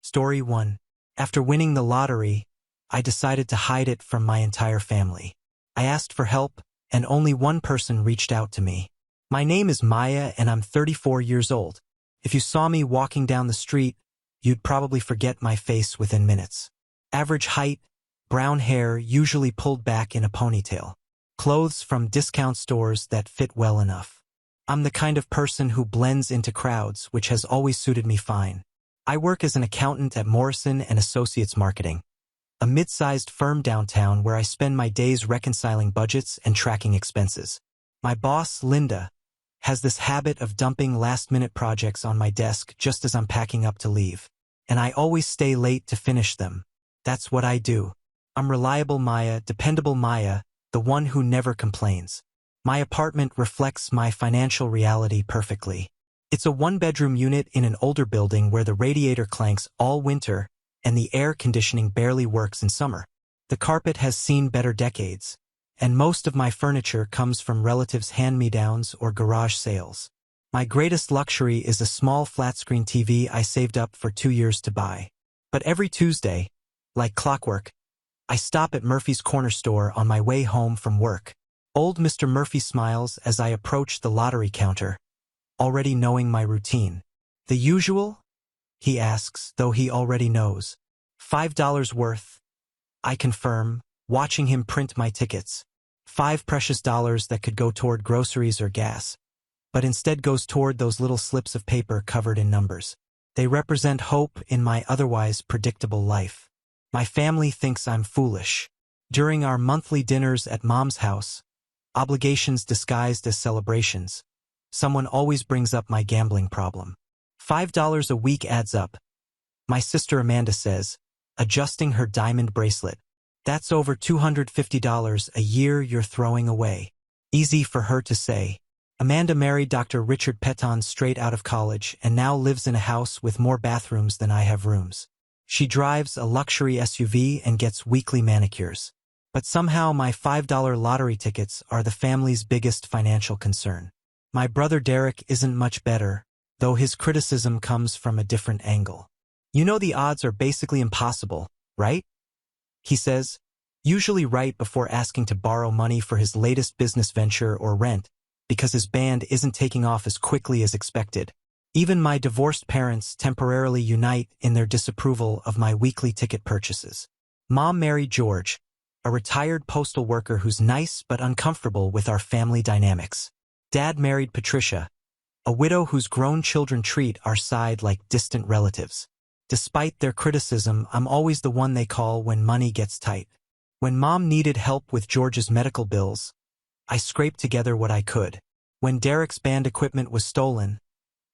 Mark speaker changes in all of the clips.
Speaker 1: Story 1. After winning the lottery, I decided to hide it from my entire family. I asked for help, and only one person reached out to me. My name is Maya, and I'm 34 years old. If you saw me walking down the street, you'd probably forget my face within minutes. Average height, brown hair usually pulled back in a ponytail. Clothes from discount stores that fit well enough. I'm the kind of person who blends into crowds, which has always suited me fine. I work as an accountant at Morrison & Associates Marketing, a mid-sized firm downtown where I spend my days reconciling budgets and tracking expenses. My boss, Linda, has this habit of dumping last-minute projects on my desk just as I'm packing up to leave, and I always stay late to finish them. That's what I do. I'm reliable Maya, dependable Maya, the one who never complains. My apartment reflects my financial reality perfectly. It's a one-bedroom unit in an older building where the radiator clanks all winter and the air conditioning barely works in summer. The carpet has seen better decades, and most of my furniture comes from relatives' hand-me-downs or garage sales. My greatest luxury is a small flat-screen TV I saved up for 2 years to buy. But every Tuesday, like clockwork, I stop at Murphy's Corner Store on my way home from work. Old Mr. Murphy smiles as I approach the lottery counter, already knowing my routine. "The usual?" he asks, though he already knows. $5 worth, I confirm, watching him print my tickets. 5 precious dollars that could go toward groceries or gas, but instead goes toward those little slips of paper covered in numbers. They represent hope in my otherwise predictable life. My family thinks I'm foolish. During our monthly dinners at Mom's house, obligations disguised as celebrations, someone always brings up my gambling problem. $5 a week adds up, my sister Amanda says, adjusting her diamond bracelet. That's over $250 a year you're throwing away. Easy for her to say. Amanda married Dr. Richard Petton straight out of college and now lives in a house with more bathrooms than I have rooms. She drives a luxury SUV and gets weekly manicures. But somehow my $5 lottery tickets are the family's biggest financial concern. My brother Derek isn't much better, though his criticism comes from a different angle. "You know the odds are basically impossible, right?" he says, usually right before asking to borrow money for his latest business venture or rent, because his band isn't taking off as quickly as expected. Even my divorced parents temporarily unite in their disapproval of my weekly ticket purchases. Mom married George, a retired postal worker who's nice but uncomfortable with our family dynamics. Dad married Patricia, a widow whose grown children treat our side like distant relatives. Despite their criticism, I'm always the one they call when money gets tight. When Mom needed help with George's medical bills, I scraped together what I could. When Derek's band equipment was stolen,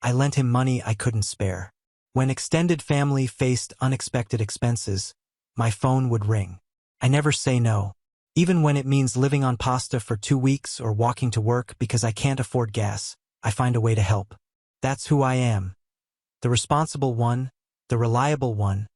Speaker 1: I lent him money I couldn't spare. When extended family faced unexpected expenses, my phone would ring. I never say no, even when it means living on pasta for 2 weeks or walking to work because I can't afford gas. I find a way to help. That's who I am. The responsible one, the reliable one,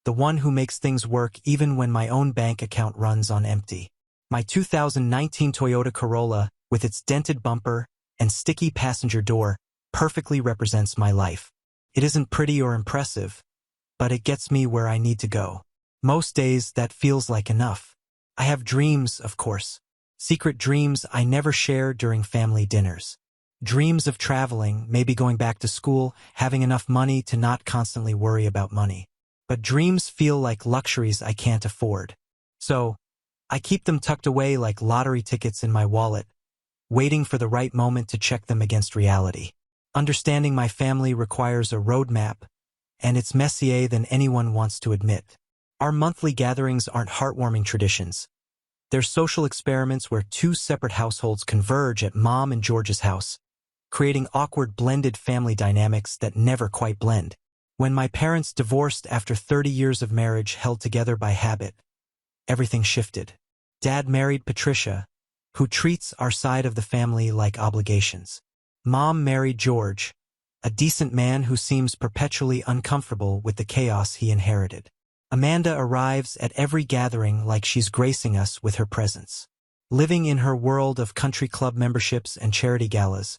Speaker 1: the one who makes things work even when my own bank account runs on empty. My 2019 Toyota Corolla, with its dented bumper and sticky passenger door, perfectly represents my life. It isn't pretty or impressive, but it gets me where I need to go. Most days that feels like enough. I have dreams, of course. Secret dreams I never share during family dinners. Dreams of traveling, maybe going back to school, having enough money to not constantly worry about money. But dreams feel like luxuries I can't afford. So, I keep them tucked away like lottery tickets in my wallet, waiting for the right moment to check them against reality. Understanding my family requires a roadmap, and it's messier than anyone wants to admit. Our monthly gatherings aren't heartwarming traditions. They're social experiments where 2 separate households converge at Mom and George's house, creating awkward blended family dynamics that never quite blend. When my parents divorced after 30 years of marriage held together by habit, everything shifted. Dad married Patricia, who treats our side of the family like obligations. Mom married George, a decent man who seems perpetually uncomfortable with the chaos he inherited. Amanda arrives at every gathering like she's gracing us with her presence. Living in her world of country club memberships and charity galas,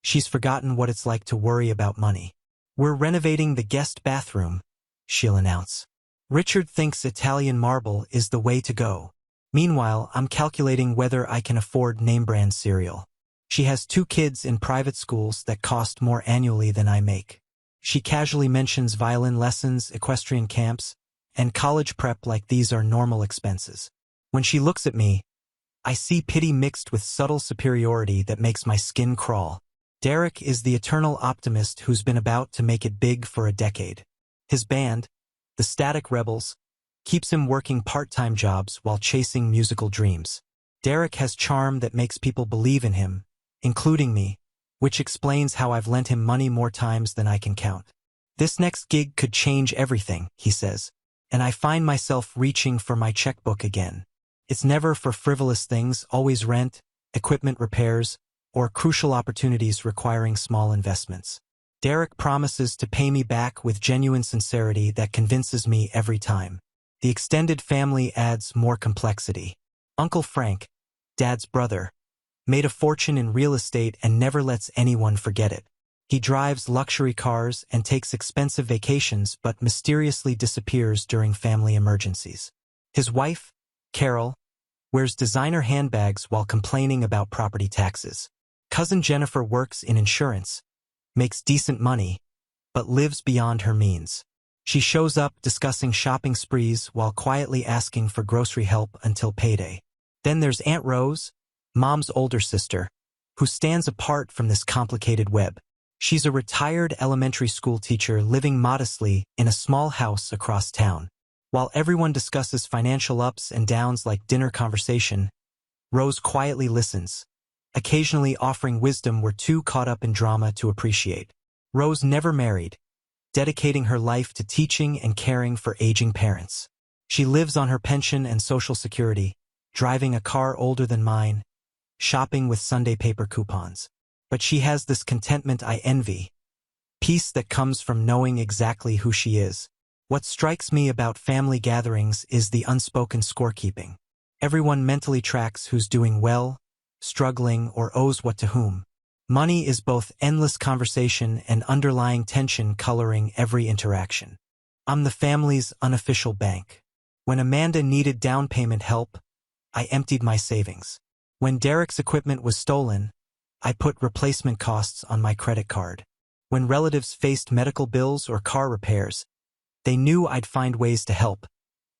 Speaker 1: she's forgotten what it's like to worry about money. We're renovating the guest bathroom, she'll announce. Richard thinks Italian marble is the way to go. Meanwhile, I'm calculating whether I can afford name-brand cereal. She has 2 kids in private schools that cost more annually than I make. She casually mentions violin lessons, equestrian camps, and college prep like these are normal expenses. When she looks at me, I see pity mixed with subtle superiority that makes my skin crawl. Derek is the eternal optimist who's been about to make it big for a decade. His band, the Static Rebels, keeps him working part-time jobs while chasing musical dreams. Derek has charm that makes people believe in him, including me, which explains how I've lent him money more times than I can count. This next gig could change everything, he says, and I find myself reaching for my checkbook again. It's never for frivolous things, always rent, equipment repairs, or crucial opportunities requiring small investments. Derek promises to pay me back with genuine sincerity that convinces me every time. The extended family adds more complexity. Uncle Frank, Dad's brother, made a fortune in real estate and never lets anyone forget it. He drives luxury cars and takes expensive vacations but mysteriously disappears during family emergencies. His wife, Carol, wears designer handbags while complaining about property taxes. Cousin Jennifer works in insurance, makes decent money, but lives beyond her means. She shows up discussing shopping sprees while quietly asking for grocery help until payday. Then there's Aunt Rose, Mom's older sister, who stands apart from this complicated web. She's a retired elementary school teacher living modestly in a small house across town. While everyone discusses financial ups and downs like dinner conversation, Rose quietly listens, occasionally offering wisdom we're too caught up in drama to appreciate. Rose never married, dedicating her life to teaching and caring for aging parents. She lives on her pension and Social Security, driving a car older than mine, shopping with Sunday paper coupons. But she has this contentment I envy, peace that comes from knowing exactly who she is. What strikes me about family gatherings is the unspoken scorekeeping. Everyone mentally tracks who's doing well, struggling, or owes what to whom. Money is both endless conversation and underlying tension coloring every interaction. I'm the family's unofficial bank. When Amanda needed down payment help, I emptied my savings. When Derek's equipment was stolen, I put replacement costs on my credit card. When relatives faced medical bills or car repairs, they knew I'd find ways to help,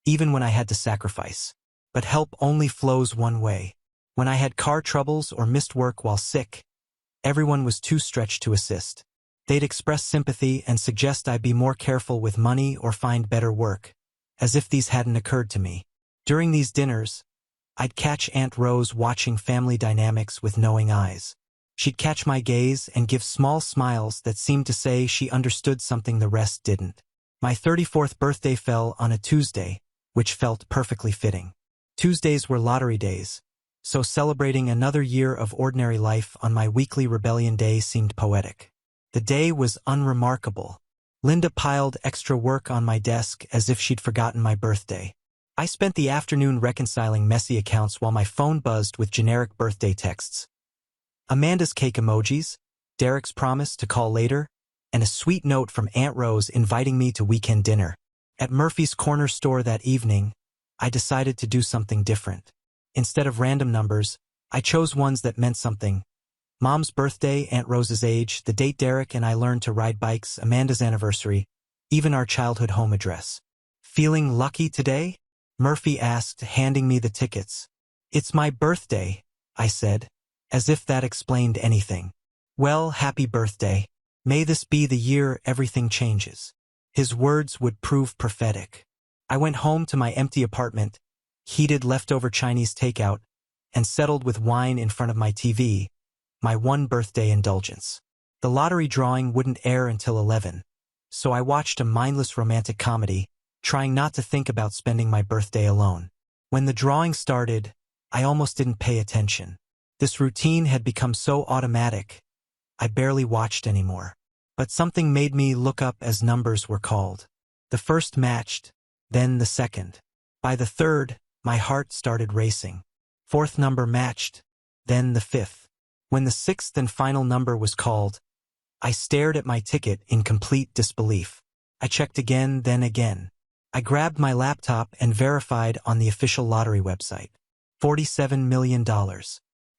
Speaker 1: even when I had to sacrifice. But help only flows one way. When I had car troubles or missed work while sick, everyone was too stretched to assist. They'd express sympathy and suggest I be more careful with money or find better work, as if these hadn't occurred to me. During these dinners, I'd catch Aunt Rose watching family dynamics with knowing eyes. She'd catch my gaze and give small smiles that seemed to say she understood something the rest didn't. My 34th birthday fell on a Tuesday, which felt perfectly fitting. Tuesdays were lottery days, so celebrating another year of ordinary life on my weekly rebellion day seemed poetic. The day was unremarkable. Linda piled extra work on my desk as if she'd forgotten my birthday. I spent the afternoon reconciling messy accounts while my phone buzzed with generic birthday texts. Amanda's cake emojis, Derek's promise to call later, and a sweet note from Aunt Rose inviting me to weekend dinner. At Murphy's Corner store that evening, I decided to do something different. Instead of random numbers, I chose ones that meant something. Mom's birthday, Aunt Rose's age, the date Derek and I learned to ride bikes, Amanda's anniversary, even our childhood home address. Feeling lucky today? Murphy asked, handing me the tickets. It's my birthday, I said, as if that explained anything. Well, happy birthday. May this be the year everything changes. His words would prove prophetic. I went home to my empty apartment, heated leftover Chinese takeout, and settled with wine in front of my TV, my one birthday indulgence. The lottery drawing wouldn't air until 11, so I watched a mindless romantic comedy, trying not to think about spending my birthday alone. When the drawing started, I almost didn't pay attention. This routine had become so automatic, I barely watched anymore. But something made me look up as numbers were called. The first matched, then the second. By the third, my heart started racing. Fourth number matched, then the fifth. When the sixth and final number was called, I stared at my ticket in complete disbelief. I checked again, then again. I grabbed my laptop and verified on the official lottery website. $47 million.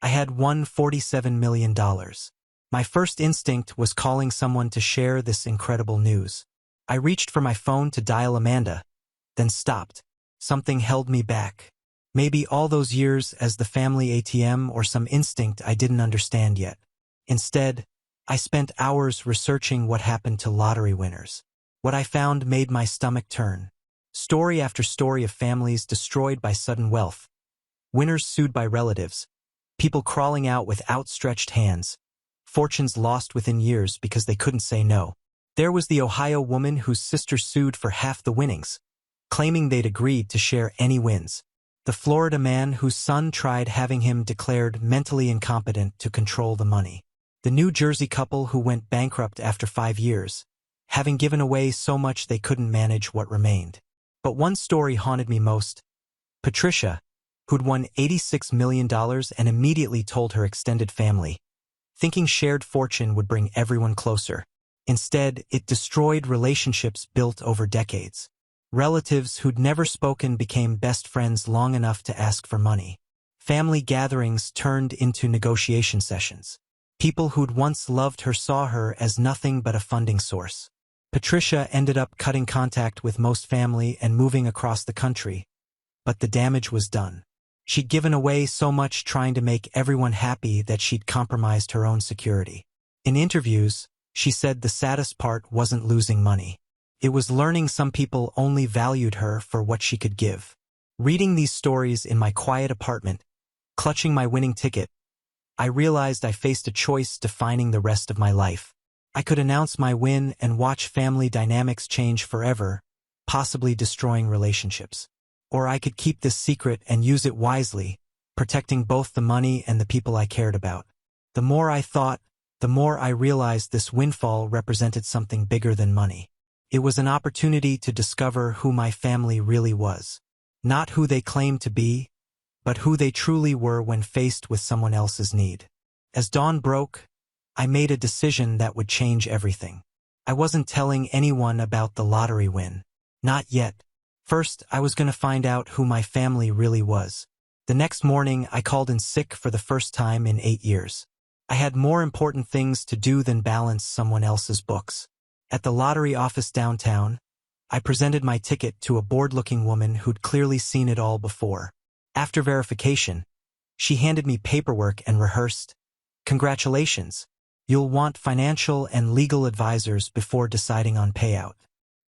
Speaker 1: I had won $47 million. My first instinct was calling someone to share this incredible news. I reached for my phone to dial Amanda, then stopped. Something held me back. Maybe all those years as the family ATM or some instinct I didn't understand yet. Instead, I spent hours researching what happened to lottery winners. What I found made my stomach turn. Story after story of families destroyed by sudden wealth. Winners sued by relatives. People crawling out with outstretched hands. Fortunes lost within years because they couldn't say no. There was the Ohio woman whose sister sued for half the winnings, claiming they'd agreed to share any wins. The Florida man whose son tried having him declared mentally incompetent to control the money. The New Jersey couple who went bankrupt after 5 years, having given away so much they couldn't manage what remained. But one story haunted me most. Patricia, who'd won $86 million and immediately told her extended family, thinking shared fortune would bring everyone closer. Instead, it destroyed relationships built over decades. Relatives who'd never spoken became best friends long enough to ask for money. Family gatherings turned into negotiation sessions. People who'd once loved her saw her as nothing but a funding source. Patricia ended up cutting contact with most family and moving across the country. But the damage was done. She'd given away so much trying to make everyone happy that she'd compromised her own security. In interviews, she said the saddest part wasn't losing money. It was learning some people only valued her for what she could give. Reading these stories in my quiet apartment, clutching my winning ticket, I realized I faced a choice defining the rest of my life. I could announce my win and watch family dynamics change forever, possibly destroying relationships. Or I could keep this secret and use it wisely, protecting both the money and the people I cared about. The more I thought, the more I realized this windfall represented something bigger than money. It was an opportunity to discover who my family really was. Not who they claimed to be, but who they truly were when faced with someone else's need. As dawn broke, I made a decision that would change everything. I wasn't telling anyone about the lottery win. Not yet. First, I was going to find out who my family really was. The next morning, I called in sick for the first time in 8 years. I had more important things to do than balance someone else's books. At the lottery office downtown, I presented my ticket to a bored-looking woman who'd clearly seen it all before. After verification, she handed me paperwork and rehearsed, "Congratulations. You'll want financial and legal advisors before deciding on payout.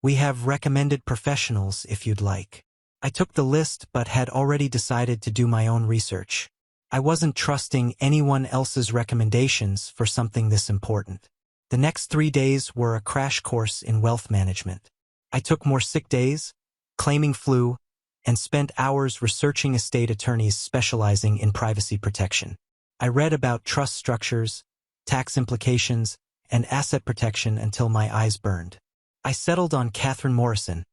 Speaker 1: We have recommended professionals if you'd like." I took the list but had already decided to do my own research. I wasn't trusting anyone else's recommendations for something this important. The next 3 days were a crash course in wealth management. I took more sick days, claiming flu, and spent hours researching estate attorneys specializing in privacy protection. I read about trust structures, tax implications, and asset protection until my eyes burned. I settled on Catherine Morrison,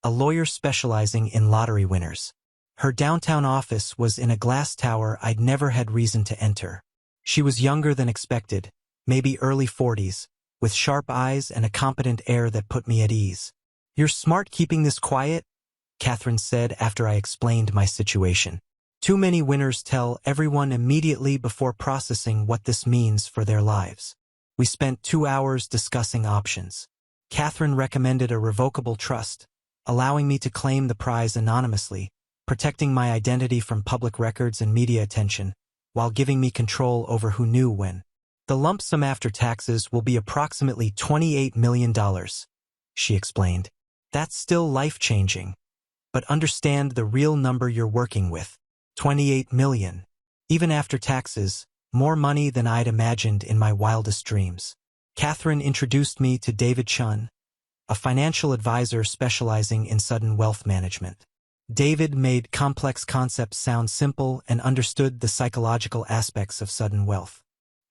Speaker 1: a lawyer specializing in lottery winners. Her downtown office was in a glass tower I'd never had reason to enter. She was younger than expected, maybe early 40s, with sharp eyes and a competent air that put me at ease. "You're smart keeping this quiet," Catherine said after I explained my situation. "Too many winners tell everyone immediately before processing what this means for their lives." We spent 2 hours discussing options. Catherine recommended a revocable trust, allowing me to claim the prize anonymously, protecting my identity from public records and media attention, while giving me control over who knew when. "The lump sum after taxes will be approximately $28 million, she explained. "That's still life-changing. But understand the real number you're working with. 28 million. Even after taxes, more money than I'd imagined in my wildest dreams." Catherine introduced me to David Chun, a financial advisor specializing in sudden wealth management. David made complex concepts sound simple and understood the psychological aspects of sudden wealth.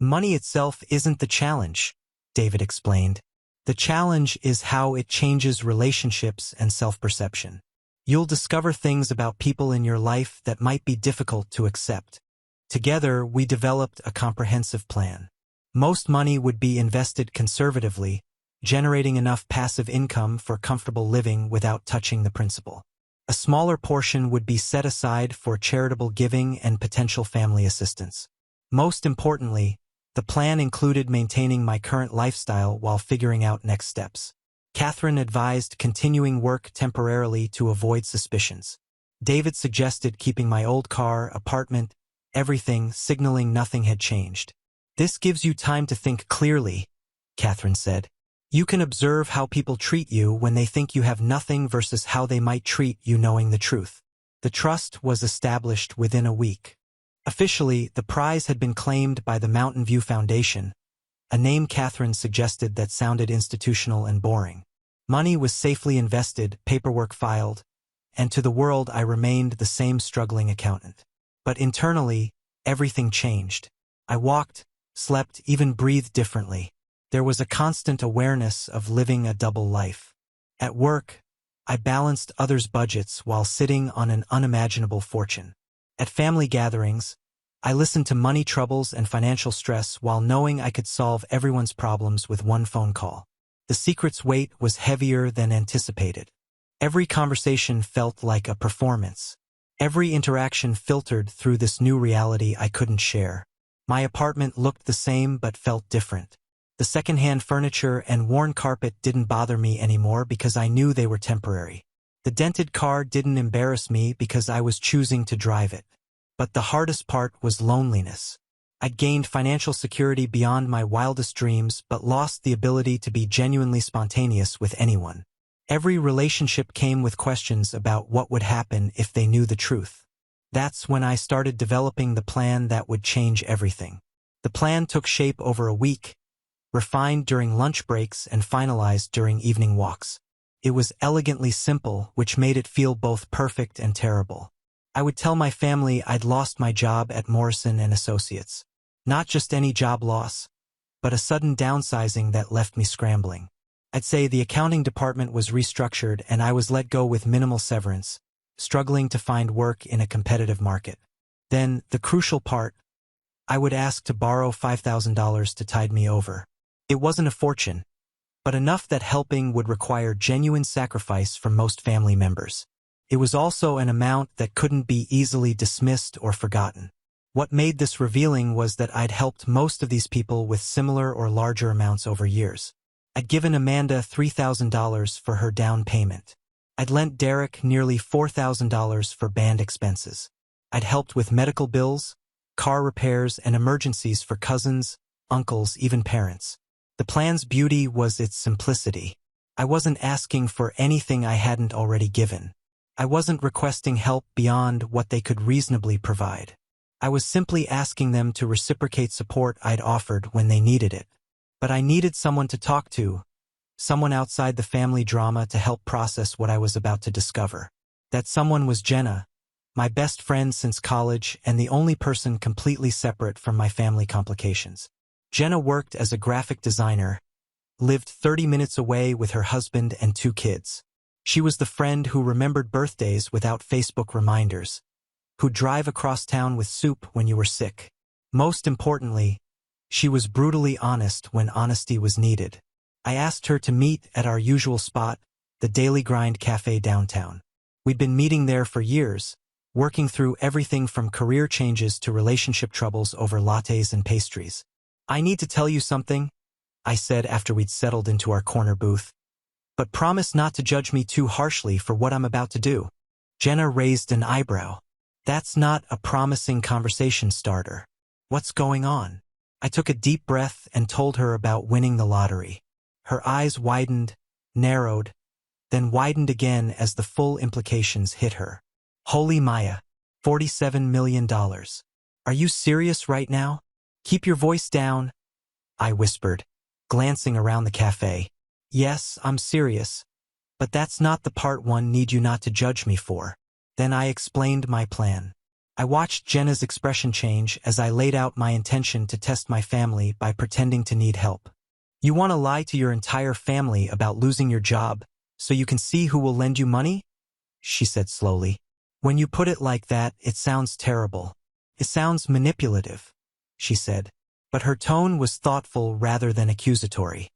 Speaker 1: "Money itself isn't the challenge," David explained. "The challenge is how it changes relationships and self-perception. You'll discover things about people in your life that might be difficult to accept." Together, we developed a comprehensive plan. Most money would be invested conservatively, generating enough passive income for comfortable living without touching the principal. A smaller portion would be set aside for charitable giving and potential family assistance. Most importantly, the plan included maintaining my current lifestyle while figuring out next steps. Catherine advised continuing work temporarily to avoid suspicions. David suggested keeping my old car, apartment, everything, signaling nothing had changed. "This gives you time to think clearly," Catherine said. "You can observe how people treat you when they think you have nothing versus how they might treat you knowing the truth." The trust was established within a week. Officially, the prize had been claimed by the Mountain View Foundation, a name Catherine suggested that sounded institutional and boring. Money was safely invested, paperwork filed, and to the world I remained the same struggling accountant. But internally, everything changed. I walked, slept, even breathed differently. There was a constant awareness of living a double life. At work, I balanced others' budgets while sitting on an unimaginable fortune. At family gatherings, I listened to money troubles and financial stress while knowing I could solve everyone's problems with one phone call. The secret's weight was heavier than anticipated. Every conversation felt like a performance. Every interaction filtered through this new reality I couldn't share. My apartment looked the same but felt different. The secondhand furniture and worn carpet didn't bother me anymore because I knew they were temporary. The dented car didn't embarrass me because I was choosing to drive it. But the hardest part was loneliness. I'd gained financial security beyond my wildest dreams but lost the ability to be genuinely spontaneous with anyone. Every relationship came with questions about what would happen if they knew the truth. That's when I started developing the plan that would change everything. The plan took shape over a week, refined during lunch breaks and finalized during evening walks. It was elegantly simple, which made it feel both perfect and terrible. I would tell my family I'd lost my job at Morrison & Associates. Not just any job loss, but a sudden downsizing that left me scrambling. I'd say the accounting department was restructured and I was let go with minimal severance, struggling to find work in a competitive market. Then, the crucial part, I would ask to borrow $5,000 to tide me over. It wasn't a fortune, but enough that helping would require genuine sacrifice from most family members. It was also an amount that couldn't be easily dismissed or forgotten. What made this revealing was that I'd helped most of these people with similar or larger amounts over years. I'd given Amanda $3,000 for her down payment. I'd lent Derek nearly $4,000 for band expenses. I'd helped with medical bills, car repairs, and emergencies for cousins, uncles, even parents. The plan's beauty was its simplicity. I wasn't asking for anything I hadn't already given. I wasn't requesting help beyond what they could reasonably provide. I was simply asking them to reciprocate support I'd offered when they needed it. But I needed someone to talk to, someone outside the family drama to help process what I was about to discover. That someone was Jenna, my best friend since college and the only person completely separate from my family complications. Jenna worked as a graphic designer, lived 30 minutes away with her husband and 2 kids. She was the friend who remembered birthdays without Facebook reminders, who'd drive across town with soup when you were sick. Most importantly, she was brutally honest when honesty was needed. I asked her to meet at our usual spot, the Daily Grind Cafe downtown. We'd been meeting there for years, working through everything from career changes to relationship troubles over lattes and pastries. "I need to tell you something," I said after we'd settled into our corner booth. "But promise not to judge me too harshly for what I'm about to do." Jenna raised an eyebrow. "That's not a promising conversation starter. What's going on?" I took a deep breath and told her about winning the lottery. Her eyes widened, narrowed, then widened again as the full implications hit her. "Holy Maya, $47 million. Are you serious right now? Keep your voice down," I whispered, glancing around the cafe. "Yes, I'm serious, but that's not the part one need you not to judge me for." Then I explained my plan. I watched Jenna's expression change as I laid out my intention to test my family by pretending to need help. "You want to lie to your entire family about losing your job so you can see who will lend you money?" she said slowly. "When you put it like that, it sounds terrible. It sounds manipulative," she said, but her tone was thoughtful rather than accusatory.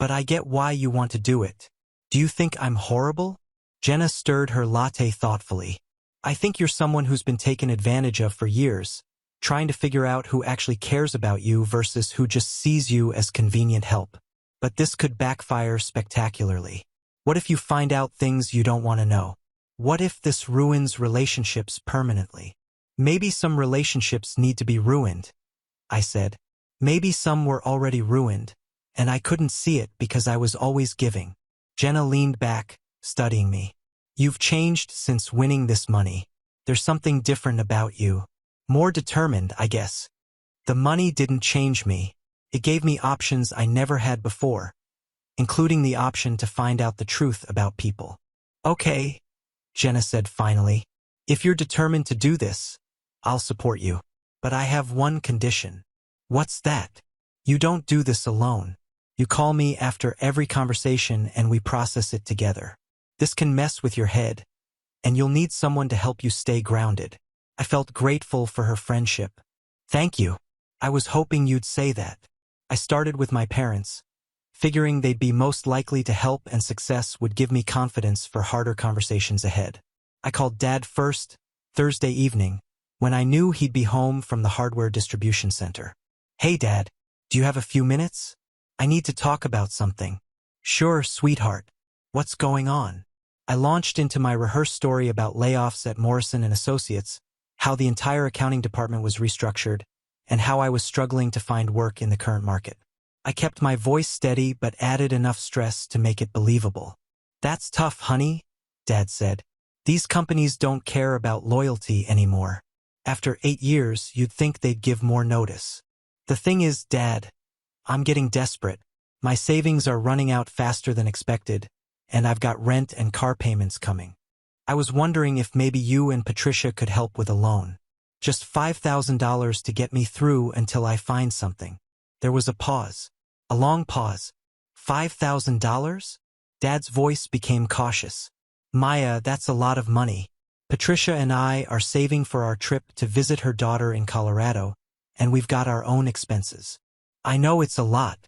Speaker 1: But I get why you want to do it. Do you think I'm horrible? Jenna stirred her latte thoughtfully. I think you're someone who's been taken advantage of for years, trying to figure out who actually cares about you versus who just sees you as convenient help. But this could backfire spectacularly. What if you find out things you don't want to know? What if this ruins relationships permanently? Maybe some relationships need to be ruined, I said. Maybe some were already ruined, and I couldn't see it because I was always giving. Jenna leaned back, studying me. You've changed since winning this money. There's something different about you. More determined, I guess. The money didn't change me. It gave me options I never had before, including the option to find out the truth about people. Okay, Jenna said finally. If you're determined to do this, I'll support you. But I have one condition. What's that? You don't do this alone. You call me after every conversation and we process it together. This can mess with your head, and you'll need someone to help you stay grounded. I felt grateful for her friendship. Thank you. I was hoping you'd say that. I started with my parents, figuring they'd be most likely to help and success would give me confidence for harder conversations ahead. I called Dad first, Thursday evening, when I knew he'd be home from the hardware distribution center. Hey Dad, do you have a few minutes? I need to talk about something. Sure, sweetheart. What's going on? I launched into my rehearsed story about layoffs at Morrison & Associates, how the entire accounting department was restructured, and how I was struggling to find work in the current market. I kept my voice steady but added enough stress to make it believable. That's tough, honey, Dad said. These companies don't care about loyalty anymore. After 8 years, you'd think they'd give more notice. The thing is, Dad, I'm getting desperate. My savings are running out faster than expected, and I've got rent and car payments coming. I was wondering if maybe you and Patricia could help with a loan. Just $5,000 to get me through until I find something. There was a pause. A long pause. $5,000? Dad's voice became cautious. Maya, that's a lot of money. Patricia and I are saving for our trip to visit her daughter in Colorado, and we've got our own expenses. I know it's a lot.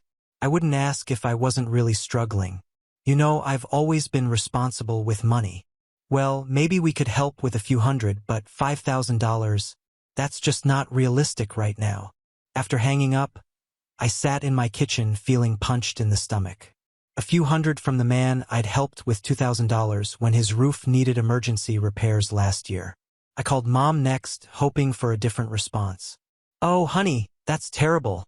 Speaker 1: I wouldn't ask if I wasn't really struggling. You know, I've always been responsible with money. Well, maybe we could help with a few hundred, but $5,000, that's just not realistic right now. After hanging up, I sat in my kitchen feeling punched in the stomach. A few hundred from the man I'd helped with $2,000 when his roof needed emergency repairs last year. I called Mom next, hoping for a different response. Oh, honey, that's terrible,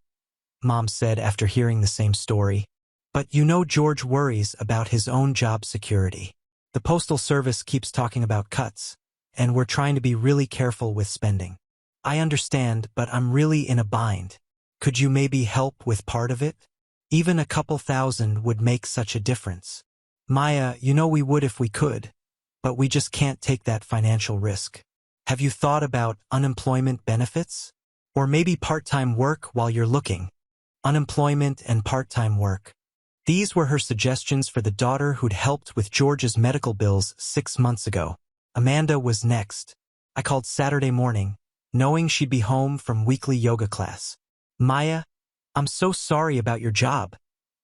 Speaker 1: Mom said after hearing the same story. But you know George worries about his own job security. The Postal Service keeps talking about cuts, and we're trying to be really careful with spending. I understand, but I'm really in a bind. Could you maybe help with part of it? Even a couple thousand would make such a difference. Maya, you know we would if we could, but we just can't take that financial risk. Have you thought about unemployment benefits? Or maybe part-time work while you're looking? Unemployment and part-time work. These were her suggestions for the daughter who'd helped with George's medical bills 6 months ago. Amanda was next. I called Saturday morning, knowing she'd be home from weekly yoga class. Maya, I'm so sorry about your job,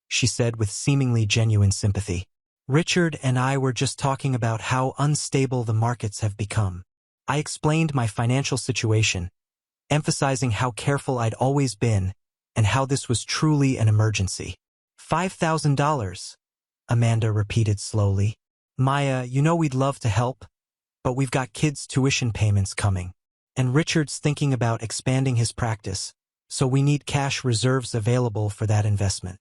Speaker 1: she said with seemingly genuine sympathy. Richard and I were just talking about how unstable the markets have become. I explained my financial situation, emphasizing how careful I'd always been and how this was truly an emergency. $5,000, Amanda repeated slowly. Maya, you know we'd love to help, but we've got kids' tuition payments coming. And Richard's thinking about expanding his practice, so we need cash reserves available for that investment.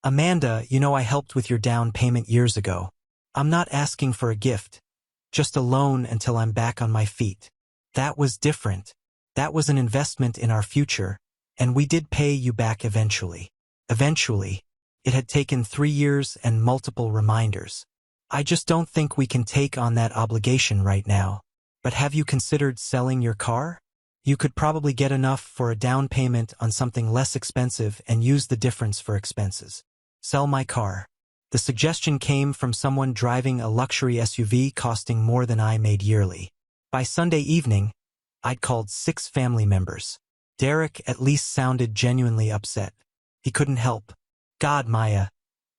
Speaker 1: Amanda, you know I helped with your down payment years ago. I'm not asking for a gift, just a loan until I'm back on my feet. That was different. That was an investment in our future, and we did pay you back eventually. Eventually. It had taken 3 years and multiple reminders. I just don't think we can take on that obligation right now. But have you considered selling your car? You could probably get enough for a down payment on something less expensive and use the difference for expenses. Sell my car. The suggestion came from someone driving a luxury SUV costing more than I made yearly. By Sunday evening, I'd called 6 family members. Derek at least sounded genuinely upset. He couldn't help. God, Maya,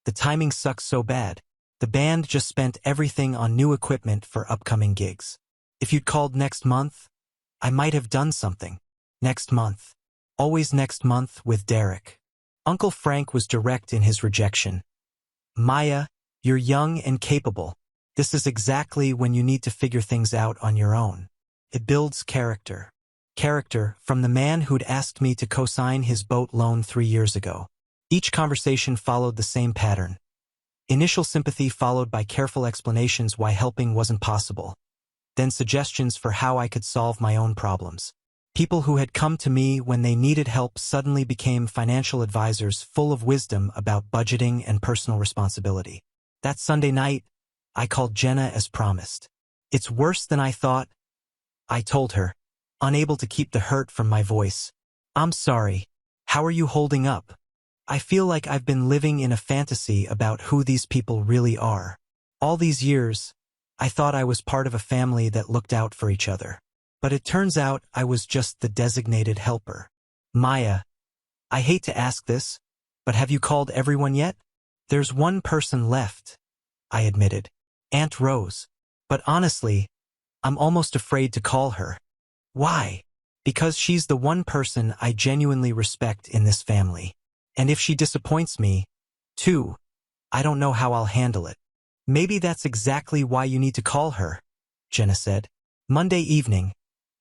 Speaker 1: The timing sucks so bad. The band just spent everything on new equipment for upcoming gigs. If you'd called next month, I might have done something. Next month. Always next month with Derek. Uncle Frank was direct in his rejection. Maya, you're young and capable. This is exactly when you need to figure things out on your own. It builds character. Character from the man who'd asked me to co-sign his boat loan 3 years ago. Each conversation followed the same pattern. Initial sympathy followed by careful explanations why helping wasn't possible. Then suggestions for how I could solve my own problems. People who had come to me when they needed help suddenly became financial advisors full of wisdom about budgeting and personal responsibility. That Sunday night, I called Jenna as promised. It's worse than I thought, I told her, unable to keep the hurt from my voice. I'm sorry. How are you holding up? I feel like I've been living in a fantasy about who these people really are. All these years, I thought I was part of a family that looked out for each other. But it turns out I was just the designated helper. Maya, I hate to ask this, but have you called everyone yet? There's one person left, I admitted. Aunt Rose. But honestly, I'm almost afraid to call her. Why? Because she's the one person I genuinely respect in this family. And if she disappoints me, too, I don't know how I'll handle it. Maybe that's exactly why you need to call her, Jenna said. Monday evening,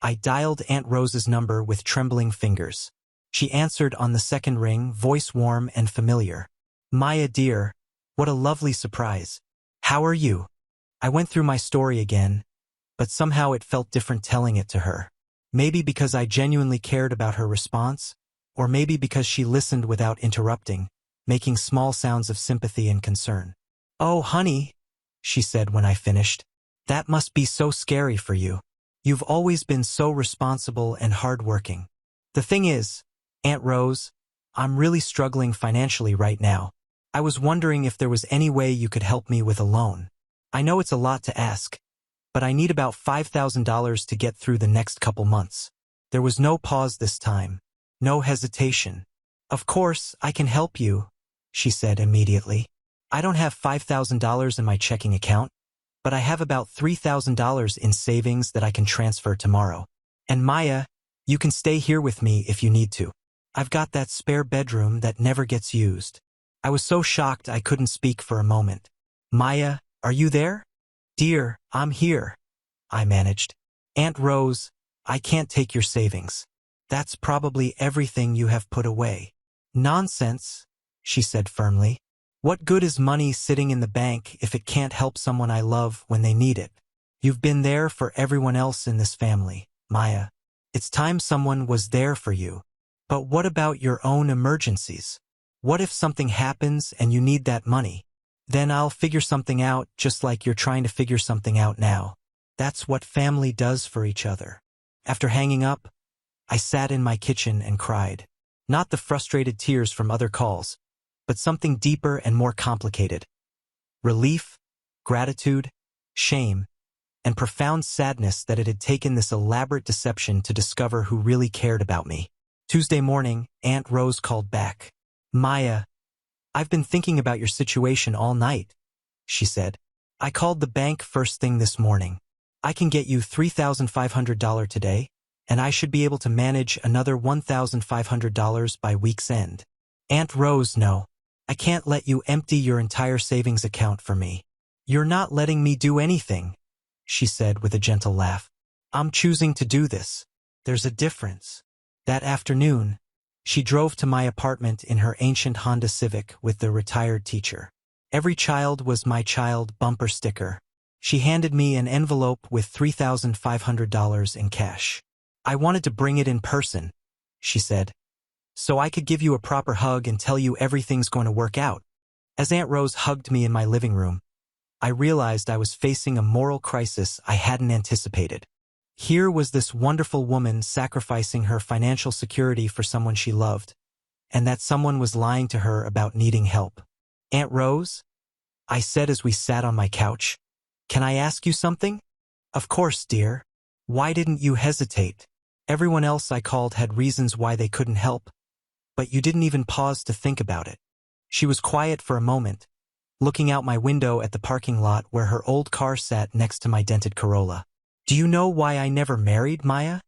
Speaker 1: I dialed Aunt Rose's number with trembling fingers. She answered on the second ring, voice warm and familiar. Maya dear, what a lovely surprise. How are you? I went through my story again, but somehow it felt different telling it to her. Maybe because I genuinely cared about her response, or maybe because she listened without interrupting, making small sounds of sympathy and concern. Oh, honey, she said when I finished. That must be so scary for you. You've always been so responsible and hardworking. The thing is, Aunt Rose, I'm really struggling financially right now. I was wondering if there was any way you could help me with a loan. I know it's a lot to ask, but I need about $5,000 to get through the next couple months. There was no pause this time, no hesitation. Of course, I can help you, she said immediately. I don't have $5,000 in my checking account, but I have about $3,000 in savings that I can transfer tomorrow. And Maya, you can stay here with me if you need to. I've got that spare bedroom that never gets used. I was so shocked I couldn't speak for a moment. Maya, are you there? Dear, I'm here, I managed. Aunt Rose, I can't take your savings. That's probably everything you have put away. Nonsense, she said firmly. What good is money sitting in the bank if it can't help someone I love when they need it? You've been there for everyone else in this family, Maya. It's time someone was there for you. But what about your own emergencies? What if something happens and you need that money? Then I'll figure something out just like you're trying to figure something out now. That's what family does for each other. After hanging up, I sat in my kitchen and cried. Not the frustrated tears from other calls, but something deeper and more complicated. Relief, gratitude, shame, and profound sadness that it had taken this elaborate deception to discover who really cared about me. Tuesday morning, Aunt Rose called back. Maya, I've been thinking about your situation all night, she said. I called the bank first thing this morning. I can get you $3,500 today, and I should be able to manage another $1,500 by week's end. Aunt Rose, no. I can't let you empty your entire savings account for me. You're not letting me do anything, she said with a gentle laugh. I'm choosing to do this. There's a difference. That afternoon, she drove to my apartment in her ancient Honda Civic with the retired teacher. Every child was my child bumper sticker. She handed me an envelope with $3,500 in cash. I wanted to bring it in person, she said, so I could give you a proper hug and tell you everything's going to work out. As Aunt Rose hugged me in my living room, I realized I was facing a moral crisis I hadn't anticipated. Here was this wonderful woman sacrificing her financial security for someone she loved, and that someone was lying to her about needing help. Aunt Rose, I said as we sat on my couch, can I ask you something? Of course, dear. Why didn't you hesitate? Everyone else I called had reasons why they couldn't help, but you didn't even pause to think about it. She was quiet for a moment, looking out my window at the parking lot where her old car sat next to my dented Corolla. Do you know why I never married, Maya?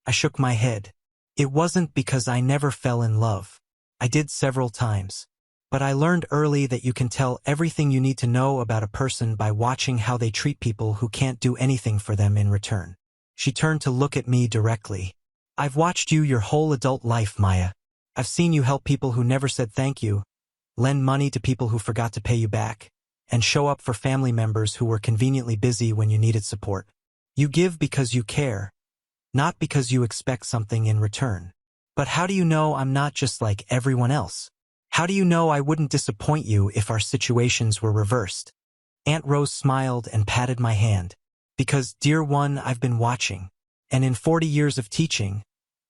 Speaker 1: I shook my head. It wasn't because I never fell in love. I did several times. But I learned early that you can tell everything you need to know about a person by watching how they treat people who can't do anything for them in return. She turned to look at me directly. I've watched you your whole adult life, Maya. I've seen you help people who never said thank you, lend money to people who forgot to pay you back, and show up for family members who were conveniently busy when you needed support. You give because you care, not because you expect something in return. But how do you know I'm not just like everyone else? How do you know I wouldn't disappoint you if our situations were reversed? Aunt Rose smiled and patted my hand. Because, dear one, I've been watching. And in 40 years of teaching,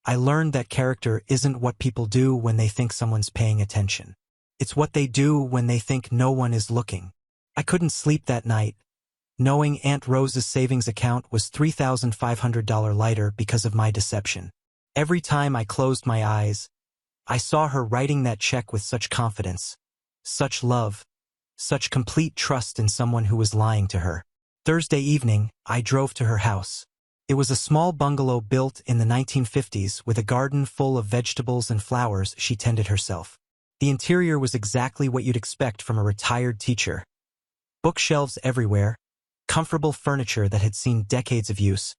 Speaker 1: I learned that character isn't what people do when they think someone's paying attention. It's what they do when they think no one is looking. I couldn't sleep that night, knowing Aunt Rose's savings account was $3,500 lighter because of my deception. Every time I closed my eyes, I saw her writing that check with such confidence, such love, such complete trust in someone who was lying to her. Thursday evening, I drove to her house. It was a small bungalow built in the 1950s with a garden full of vegetables and flowers she tended herself. The interior was exactly what you'd expect from a retired teacher. Bookshelves everywhere, comfortable furniture that had seen decades of use,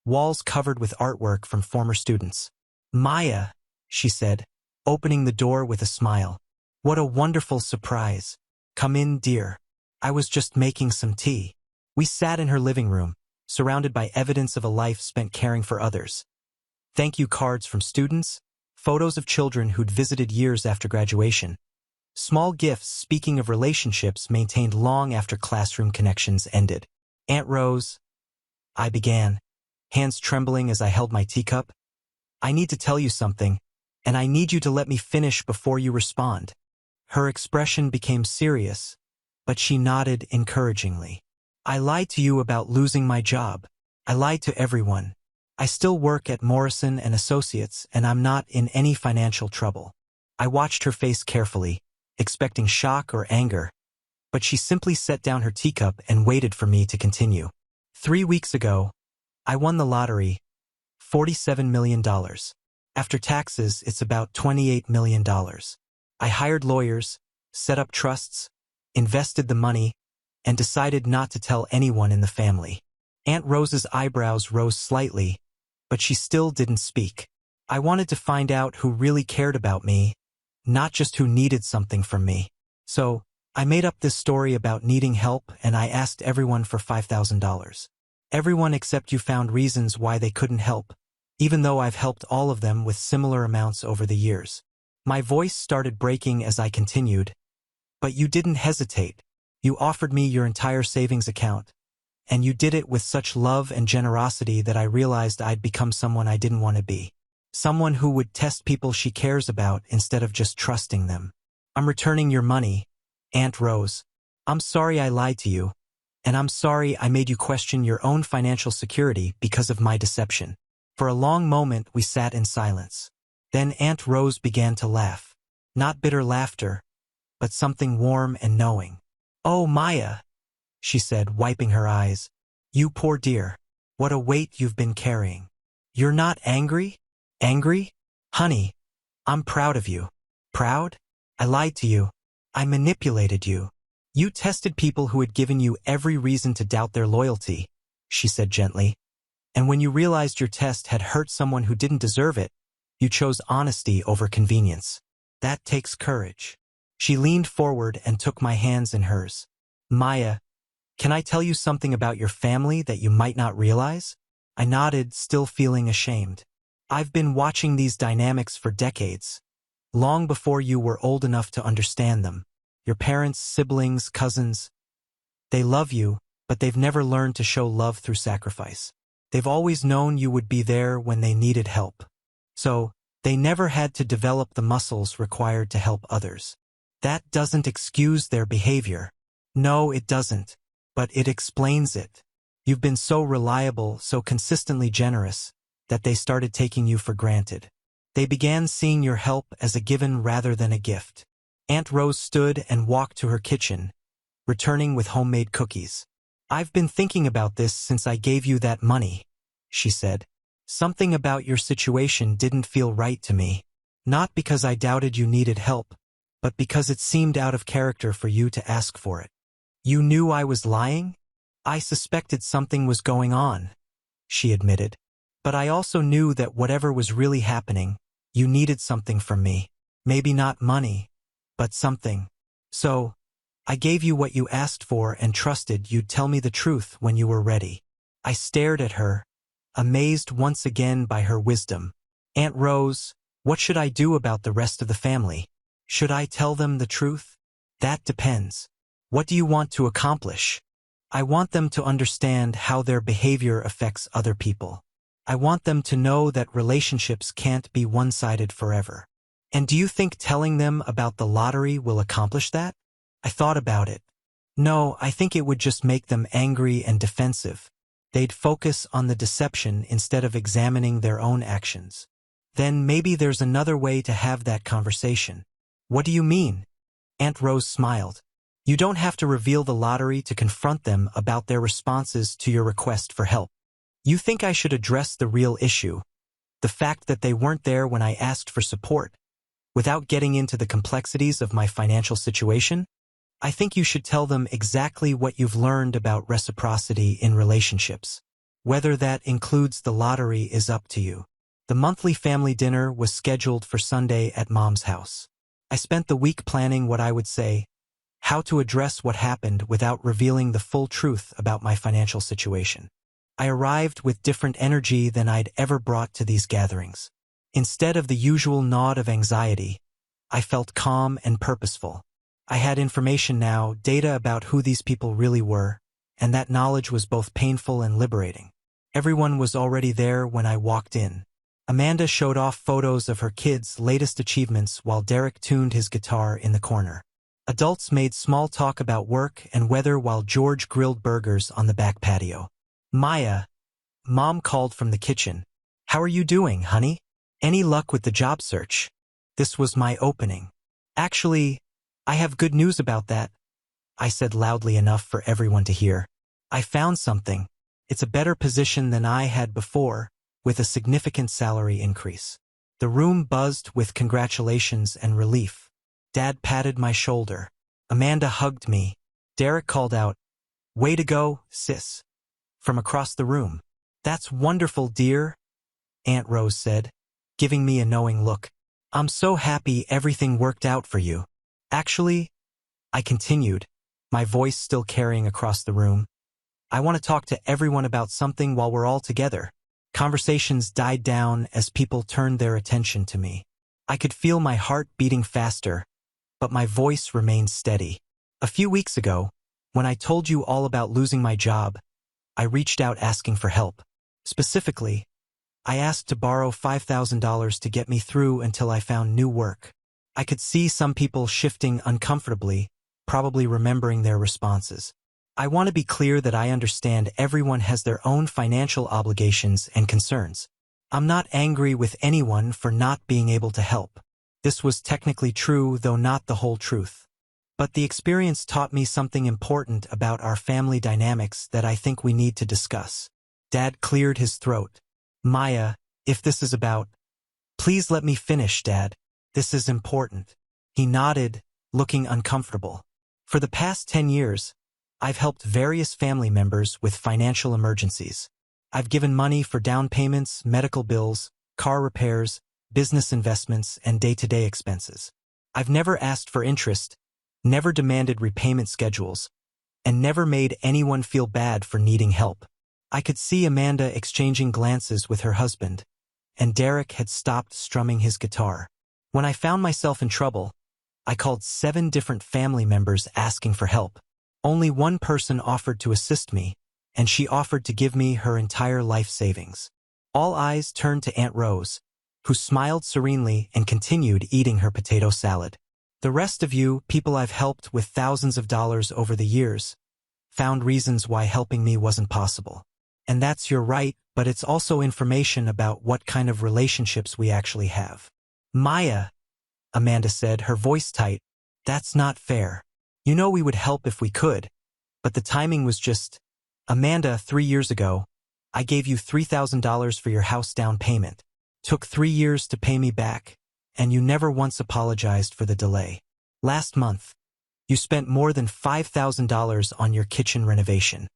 Speaker 1: walls covered with artwork from former students. Maya, she said, opening the door with a smile. What a wonderful surprise. Come in, dear. I was just making some tea. We sat in her living room, surrounded by evidence of a life spent caring for others. Thank you cards from students, photos of children who'd visited years after graduation. Small gifts speaking of relationships maintained long after classroom connections ended. Aunt Rose, I began, hands trembling as I held my teacup. I need to tell you something, and I need you to let me finish before you respond. Her expression became serious, but she nodded encouragingly. I lied to you about losing my job. I lied to everyone. I still work at Morrison & Associates, and I'm not in any financial trouble. I watched her face carefully, expecting shock or anger, but she simply set down her teacup and waited for me to continue. 3 weeks ago, I won the lottery, $47 million. After taxes, it's about $28 million. I hired lawyers, set up trusts, invested the money, and decided not to tell anyone in the family. Aunt Rose's eyebrows rose slightly, but she still didn't speak. I wanted to find out who really cared about me, not just who needed something from me. So, I made up this story about needing help and I asked everyone for $5,000. Everyone except you found reasons why they couldn't help, even though I've helped all of them with similar amounts over the years. My voice started breaking as I continued. But you didn't hesitate. You offered me your entire savings account. And you did it with such love and generosity that I realized I'd become someone I didn't want to be. Someone who would test people she cares about instead of just trusting them. I'm returning your money, Aunt Rose. I'm sorry I lied to you. And I'm sorry I made you question your own financial security because of my deception. For a long moment we sat in silence. Then Aunt Rose began to laugh. Not bitter laughter, but something warm and knowing. Oh, Maya, she said, wiping her eyes. You poor dear. What a weight you've been carrying. You're not angry? Angry? Honey, I'm proud of you. Proud? I lied to you. I manipulated you. You tested people who had given you every reason to doubt their loyalty, she said gently. And when you realized your test had hurt someone who didn't deserve it, you chose honesty over convenience. That takes courage. She leaned forward and took my hands in hers. Maya, can I tell you something about your family that you might not realize? I nodded, still feeling ashamed. I've been watching these dynamics for decades, long before you were old enough to understand them. Your parents, siblings, cousins, they love you, but they've never learned to show love through sacrifice. They've always known you would be there when they needed help. So, they never had to develop the muscles required to help others. That doesn't excuse their behavior. No, it doesn't. But it explains it. You've been so reliable, so consistently generous, that they started taking you for granted. They began seeing your help as a given rather than a gift. Aunt Rose stood and walked to her kitchen, returning with homemade cookies. "I've been thinking about this since I gave you that money," she said. "Something about your situation didn't feel right to me. Not because I doubted you needed help, but because it seemed out of character for you to ask for it." "You knew I was lying?" "I suspected something was going on," she admitted. "But I also knew that whatever was really happening, you needed something from me. Maybe not money, but something. So, I gave you what you asked for and trusted you'd tell me the truth when you were ready." I stared at her, amazed once again by her wisdom. "Aunt Rose, what should I do about the rest of the family? Should I tell them the truth?" "That depends. What do you want to accomplish?" "I want them to understand how their behavior affects other people. I want them to know that relationships can't be one-sided forever." "And do you think telling them about the lottery will accomplish that?" I thought about it. "No, I think it would just make them angry and defensive. They'd focus on the deception instead of examining their own actions." "Then maybe there's another way to have that conversation." "What do you mean?" Aunt Rose smiled. "You don't have to reveal the lottery to confront them about their responses to your request for help. You think I should address the real issue, the fact that they weren't there when I asked for support, without getting into the complexities of my financial situation? I think you should tell them exactly what you've learned about reciprocity in relationships. Whether that includes the lottery is up to you." The monthly family dinner was scheduled for Sunday at Mom's house. I spent the week planning what I would say, how to address what happened without revealing the full truth about my financial situation. I arrived with different energy than I'd ever brought to these gatherings. Instead of the usual nod of anxiety, I felt calm and purposeful. I had information now, data about who these people really were, and that knowledge was both painful and liberating. Everyone was already there when I walked in. Amanda showed off photos of her kids' latest achievements while Derek tuned his guitar in the corner. Adults made small talk about work and weather while George grilled burgers on the back patio. "Maya," Mom called from the kitchen. "How are you doing, honey? Any luck with the job search?" This was my opening. "Actually, I have good news about that," I said loudly enough for everyone to hear. "I found something. It's a better position than I had before, with a significant salary increase." The room buzzed with congratulations and relief. Dad patted my shoulder. Amanda hugged me. Derek called out, "Way to go, sis," from across the room. "That's wonderful, dear," Aunt Rose said, giving me a knowing look. "I'm so happy everything worked out for you. Actually," I continued, my voice still carrying across the room, "I want to talk to everyone about something while we're all together." Conversations died down as people turned their attention to me. I could feel my heart beating faster, but my voice remained steady. "A few weeks ago, when I told you all about losing my job, I reached out asking for help. Specifically, I asked to borrow $5,000 to get me through until I found new work." I could see some people shifting uncomfortably, probably remembering their responses. "I want to be clear that I understand everyone has their own financial obligations and concerns. I'm not angry with anyone for not being able to help." This was technically true, though not the whole truth. But the experience taught me something important about our family dynamics that I think we need to discuss. Dad cleared his throat. "Maya, if this is about—" "Please let me finish, Dad. This is important." He nodded, looking uncomfortable. "For the past 10 years, I've helped various family members with financial emergencies. I've given money for down payments, medical bills, car repairs, business investments, and day-to-day expenses. I've never asked for interest, never demanded repayment schedules, and never made anyone feel bad for needing help." I could see Amanda exchanging glances with her husband, and Derek had stopped strumming his guitar. When I found myself in trouble, I called 7 different family members asking for help. Only one person offered to assist me, and she offered to give me her entire life savings. All eyes turned to Aunt Rose, who smiled serenely and continued eating her potato salad. "The rest of you, people I've helped with thousands of dollars over the years, found reasons why helping me wasn't possible. And that's your right, but it's also information about what kind of relationships we actually have." "Maya," Amanda said, her voice tight, "that's not fair. You know we would help if we could, but the timing was just... Amanda, 3 years ago, I gave you $3,000 for your house down payment. Took 3 years to pay me back, and you never once apologized for the delay. Last month, you spent more than $5,000 on your kitchen renovation.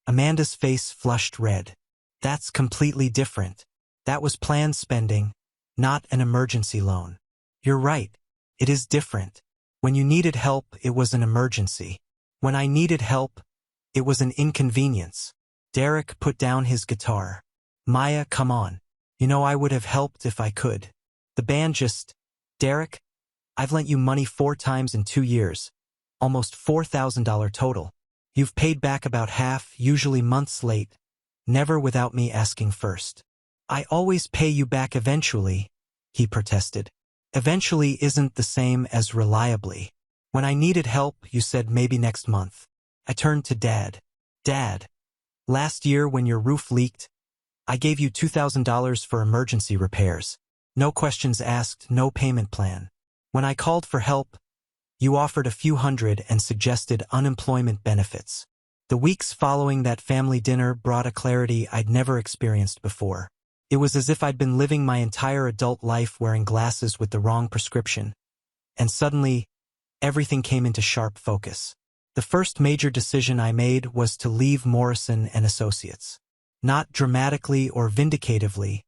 Speaker 1: Amanda's face flushed red. That's completely different. That was planned spending, not an emergency loan. You're right. It is different. When you needed help, it was an emergency. When I needed help, it was an inconvenience. Derek put down his guitar. Maya, come on. You know I would have helped if I could. The band just... Derek, I've lent you money 4 times in 2 years. Almost $4,000 total. You've paid back about half, usually months late. Never without me asking first. I always pay you back eventually, he protested. Eventually isn't the same as reliably. When I needed help, you said maybe next month. I turned to Dad. Dad, last year when your roof leaked, I gave you $2,000 for emergency repairs. No questions asked, no payment plan. When I called for help, you offered a few hundred and suggested unemployment benefits. The weeks following that family dinner brought a clarity I'd never experienced before. It was as if I'd been living my entire adult life wearing glasses with the wrong prescription. And suddenly, everything came into sharp focus. The first major decision I made was to leave Morrison and Associates. Not dramatically or vindicatively,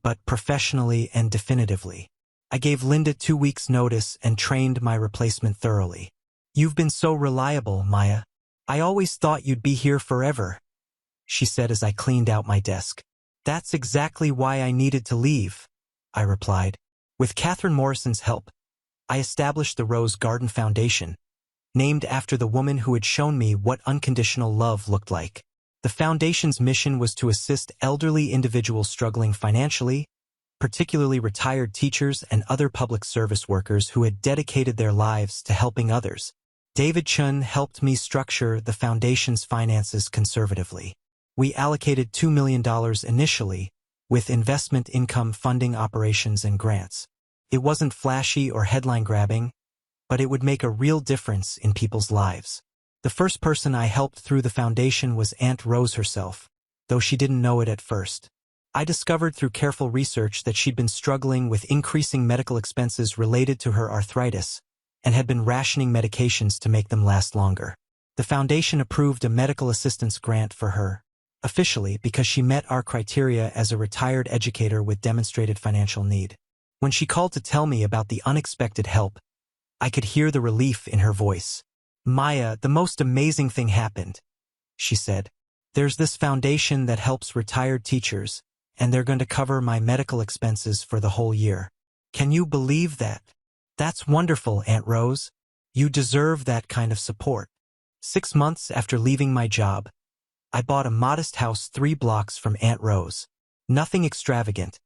Speaker 1: but professionally and definitively. I gave Linda 2 weeks' notice and trained my replacement thoroughly. You've been so reliable, Maya. I always thought you'd be here forever, she said as I cleaned out my desk. That's exactly why I needed to leave, I replied. With Catherine Morrison's help, I established the Rose Garden Foundation, named after the woman who had shown me what unconditional love looked like. The foundation's mission was to assist elderly individuals struggling financially, particularly retired teachers and other public service workers who had dedicated their lives to helping others. David Chun helped me structure the foundation's finances conservatively. We allocated $2 million initially, with investment income funding operations and grants. It wasn't flashy or headline-grabbing, but it would make a real difference in people's lives. The first person I helped through the foundation was Aunt Rose herself, though she didn't know it at first. I discovered through careful research that she'd been struggling with increasing medical expenses related to her arthritis and had been rationing medications to make them last longer. The foundation approved a medical assistance grant for her, officially because she met our criteria as a retired educator with demonstrated financial need. When she called to tell me about the unexpected help, I could hear the relief in her voice. Maya, the most amazing thing happened, she said. There's this foundation that helps retired teachers, and they're going to cover my medical expenses for the whole year. Can you believe that? That's wonderful, Aunt Rose. You deserve that kind of support. 6 months after leaving my job, I bought a modest house 3 blocks from Aunt Rose. Nothing extravagant.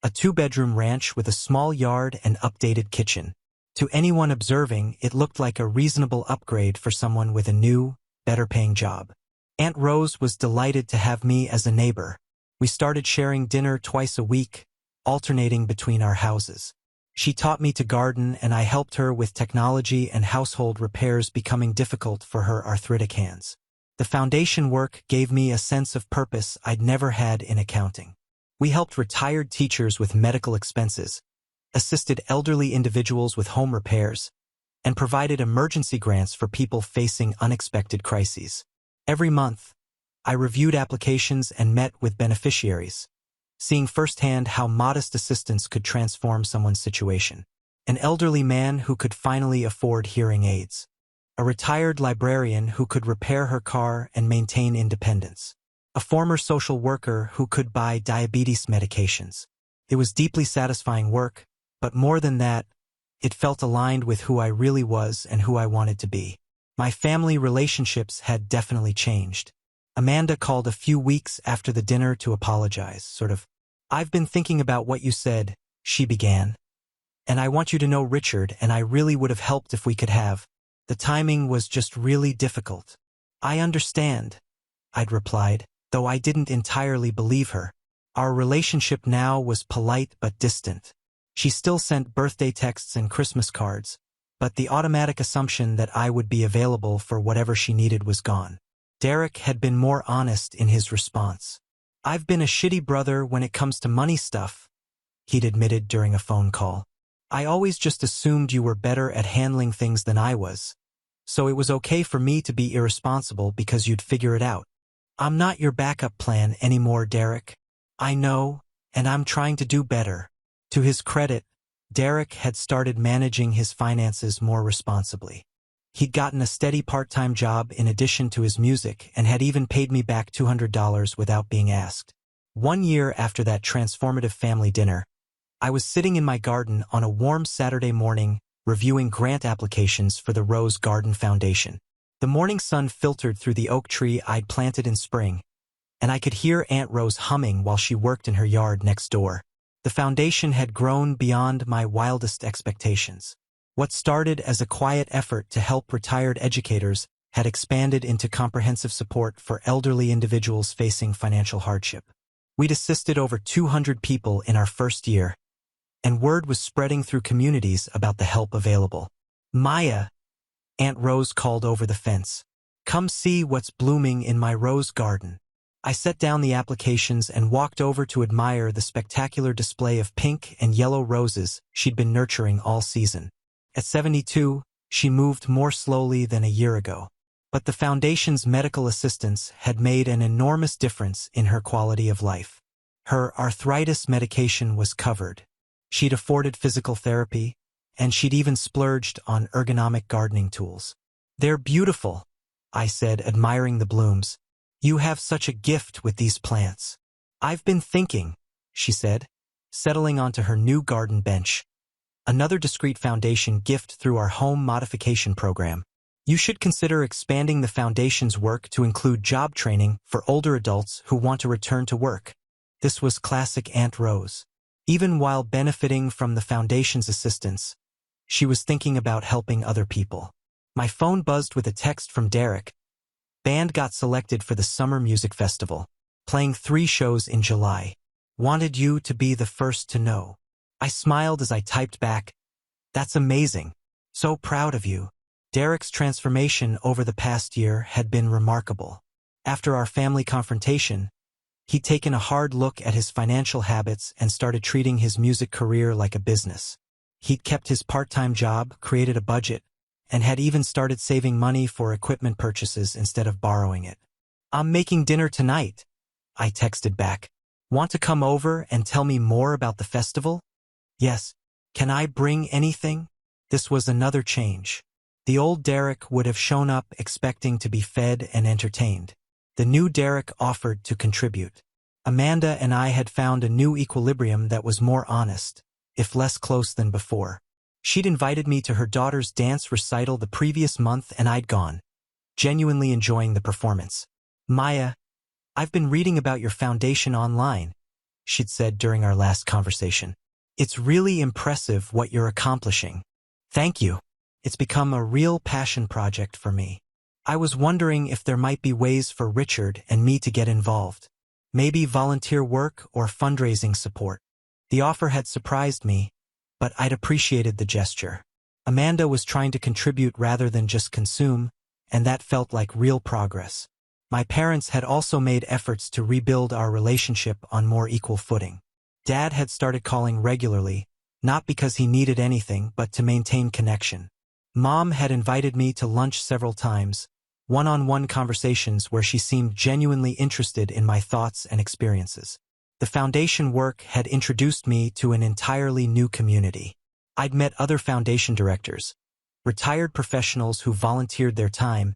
Speaker 1: A 2-bedroom ranch with a small yard and updated kitchen. To anyone observing, it looked like a reasonable upgrade for someone with a new, better-paying job. Aunt Rose was delighted to have me as a neighbor. We started sharing dinner twice a week, alternating between our houses. She taught me to garden, and I helped her with technology and household repairs becoming difficult for her arthritic hands. The foundation work gave me a sense of purpose I'd never had in accounting. We helped retired teachers with medical expenses, assisted elderly individuals with home repairs, and provided emergency grants for people facing unexpected crises. Every month, I reviewed applications and met with beneficiaries, seeing firsthand how modest assistance could transform someone's situation. An elderly man who could finally afford hearing aids. A retired librarian who could repair her car and maintain independence. A former social worker who could buy diabetes medications. It was deeply satisfying work, but more than that, it felt aligned with who I really was and who I wanted to be. My family relationships had definitely changed. Amanda called a few weeks after the dinner to apologize, I've been thinking about what you said, she began. And I want you to know Richard and I really would have helped if we could have. The timing was just really difficult. I understand, I'd replied, though I didn't entirely believe her. Our relationship now was polite but distant. She still sent birthday texts and Christmas cards, but the automatic assumption that I would be available for whatever she needed was gone. Derek had been more honest in his response. "I've been a shitty brother when it comes to money stuff," he'd admitted during a phone call. "I always just assumed you were better at handling things than I was, so it was okay for me to be irresponsible because you'd figure it out. I'm not your backup plan anymore, Derek. I know, and I'm trying to do better." To his credit, Derek had started managing his finances more responsibly. He'd gotten a steady part-time job in addition to his music and had even paid me back $200 without being asked. 1 year after that transformative family dinner, I was sitting in my garden on a warm Saturday morning reviewing grant applications for the Rose Garden Foundation. The morning sun filtered through the oak tree I'd planted in spring, and I could hear Aunt Rose humming while she worked in her yard next door. The foundation had grown beyond my wildest expectations. What started as a quiet effort to help retired educators had expanded into comprehensive support for elderly individuals facing financial hardship. We'd assisted over 200 people in our first year, and word was spreading through communities about the help available. "Maya," Aunt Rose called over the fence, "come see what's blooming in my rose garden." I set down the applications and walked over to admire the spectacular display of pink and yellow roses she'd been nurturing all season. At 72, she moved more slowly than a year ago, but the foundation's medical assistance had made an enormous difference in her quality of life. Her arthritis medication was covered. She'd afforded physical therapy, and she'd even splurged on ergonomic gardening tools. "They're beautiful," I said, admiring the blooms. "You have such a gift with these plants." "I've been thinking," she said, settling onto her new garden bench. "Another discreet foundation gift through our home modification program. You should consider expanding the foundation's work to include job training for older adults who want to return to work." This was classic Aunt Rose. Even while benefiting from the foundation's assistance, she was thinking about helping other people. My phone buzzed with a text from Derek. "Band got selected for the Summer Music Festival, playing 3 shows in July. Wanted you to be the first to know." I smiled as I typed back, "That's amazing. So proud of you." Derek's transformation over the past year had been remarkable. After our family confrontation, he'd taken a hard look at his financial habits and started treating his music career like a business. He'd kept his part-time job, created a budget, and had even started saving money for equipment purchases instead of borrowing it. "I'm making dinner tonight," I texted back. "Want to come over and tell me more about the festival?" "Yes. Can I bring anything?" This was another change. The old Derek would have shown up expecting to be fed and entertained. The new Derek offered to contribute. Amanda and I had found a new equilibrium that was more honest, if less close than before. She'd invited me to her daughter's dance recital the previous month and I'd gone, genuinely enjoying the performance. "Maya, I've been reading about your foundation online," she'd said during our last conversation. "It's really impressive what you're accomplishing." "Thank you. It's become a real passion project for me. I was wondering if there might be ways for Richard and me to get involved. Maybe volunteer work or fundraising support." The offer had surprised me, but I'd appreciated the gesture. Amanda was trying to contribute rather than just consume, and that felt like real progress. My parents had also made efforts to rebuild our relationship on more equal footing. Dad had started calling regularly, not because he needed anything, but to maintain connection. Mom had invited me to lunch several times, one-on-one conversations where she seemed genuinely interested in my thoughts and experiences. The foundation work had introduced me to an entirely new community. I'd met other foundation directors, retired professionals who volunteered their time,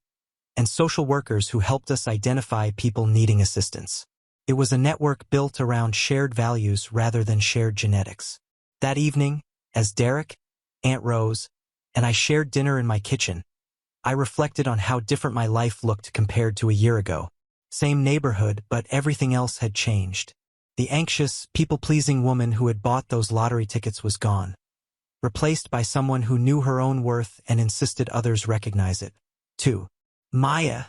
Speaker 1: and social workers who helped us identify people needing assistance. It was a network built around shared values rather than shared genetics. That evening, as Derek, Aunt Rose, and I shared dinner in my kitchen, I reflected on how different my life looked compared to a year ago. Same neighborhood, but everything else had changed. The anxious, people-pleasing woman who had bought those lottery tickets was gone, replaced by someone who knew her own worth and insisted others recognize it, too. "Maya,"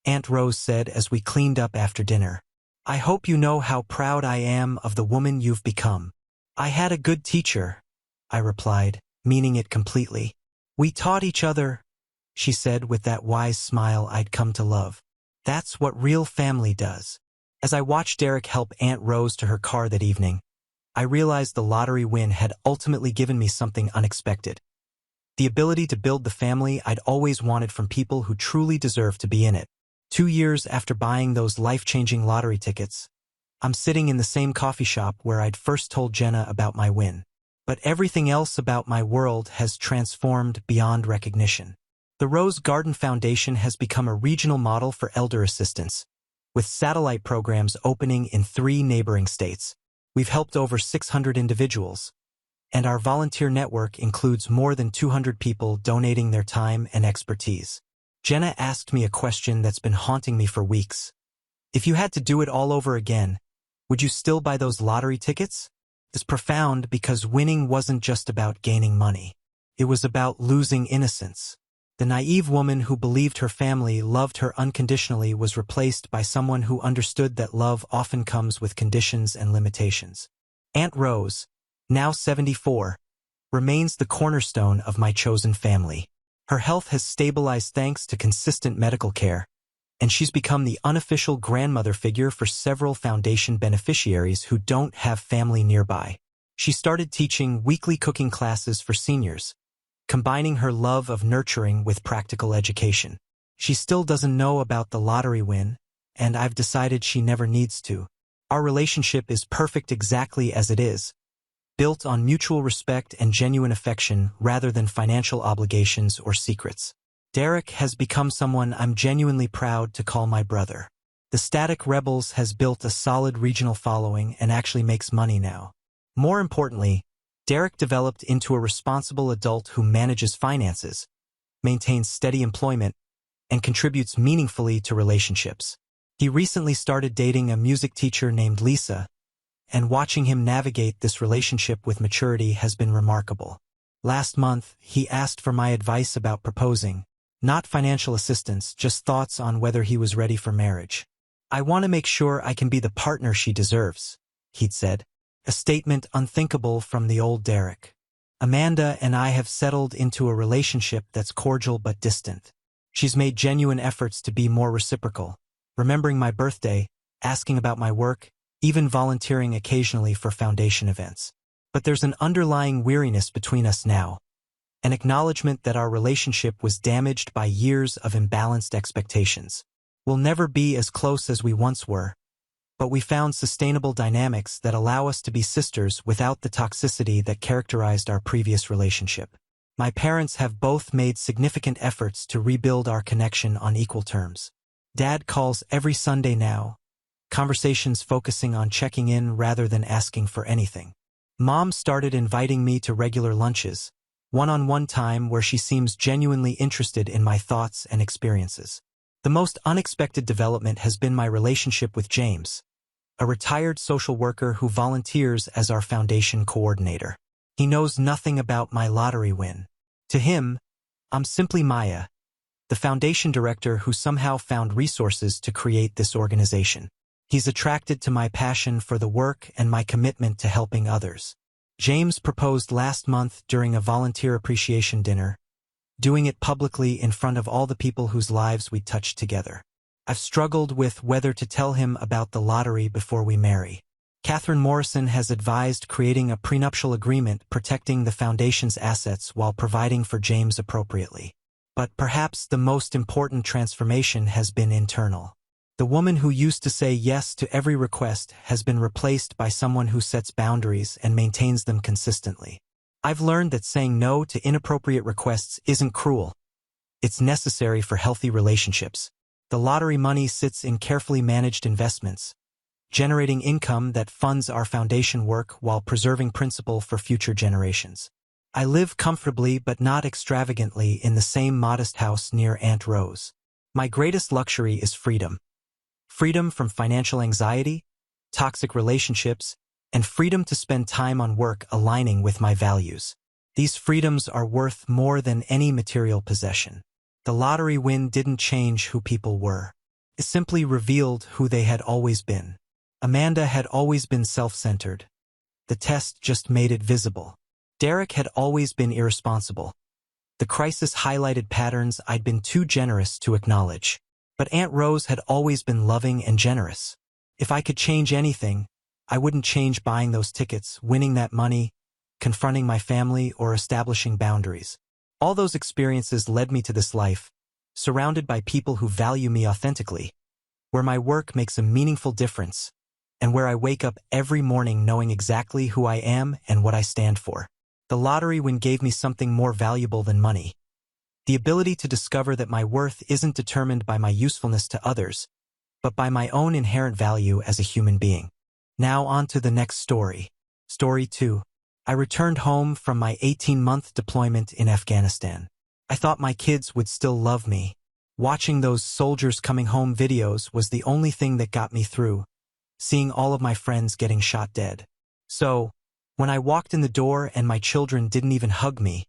Speaker 1: Aunt Rose said as we cleaned up after dinner, "I hope you know how proud I am of the woman you've become." "I had a good teacher," I replied, meaning it completely. "We taught each other," she said with that wise smile I'd come to love. "That's what real family does." As I watched Derek help Aunt Rose to her car that evening, I realized the lottery win had ultimately given me something unexpected. The ability to build the family I'd always wanted from people who truly deserve to be in it. 2 years after buying those life-changing lottery tickets, I'm sitting in the same coffee shop where I'd first told Jenna about my win. But everything else about my world has transformed beyond recognition. The Rose Garden Foundation has become a regional model for elder assistance, with satellite programs opening in 3 neighboring states. We've helped over 600 individuals, and our volunteer network includes more than 200 people donating their time and expertise. Jenna asked me a question that's been haunting me for weeks. If you had to do it all over again, would you still buy those lottery tickets? It's profound because winning wasn't just about gaining money. It was about losing innocence. The naive woman who believed her family loved her unconditionally was replaced by someone who understood that love often comes with conditions and limitations. Aunt Rose, now 74, remains the cornerstone of my chosen family. Her health has stabilized thanks to consistent medical care, and she's become the unofficial grandmother figure for several foundation beneficiaries who don't have family nearby. She started teaching weekly cooking classes for seniors, combining her love of nurturing with practical education. She still doesn't know about the lottery win, and I've decided she never needs to. Our relationship is perfect exactly as it is, built on mutual respect and genuine affection rather than financial obligations or secrets. Derek has become someone I'm genuinely proud to call my brother. The Static Rebels has built a solid regional following and actually makes money now. More importantly, Derek developed into a responsible adult who manages finances, maintains steady employment, and contributes meaningfully to relationships. He recently started dating a music teacher named Lisa, and watching him navigate this relationship with maturity has been remarkable. Last month, he asked for my advice about proposing. Not financial assistance, just thoughts on whether he was ready for marriage. "I want to make sure I can be the partner she deserves," he'd said. A statement unthinkable from the old Derek. Amanda and I have settled into a relationship that's cordial but distant. She's made genuine efforts to be more reciprocal, remembering my birthday, asking about my work, even volunteering occasionally for foundation events. But there's an underlying weariness between us now, an acknowledgement that our relationship was damaged by years of imbalanced expectations. We'll never be as close as we once were, but we found sustainable dynamics that allow us to be sisters without the toxicity that characterized our previous relationship. My parents have both made significant efforts to rebuild our connection on equal terms. Dad calls every Sunday now, conversations focusing on checking in rather than asking for anything. Mom started inviting me to regular lunches, one-on-one time where she seems genuinely interested in my thoughts and experiences. The most unexpected development has been my relationship with James, a retired social worker who volunteers as our foundation coordinator. He knows nothing about my lottery win. To him, I'm simply Maya, the foundation director who somehow found resources to create this organization. He's attracted to my passion for the work and my commitment to helping others. James proposed last month during a volunteer appreciation dinner, doing it publicly in front of all the people whose lives we touched together. I've struggled with whether to tell him about the lottery before we marry. Catherine Morrison has advised creating a prenuptial agreement protecting the foundation's assets while providing for James appropriately. But perhaps the most important transformation has been internal. The woman who used to say yes to every request has been replaced by someone who sets boundaries and maintains them consistently. I've learned that saying no to inappropriate requests isn't cruel. It's necessary for healthy relationships. The lottery money sits in carefully managed investments, generating income that funds our foundation work while preserving principle for future generations. I live comfortably but not extravagantly in the same modest house near Aunt Rose. My greatest luxury is freedom. Freedom from financial anxiety, toxic relationships, and freedom to spend time on work aligning with my values. These freedoms are worth more than any material possession. The lottery win didn't change who people were. It simply revealed who they had always been. Amanda had always been self-centered. The test just made it visible. Derek had always been irresponsible. The crisis highlighted patterns I'd been too generous to acknowledge. But Aunt Rose had always been loving and generous. If I could change anything, I wouldn't change buying those tickets, winning that money, confronting my family, or establishing boundaries. All those experiences led me to this life, surrounded by people who value me authentically, where my work makes a meaningful difference, and where I wake up every morning knowing exactly who I am and what I stand for. The lottery win gave me something more valuable than money. The ability to discover that my worth isn't determined by my usefulness to others, but by my own inherent value as a human being. Now on to the next story. Story 2. I returned home from my 18-month deployment in Afghanistan. I thought my kids would still love me. Watching those soldiers coming home videos was the only thing that got me through, seeing all of my friends getting shot dead. So, when I walked in the door and my children didn't even hug me,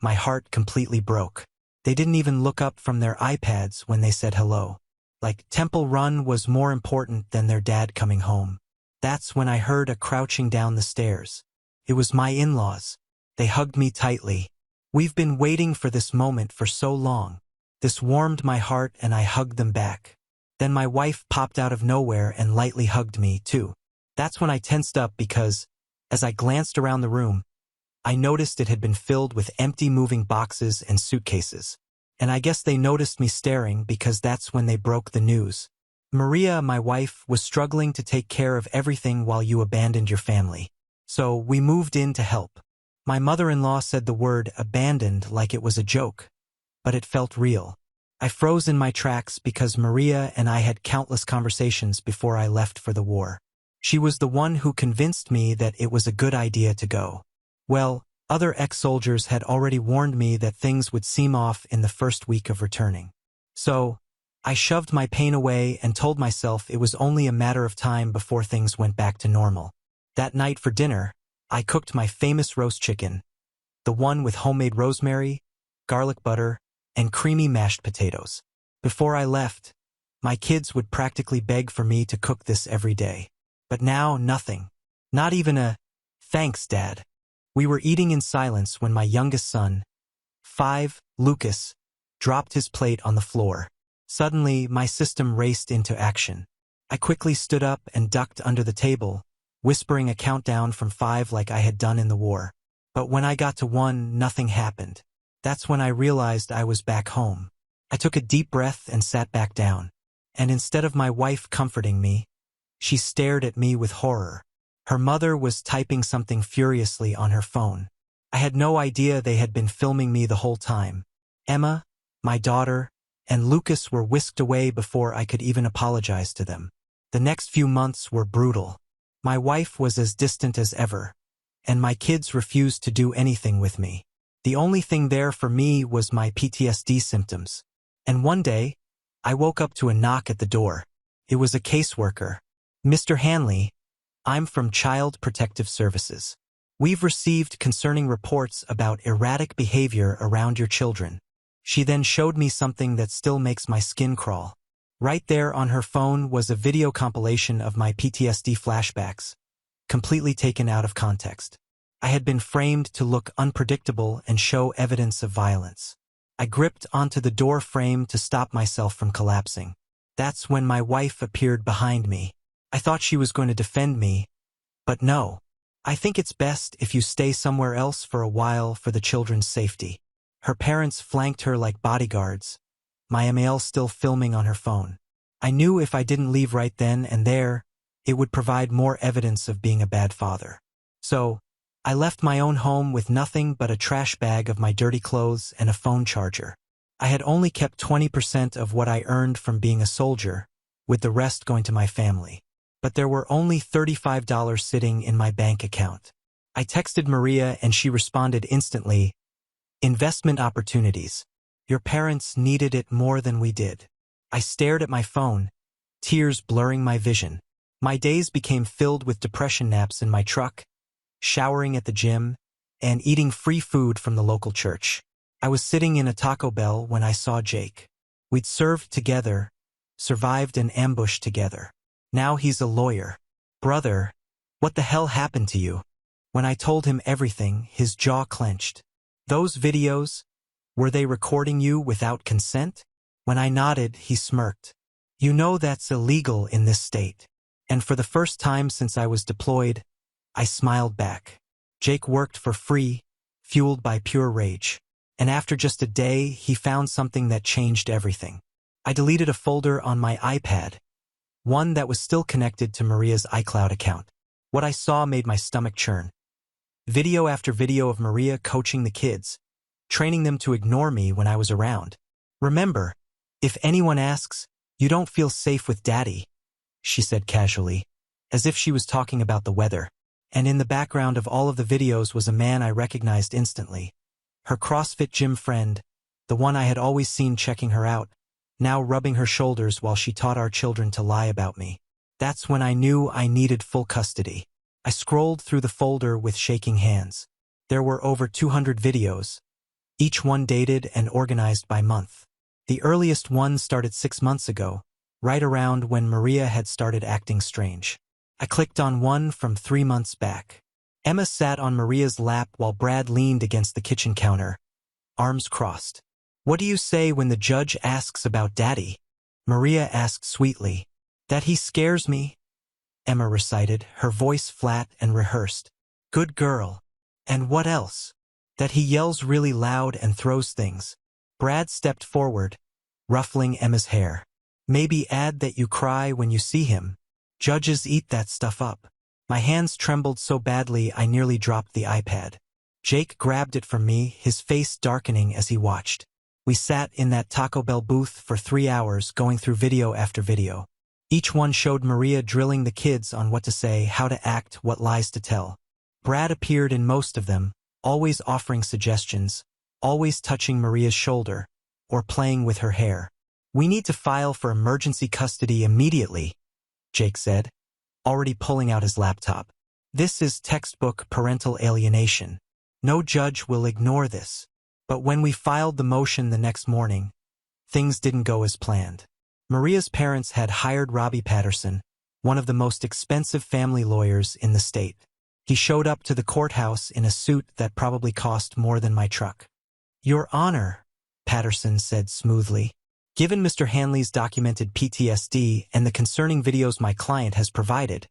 Speaker 1: my heart completely broke. They didn't even look up from their iPads when they said hello. Like Temple Run was more important than their dad coming home. That's when I heard a crouching down the stairs. It was my in-laws. They hugged me tightly. We've been waiting for this moment for so long. This warmed my heart and I hugged them back. Then my wife popped out of nowhere and lightly hugged me, too. That's when I tensed up because, as I glanced around the room, I noticed it had been filled with empty moving boxes and suitcases. And I guess they noticed me staring because that's when they broke the news. Maria, my wife, was struggling to take care of everything while you abandoned your family. So we moved in to help. My mother-in-law said the word abandoned like it was a joke, but it felt real. I froze in my tracks because Maria and I had countless conversations before I left for the war. She was the one who convinced me that it was a good idea to go. Well, other ex-soldiers had already warned me that things would seem off in the first week of returning. So, I shoved my pain away and told myself it was only a matter of time before things went back to normal. That night for dinner, I cooked my famous roast chicken, the one with homemade rosemary, garlic butter, and creamy mashed potatoes. Before I left, my kids would practically beg for me to cook this every day. But now, nothing. Not even a, "Thanks, Dad." We were eating in silence when my youngest son, 5, Lucas, dropped his plate on the floor. Suddenly, my system raced into action. I quickly stood up and ducked under the table, whispering a countdown from 5 like I had done in the war. But when I got to 1, nothing happened. That's when I realized I was back home. I took a deep breath and sat back down. And instead of my wife comforting me, she stared at me with horror. Her mother was typing something furiously on her phone. I had no idea they had been filming me the whole time. Emma, my daughter, and Lucas were whisked away before I could even apologize to them. The next few months were brutal. My wife was as distant as ever, and my kids refused to do anything with me. The only thing there for me was my PTSD symptoms. And one day, I woke up to a knock at the door. It was a caseworker. "Mr. Hanley, I'm from Child Protective Services. We've received concerning reports about erratic behavior around your children." She then showed me something that still makes my skin crawl. Right there on her phone was a video compilation of my PTSD flashbacks, completely taken out of context. I had been framed to look unpredictable and show evidence of violence. I gripped onto the door frame to stop myself from collapsing. That's when my wife appeared behind me. I thought she was going to defend me, but no. "I think it's best if you stay somewhere else for a while for the children's safety." Her parents flanked her like bodyguards, my email still filming on her phone. I knew if I didn't leave right then and there, it would provide more evidence of being a bad father. So, I left my own home with nothing but a trash bag of my dirty clothes and a phone charger. I had only kept 20% of what I earned from being a soldier, with the rest going to my family. But there were only $35 sitting in my bank account. I texted Maria and she responded instantly, "Investment opportunities. Your parents needed it more than we did." I stared at my phone, tears blurring my vision. My days became filled with depression naps in my truck, showering at the gym, and eating free food from the local church. I was sitting in a Taco Bell when I saw Jake. We'd served together, survived an ambush together. Now he's a lawyer. "Brother, what the hell happened to you?" When I told him everything, his jaw clenched. "Those videos, Were they recording you without consent? When I nodded, he smirked. You know that's illegal in this state. And for the first time since I was deployed, I smiled back. Jake worked for free, fueled by pure rage. And after just a day, he found something that changed everything. I deleted a folder on my iPad, one that was still connected to Maria's iCloud account. What I saw made my stomach churn. Video after video of Maria coaching the kids, training them to ignore me when I was around. Remember, if anyone asks, you don't feel safe with Daddy, she said casually, as if she was talking about the weather. And in the background of all of the videos was a man I recognized instantly. Her CrossFit gym friend, the one I had always seen checking her out, now rubbing her shoulders while she taught our children to lie about me. That's when I knew I needed full custody. I scrolled through the folder with shaking hands. There were over 200 videos, each one dated and organized by month. The earliest one started 6 months ago, right around when Maria had started acting strange. I clicked on one from 3 months back. Emma sat on Maria's lap while Brad leaned against the kitchen counter, arms crossed. What do you say when the judge asks about Daddy? Maria asked sweetly. That he scares me, Emma recited, her voice flat and rehearsed. Good girl. And what else? That he yells really loud and throws things. Brad stepped forward, ruffling Emma's hair. Maybe add that you cry when you see him. Judges eat that stuff up. My hands trembled so badly I nearly dropped the iPad. Jake grabbed it from me, his face darkening as he watched. We sat in that Taco Bell booth for 3 hours going through video after video. Each one showed Maria drilling the kids on what to say, how to act, what lies to tell. Brad appeared in most of them, always offering suggestions, always touching Maria's shoulder, or playing with her hair. We need to file for emergency custody immediately, Jake said, already pulling out his laptop. This is textbook parental alienation. No judge will ignore this. But when we filed the motion the next morning, things didn't go as planned. Maria's parents had hired Robbie Patterson, one of the most expensive family lawyers in the state. He showed up to the courthouse in a suit that probably cost more than my truck. Your Honor, Patterson said smoothly, given Mr. Hanley's documented PTSD and the concerning videos my client has provided,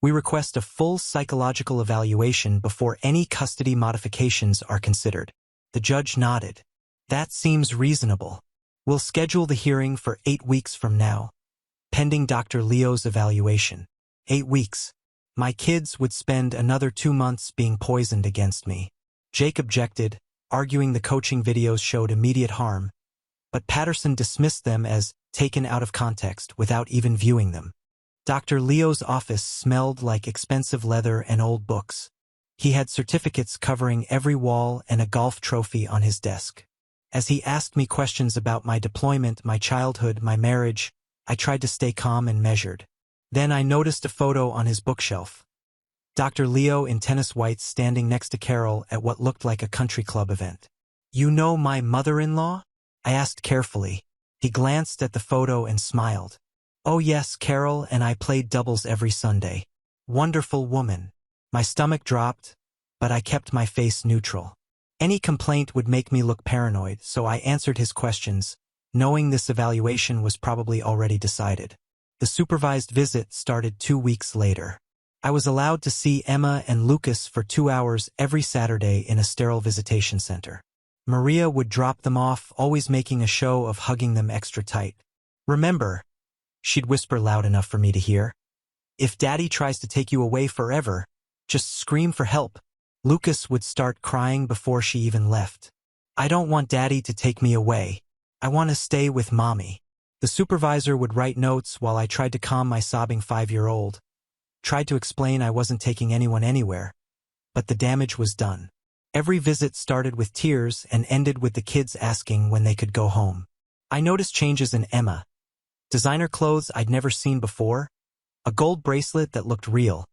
Speaker 1: we request a full psychological evaluation before any custody modifications are considered. The judge nodded. That seems reasonable. We'll schedule the hearing for 8 weeks from now, pending Dr. Leo's evaluation. 8 weeks. My kids would spend another 2 months being poisoned against me. Jake objected, arguing the coaching videos showed immediate harm, but Patterson dismissed them as taken out of context without even viewing them. Dr. Leo's office smelled like expensive leather and old books. He had certificates covering every wall and a golf trophy on his desk. As he asked me questions about my deployment, my childhood, my marriage, I tried to stay calm and measured. Then I noticed a photo on his bookshelf. Dr. Leo in tennis whites standing next to Carol at what looked like a country club event. You know my mother-in-law? I asked carefully. He glanced at the photo and smiled. Oh yes, Carol and I played doubles every Sunday. Wonderful woman. My stomach dropped, but I kept my face neutral. Any complaint would make me look paranoid, so I answered his questions, knowing this evaluation was probably already decided. The supervised visit started 2 weeks later. I was allowed to see Emma and Lucas for 2 hours every Saturday in a sterile visitation center. Maria would drop them off, always making a show of hugging them extra tight. Remember, she'd whisper loud enough for me to hear. If Daddy tries to take you away forever, just scream for help. Lucas would start crying before she even left. I don't want Daddy to take me away. I want to stay with Mommy. The supervisor would write notes while I tried to calm my sobbing 5-year-old. Tried to explain I wasn't taking anyone anywhere. But the damage was done. Every visit started with tears and ended with the kids asking when they could go home. I noticed changes in Emma. Designer clothes I'd never seen before. A gold bracelet that looked real.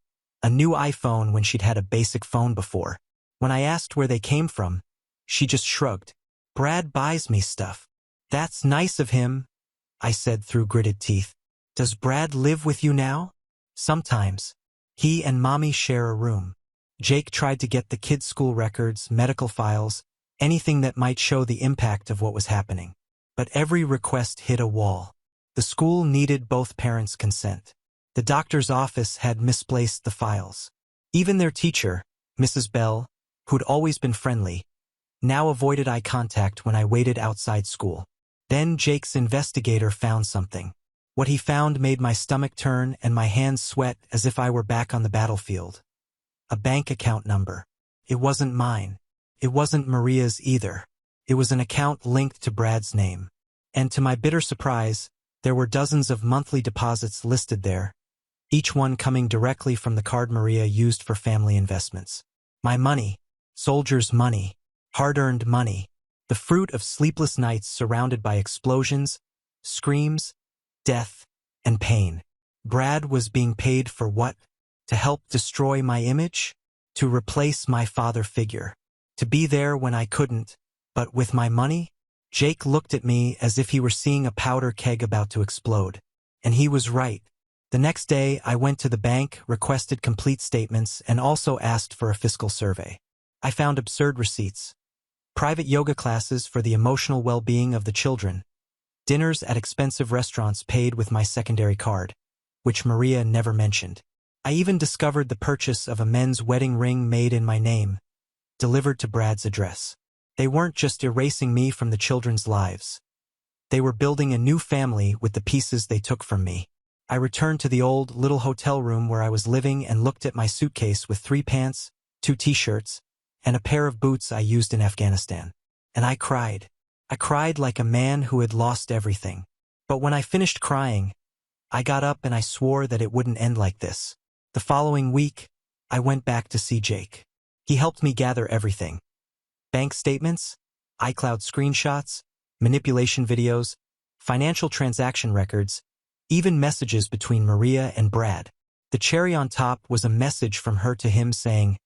Speaker 1: A new iPhone when she'd had a basic phone before. When I asked where they came from, she just shrugged. Brad buys me stuff. That's nice of him, I said through gritted teeth. Does Brad live with you now? Sometimes. He and Mommy share a room. Jake tried to get the kids' school records, medical files, anything that might show the impact of what was happening. But every request hit a wall. The school needed both parents' consent. The doctor's office had misplaced the files. Even their teacher, Mrs. Bell, who'd always been friendly, now avoided eye contact when I waited outside school. Then Jake's investigator found something. What he found made my stomach turn and my hands sweat as if I were back on the battlefield. A bank account number. It wasn't mine. It wasn't Maria's either. It was an account linked to Brad's name. And to my bitter surprise, there were dozens of monthly deposits listed there, each one coming directly from the card Maria used for family investments. My money. Soldiers' money. Hard-earned money. The fruit of sleepless nights surrounded by explosions, screams, death, and pain. Brad was being paid for what? To help destroy my image? To replace my father figure? To be there when I couldn't, but with my money? Jake looked at me as if he were seeing a powder keg about to explode. And he was right. The next day, I went to the bank, requested complete statements, and also asked for a fiscal survey. I found absurd receipts. Private yoga classes for the emotional well-being of the children. Dinners at expensive restaurants paid with my secondary card, which Maria never mentioned. I even discovered the purchase of a men's wedding ring made in my name, delivered to Brad's address. They weren't just erasing me from the children's lives. They were building a new family with the pieces they took from me. I returned to the old little hotel room where I was living and looked at my suitcase with 3 pants, 2 t-shirts, and a pair of boots I used in Afghanistan. And I cried. I cried like a man who had lost everything. But when I finished crying, I got up and I swore that it wouldn't end like this. The following week, I went back to see Jake. He helped me gather everything. Bank statements, iCloud screenshots, manipulation videos, financial transaction records, even messages between Maria and Brad. The cherry on top was a message from her to him saying,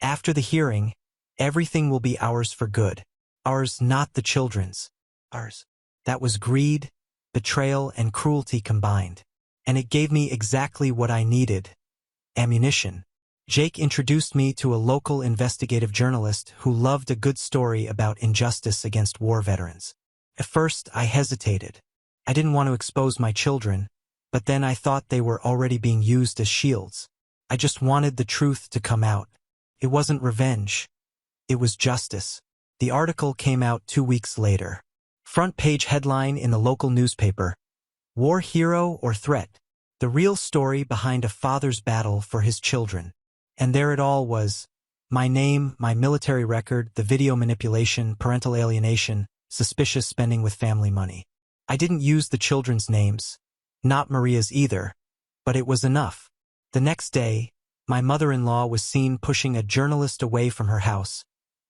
Speaker 1: "After the hearing, everything will be ours for good. Ours, not the children's. Ours." That was greed, betrayal, and cruelty combined. And it gave me exactly what I needed. Ammunition. Jake introduced me to a local investigative journalist who loved a good story about injustice against war veterans. At first, I hesitated. I didn't want to expose my children, but then I thought they were already being used as shields. I just wanted the truth to come out. It wasn't revenge. It was justice. The article came out 2 weeks later. Front page headline in the local newspaper. War hero or threat? The real story behind a father's battle for his children. And there it all was. My name, my military record, the video manipulation, parental alienation, suspicious spending with family money. I didn't use the children's names. Not Maria's either. But it was enough. The next day, my mother-in-law was seen pushing a journalist away from her house,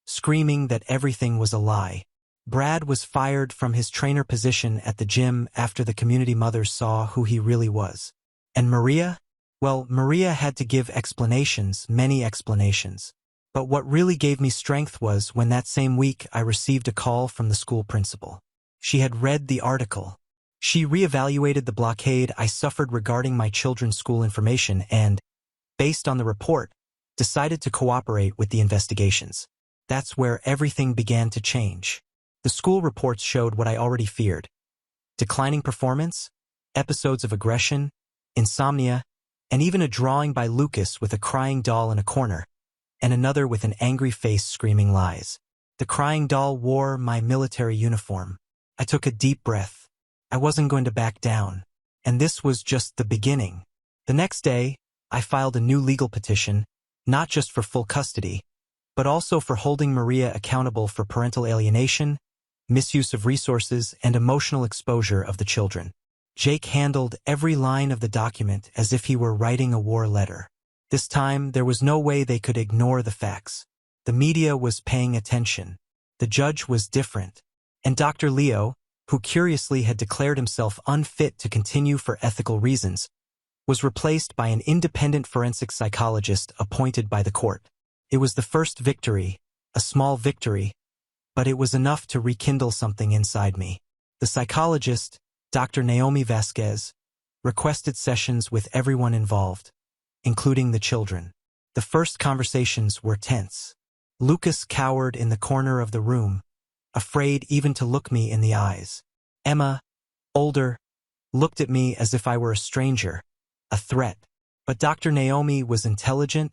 Speaker 1: screaming that everything was a lie. Brad was fired from his trainer position at the gym after the community mothers saw who he really was. And Maria? Well, Maria had to give explanations, many explanations. But what really gave me strength was when that same week I received a call from the school principal. She had read the article. She reevaluated the blockade I suffered regarding my children's school information and, based on the report, decided to cooperate with the investigations. That's where everything began to change. The school reports showed what I already feared. Declining performance, episodes of aggression, insomnia, and even a drawing by Lucas with a crying doll in a corner, and another with an angry face screaming lies. The crying doll wore my military uniform. I took a deep breath. I wasn't going to back down. And this was just the beginning. The next day, I filed a new legal petition, not just for full custody, but also for holding Maria accountable for parental alienation, misuse of resources, and emotional exposure of the children. Jake handled every line of the document as if he were writing a war letter. This time, there was no way they could ignore the facts. The media was paying attention. The judge was different. And Dr. Leo, who curiously had declared himself unfit to continue for ethical reasons, was replaced by an independent forensic psychologist appointed by the court. It was the first victory, a small victory, but it was enough to rekindle something inside me. The psychologist, Dr. Naomi Vasquez, requested sessions with everyone involved, including the children. The first conversations were tense. Lucas cowered in the corner of the room, afraid even to look me in the eyes. Emma, older, looked at me as if I were a stranger, a threat. But Dr. Naomi was intelligent,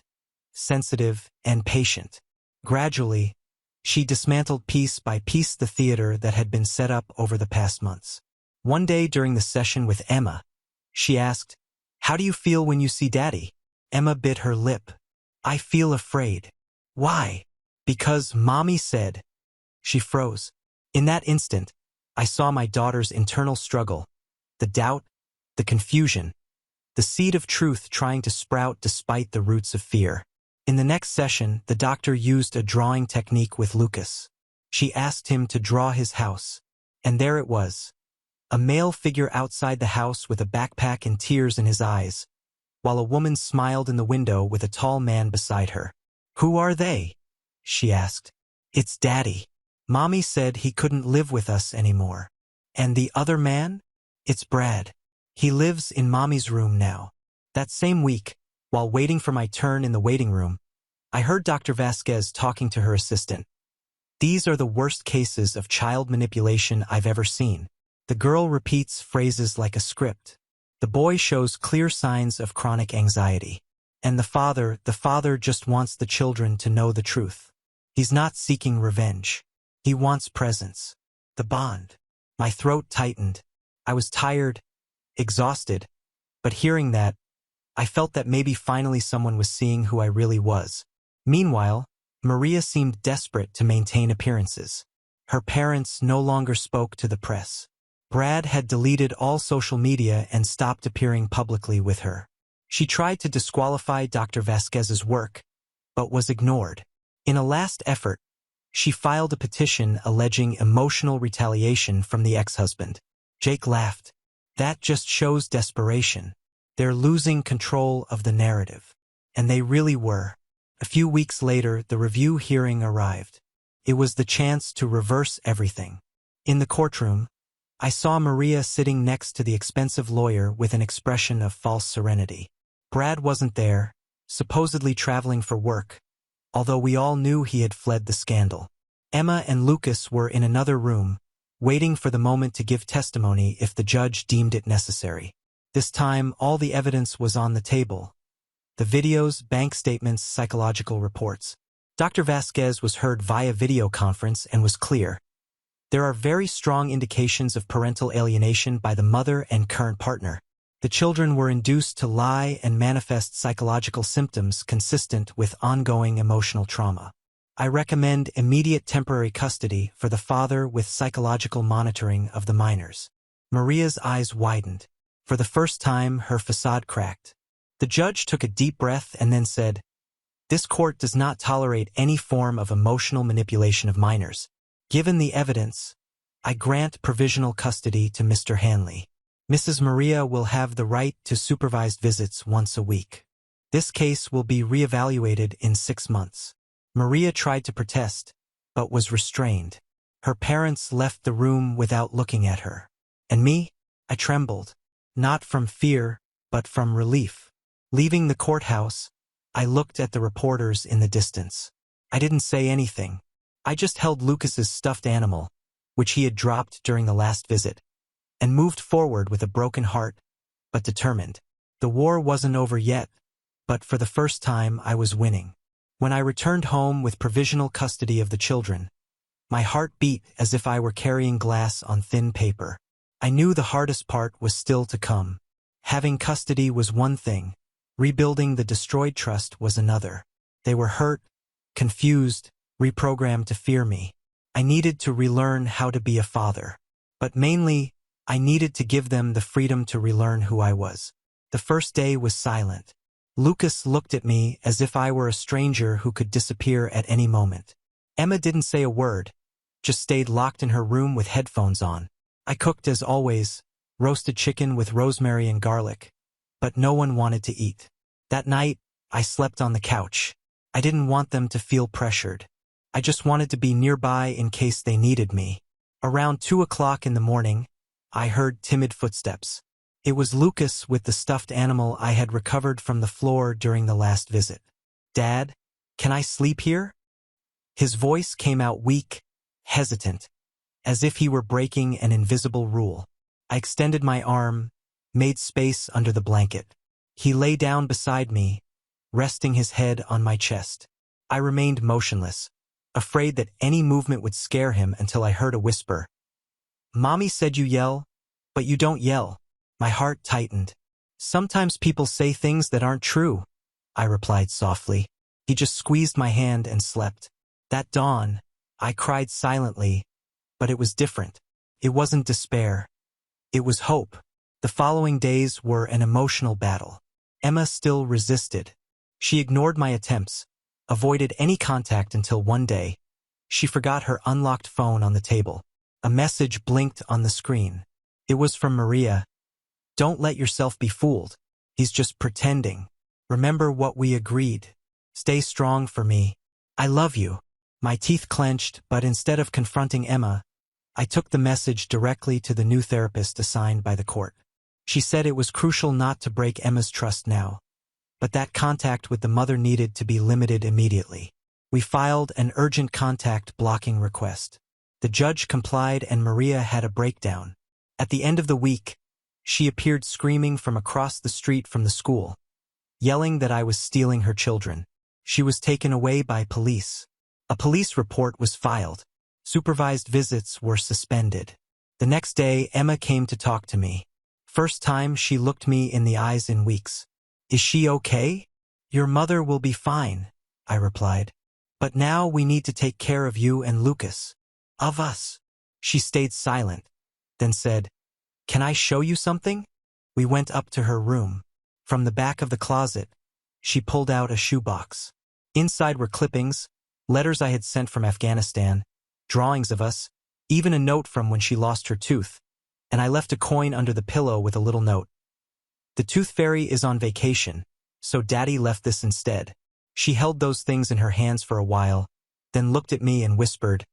Speaker 1: sensitive, and patient. Gradually, she dismantled piece by piece the theater that had been set up over the past months. One day during the session with Emma, she asked, "How do you feel when you see Daddy?" Emma bit her lip. "I feel afraid." "Why?" "Because Mommy said." She froze. In that instant, I saw my daughter's internal struggle, the doubt, the confusion, the seed of truth trying to sprout despite the roots of fear. In the next session, the doctor used a drawing technique with Lucas. She asked him to draw his house, and there it was. A male figure outside the house with a backpack and tears in his eyes, while a woman smiled in the window with a tall man beside her. "Who are they?" she asked. "It's Daddy. Mommy said he couldn't live with us anymore." "And the other man?" "It's Brad. He lives in Mommy's room now." That same week, while waiting for my turn in the waiting room, I heard Dr. Vasquez talking to her assistant. "These are the worst cases of child manipulation I've ever seen." The girl repeats phrases like a script. The boy shows clear signs of chronic anxiety. And the father just wants the children to know the truth. He's not seeking revenge. He wants presence. The bond. My throat tightened. I was tired, exhausted, but hearing that, I felt that maybe finally someone was seeing who I really was. Meanwhile, Maria seemed desperate to maintain appearances. Her parents no longer spoke to the press. Brad had deleted all social media and stopped appearing publicly with her. She tried to disqualify Dr. Vasquez's work, but was ignored. In a last effort, she filed a petition alleging emotional retaliation from the ex-husband. Jake laughed. "That just shows desperation. They're losing control of the narrative." And they really were. A few weeks later, the review hearing arrived. It was the chance to reverse everything. In the courtroom, I saw Maria sitting next to the expensive lawyer with an expression of false serenity. Brad wasn't there, supposedly traveling for work, although we all knew he had fled the scandal. Emma and Lucas were in another room, waiting for the moment to give testimony if the judge deemed it necessary. This time, all the evidence was on the table. The videos, bank statements, psychological reports. Dr. Vasquez was heard via video conference and was clear. There are very strong indications of parental alienation by the mother and current partner. The children were induced to lie and manifest psychological symptoms consistent with ongoing emotional trauma. I recommend immediate temporary custody for the father with psychological monitoring of the minors. Maria's eyes widened. For the first time, her facade cracked. The judge took a deep breath and then said, "This court does not tolerate any form of emotional manipulation of minors. Given the evidence, I grant provisional custody to Mr. Hanley. Mrs. Maria will have the right to supervised visits once a week. This case will be reevaluated in 6 months." Maria tried to protest, but was restrained. Her parents left the room without looking at her. And me? I trembled. Not from fear, but from relief. Leaving the courthouse, I looked at the reporters in the distance. I didn't say anything. I just held Lucas's stuffed animal, which he had dropped during the last visit, and moved forward with a broken heart, but determined. The war wasn't over yet, but for the first time I was winning. When I returned home with provisional custody of the children, my heart beat as if I were carrying glass on thin paper. I knew the hardest part was still to come. Having custody was one thing, rebuilding the destroyed trust was another. They were hurt, confused, reprogrammed to fear me. I needed to relearn how to be a father. But mainly, I needed to give them the freedom to relearn who I was. The first day was silent. Lucas looked at me as if I were a stranger who could disappear at any moment. Emma didn't say a word, just stayed locked in her room with headphones on. I cooked as always, roasted chicken with rosemary and garlic, but no one wanted to eat. That night, I slept on the couch. I didn't want them to feel pressured. I just wanted to be nearby in case they needed me. Around 2 o'clock in the morning, I heard timid footsteps. It was Lucas with the stuffed animal I had recovered from the floor during the last visit. "Dad, can I sleep here?" His voice came out weak, hesitant, as if he were breaking an invisible rule. I extended my arm, made space under the blanket. He lay down beside me, resting his head on my chest. I remained motionless, afraid that any movement would scare him until I heard a whisper. "Mommy said you yell, but you don't yell." My heart tightened. "Sometimes people say things that aren't true," I replied softly. He just squeezed my hand and slept. That dawn, I cried silently, but it was different. It wasn't despair. It was hope. The following days were an emotional battle. Emma still resisted. She ignored my attempts, avoided any contact until one day, she forgot her unlocked phone on the table. A message blinked on the screen. It was from Maria. "Don't let yourself be fooled. He's just pretending. Remember what we agreed. Stay strong for me. I love you." My teeth clenched, but instead of confronting Emma, I took the message directly to the new therapist assigned by the court. She said it was crucial not to break Emma's trust now, but that contact with the mother needed to be limited immediately. We filed an urgent contact blocking request. The judge complied and Maria had a breakdown. At the end of the week, she appeared screaming from across the street from the school, yelling that I was stealing her children. She was taken away by police. A police report was filed. Supervised visits were suspended. The next day, Emma came to talk to me. First time she looked me in the eyes in weeks. "Is she okay?" "Your mother will be fine," I replied. "But now we need to take care of you and Lucas." "Of us." She stayed silent, then said, "Can I show you something?" We went up to her room. From the back of the closet, she pulled out a shoebox. Inside were clippings, letters I had sent from Afghanistan, drawings of us, even a note from when she lost her tooth, and I left a coin under the pillow with a little note. "The tooth fairy is on vacation, so Daddy left this instead." She held those things in her hands for a while, then looked at me and whispered.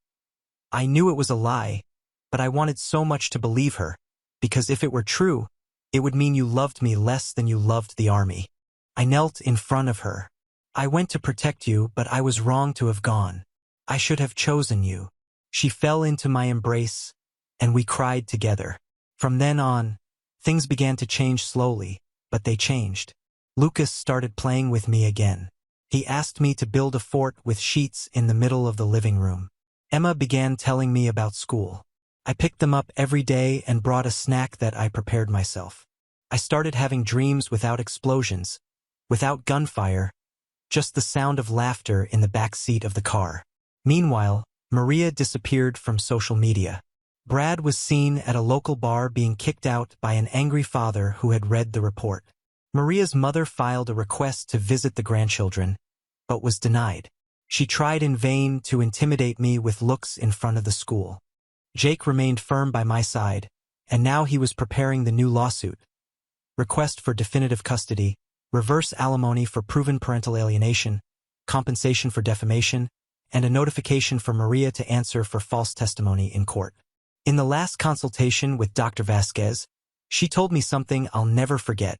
Speaker 1: I knew it was a lie, but I wanted so much to believe her, because if it were true, it would mean you loved me less than you loved the army. I knelt in front of her. "I went to protect you, but I was wrong to have gone. I should have chosen you." She fell into my embrace, and we cried together. From then on, things began to change slowly, but they changed. Lucas started playing with me again. He asked me to build a fort with sheets in the middle of the living room. Emma began telling me about school. I picked them up every day and brought a snack that I prepared myself. I started having dreams without explosions, without gunfire, just the sound of laughter in the back seat of the car. Meanwhile, Maria disappeared from social media. Brad was seen at a local bar being kicked out by an angry father who had read the report. Maria's mother filed a request to visit the grandchildren, but was denied. She tried in vain to intimidate me with looks in front of the school. Jake remained firm by my side, and now he was preparing the new lawsuit. Request for definitive custody, reverse alimony for proven parental alienation, compensation for defamation, and a notification for Maria to answer for false testimony in court. In the last consultation with Dr. Vasquez, she told me something I'll never forget.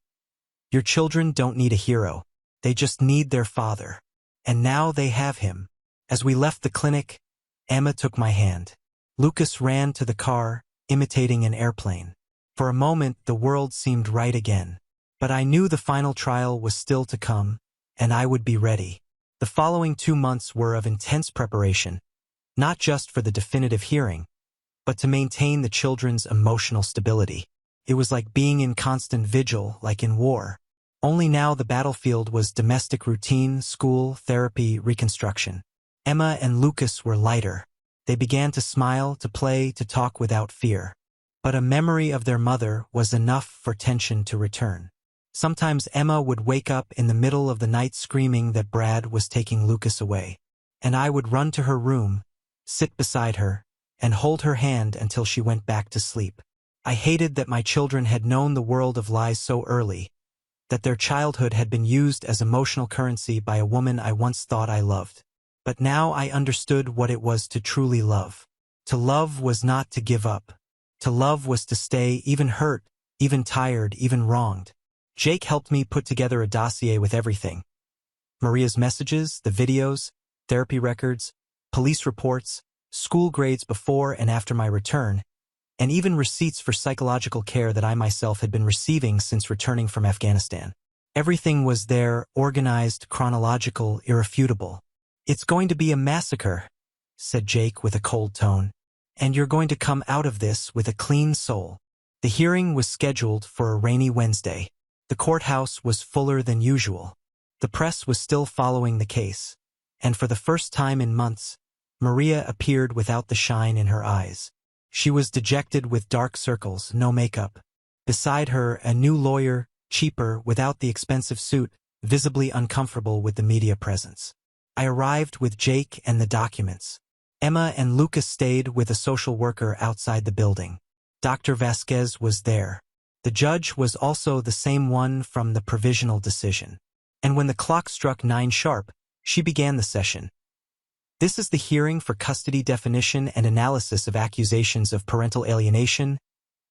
Speaker 1: "Your children don't need a hero. They just need their father. And now they have him." As we left the clinic, Emma took my hand. Lucas ran to the car, imitating an airplane. For a moment, the world seemed right again. But I knew the final trial was still to come, and I would be ready. The following 2 months were of intense preparation, not just for the definitive hearing, but to maintain the children's emotional stability. It was like being in constant vigil, like in war. Only now the battlefield was domestic routine, school, therapy, reconstruction. Emma and Lucas were lighter. They began to smile, to play, to talk without fear. But a memory of their mother was enough for tension to return. Sometimes Emma would wake up in the middle of the night screaming that Brad was taking Lucas away. And I would run to her room, sit beside her, and hold her hand until she went back to sleep. I hated that my children had known the world of lies so early, that their childhood had been used as emotional currency by a woman I once thought I loved. But now I understood what it was to truly love. To love was not to give up. To love was to stay, even hurt, even tired, even wronged. Jake helped me put together a dossier with everything. Maria's messages, the videos, therapy records, police reports, school grades before and after my return, and even receipts for psychological care that I myself had been receiving since returning from Afghanistan. Everything was there, organized, chronological, irrefutable. "It's going to be a massacre," said Jake with a cold tone, "and you're going to come out of this with a clean soul." The hearing was scheduled for a rainy Wednesday. The courthouse was fuller than usual. The press was still following the case, and for the first time in months, Maria appeared without the shine in her eyes. She was dejected with dark circles, no makeup. Beside her, a new lawyer, cheaper, without the expensive suit, visibly uncomfortable with the media presence. I arrived with Jake and the documents. Emma and Lucas stayed with a social worker outside the building. Dr. Vasquez was there. The judge was also the same one from the provisional decision. And when the clock struck 9 sharp, she began the session. "This is the hearing for custody definition and analysis of accusations of parental alienation,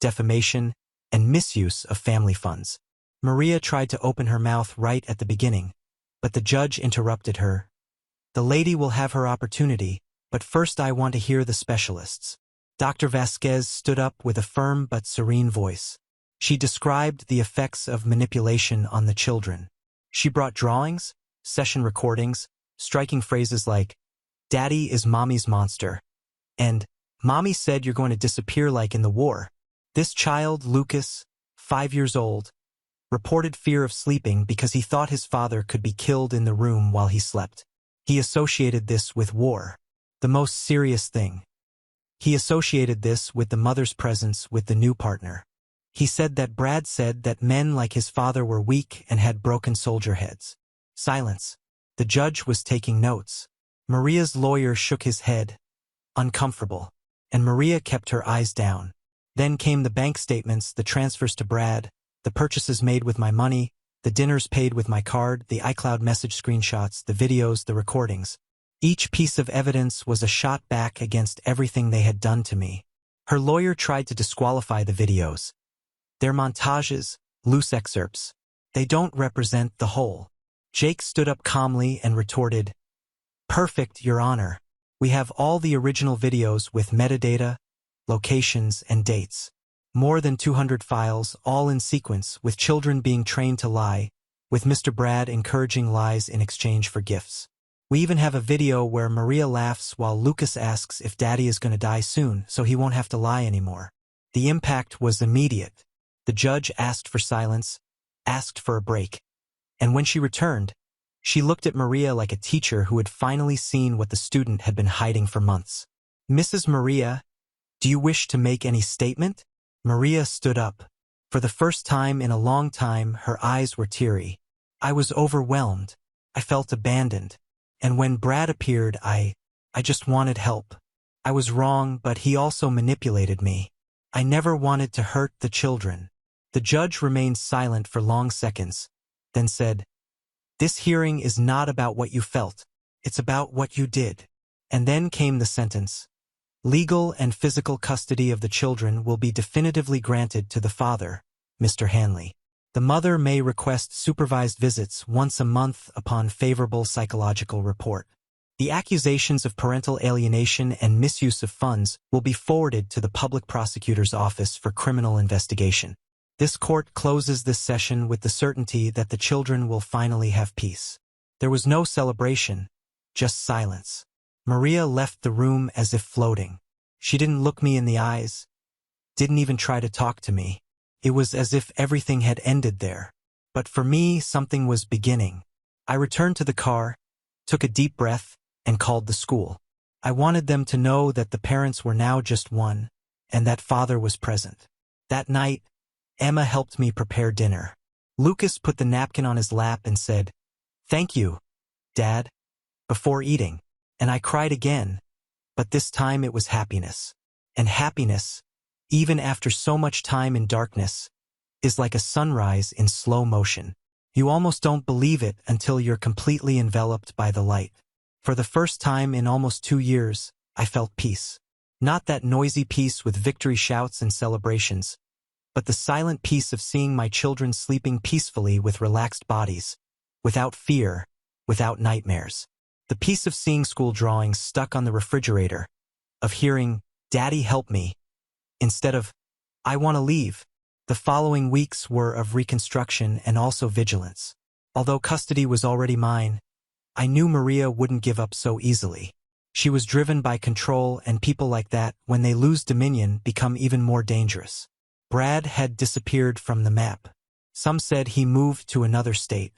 Speaker 1: defamation, and misuse of family funds." Maria tried to open her mouth right at the beginning, but the judge interrupted her. "The lady will have her opportunity, but first I want to hear the specialists." Dr. Vasquez stood up with a firm but serene voice. She described the effects of manipulation on the children. She brought drawings, session recordings, striking phrases like, "Daddy is mommy's monster," and "Mommy said you're going to disappear like in the war." This child, Lucas, 5 years old, reported fear of sleeping because he thought his father could be killed in the room while he slept. He associated this with war. The most serious thing. He associated this with the mother's presence with the new partner. He said that Brad said that men like his father were weak and had broken soldier heads. Silence. The judge was taking notes. Maria's lawyer shook his head, uncomfortable, and Maria kept her eyes down. Then came the bank statements, the transfers to Brad, the purchases made with my money, the dinners paid with my card, the iCloud message screenshots, the videos, the recordings. Each piece of evidence was a shot back against everything they had done to me. Her lawyer tried to disqualify the videos. "They're montages, loose excerpts. They don't represent the whole." Jake stood up calmly and retorted, "Perfect, Your Honor. We have all the original videos with metadata, locations, and dates. More than 200 files, all in sequence, with children being trained to lie, with Mr. Brad encouraging lies in exchange for gifts. We even have a video where Maria laughs while Lucas asks if Daddy is going to die soon so he won't have to lie anymore." The impact was immediate. The judge asked for silence, asked for a break. And when she returned, she looked at Maria like a teacher who had finally seen what the student had been hiding for months. "Mrs. Maria, do you wish to make any statement?" Maria stood up. For the first time in a long time, her eyes were teary. "I was overwhelmed. I felt abandoned. And when Brad appeared, I just wanted help. I was wrong, but he also manipulated me. I never wanted to hurt the children." The judge remained silent for long seconds, then said, "This hearing is not about what you felt. It's about what you did." And then came the sentence. "Legal and physical custody of the children will be definitively granted to the father, Mr. Hanley. The mother may request supervised visits once a month upon favorable psychological report. The accusations of parental alienation and misuse of funds will be forwarded to the public prosecutor's office for criminal investigation." This court closes this session with the certainty that the children will finally have peace. There was no celebration, just silence. Maria left the room as if floating. She didn't look me in the eyes, didn't even try to talk to me. It was as if everything had ended there. But for me, something was beginning. I returned to the car, took a deep breath, and called the school. I wanted them to know that the parents were now just one, and that father was present. That night, Emma helped me prepare dinner. Lucas put the napkin on his lap and said, "Thank you, Dad," before eating. And I cried again, but this time it was happiness. And happiness, even after so much time in darkness, is like a sunrise in slow motion. You almost don't believe it until you're completely enveloped by the light. For the first time in almost 2 years, I felt peace. Not that noisy peace with victory shouts and celebrations, but the silent peace of seeing my children sleeping peacefully with relaxed bodies, without fear, without nightmares. The peace of seeing school drawings stuck on the refrigerator, of hearing, "Daddy, help me," instead of, "I want to leave." The following weeks were of reconstruction and also vigilance. Although custody was already mine, I knew Maria wouldn't give up so easily. She was driven by control, and people like that, when they lose dominion, become even more dangerous. Brad had disappeared from the map. Some said he moved to another state.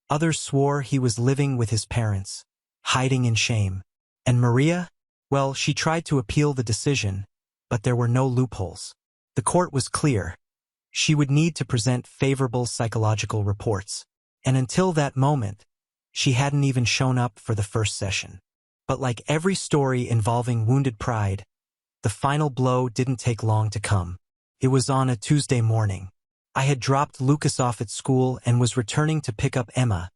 Speaker 1: Others swore he was living with his parents, hiding in shame. And Maria? Well, she tried to appeal the decision, but there were no loopholes. The court was clear. She would need to present favorable psychological reports. And until that moment, she hadn't even shown up for the first session. But like every story involving wounded pride, the final blow didn't take long to come. It was on a Tuesday morning. I had dropped Lucas off at school and was returning to pick up Emma,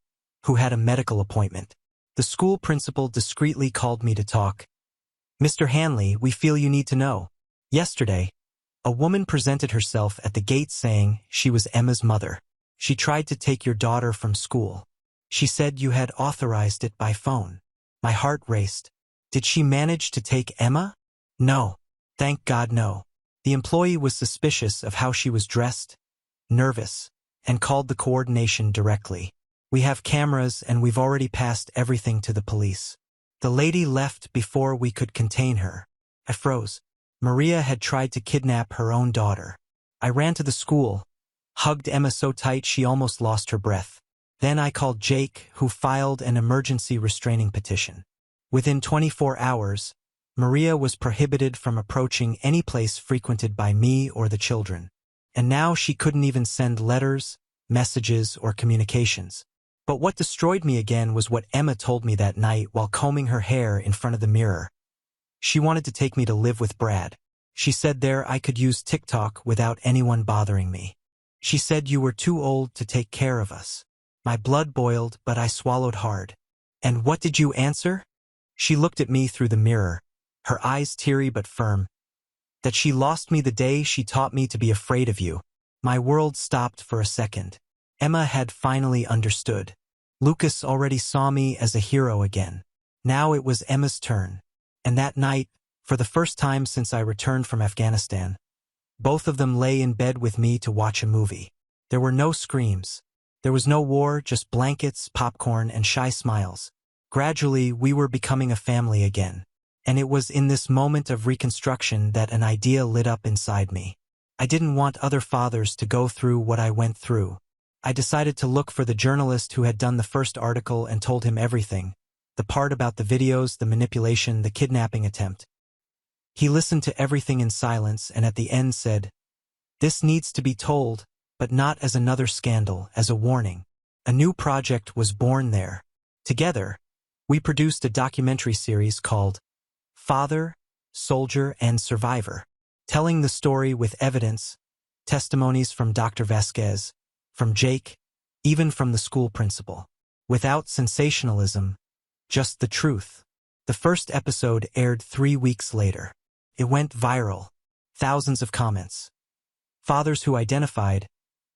Speaker 1: who had a medical appointment. The school principal discreetly called me to talk. "Mr. Hanley, we feel you need to know. Yesterday, a woman presented herself at the gate saying she was Emma's mother. She tried to take your daughter from school. She said you had authorized it by phone." My heart raced. Did she manage to take Emma? No. Thank God, no. The employee was suspicious of how she was dressed, nervous, and called the coordination directly. "We have cameras and we've already passed everything to the police." The lady left before we could contain her. I froze. Maria had tried to kidnap her own daughter. I ran to the school, hugged Emma so tight she almost lost her breath. Then I called Jake, who filed an emergency restraining petition. Within 24 hours, Maria was prohibited from approaching any place frequented by me or the children. And now she couldn't even send letters, messages, or communications. But what destroyed me again was what Emma told me that night while combing her hair in front of the mirror. She wanted to take me to live with Brad. She said there I could use TikTok without anyone bothering me. She said you were too old to take care of us. My blood boiled, but I swallowed hard. "And what did you answer?" She looked at me through the mirror, her eyes teary but firm. "That she lost me the day she taught me to be afraid of you." My world stopped for a second. Emma had finally understood. Lucas already saw me as a hero again. Now it was Emma's turn. And that night, for the first time since I returned from Afghanistan, both of them lay in bed with me to watch a movie. There were no screams. There was no war, just blankets, popcorn, and shy smiles. Gradually, we were becoming a family again. And it was in this moment of reconstruction that an idea lit up inside me. I didn't want other fathers to go through what I went through. I decided to look for the journalist who had done the first article and told him everything. The part about the videos, the manipulation, the kidnapping attempt. He listened to everything in silence and at the end said, "This needs to be told, but not as another scandal, as a warning." A new project was born there. Together, we produced a documentary series called Father, Soldier, and Survivor, telling the story with evidence, testimonies from Dr. Vasquez, from Jake, even from the school principal. Without sensationalism, just the truth. The first episode aired 3 weeks later. It went viral. Thousands of comments. Fathers who identified,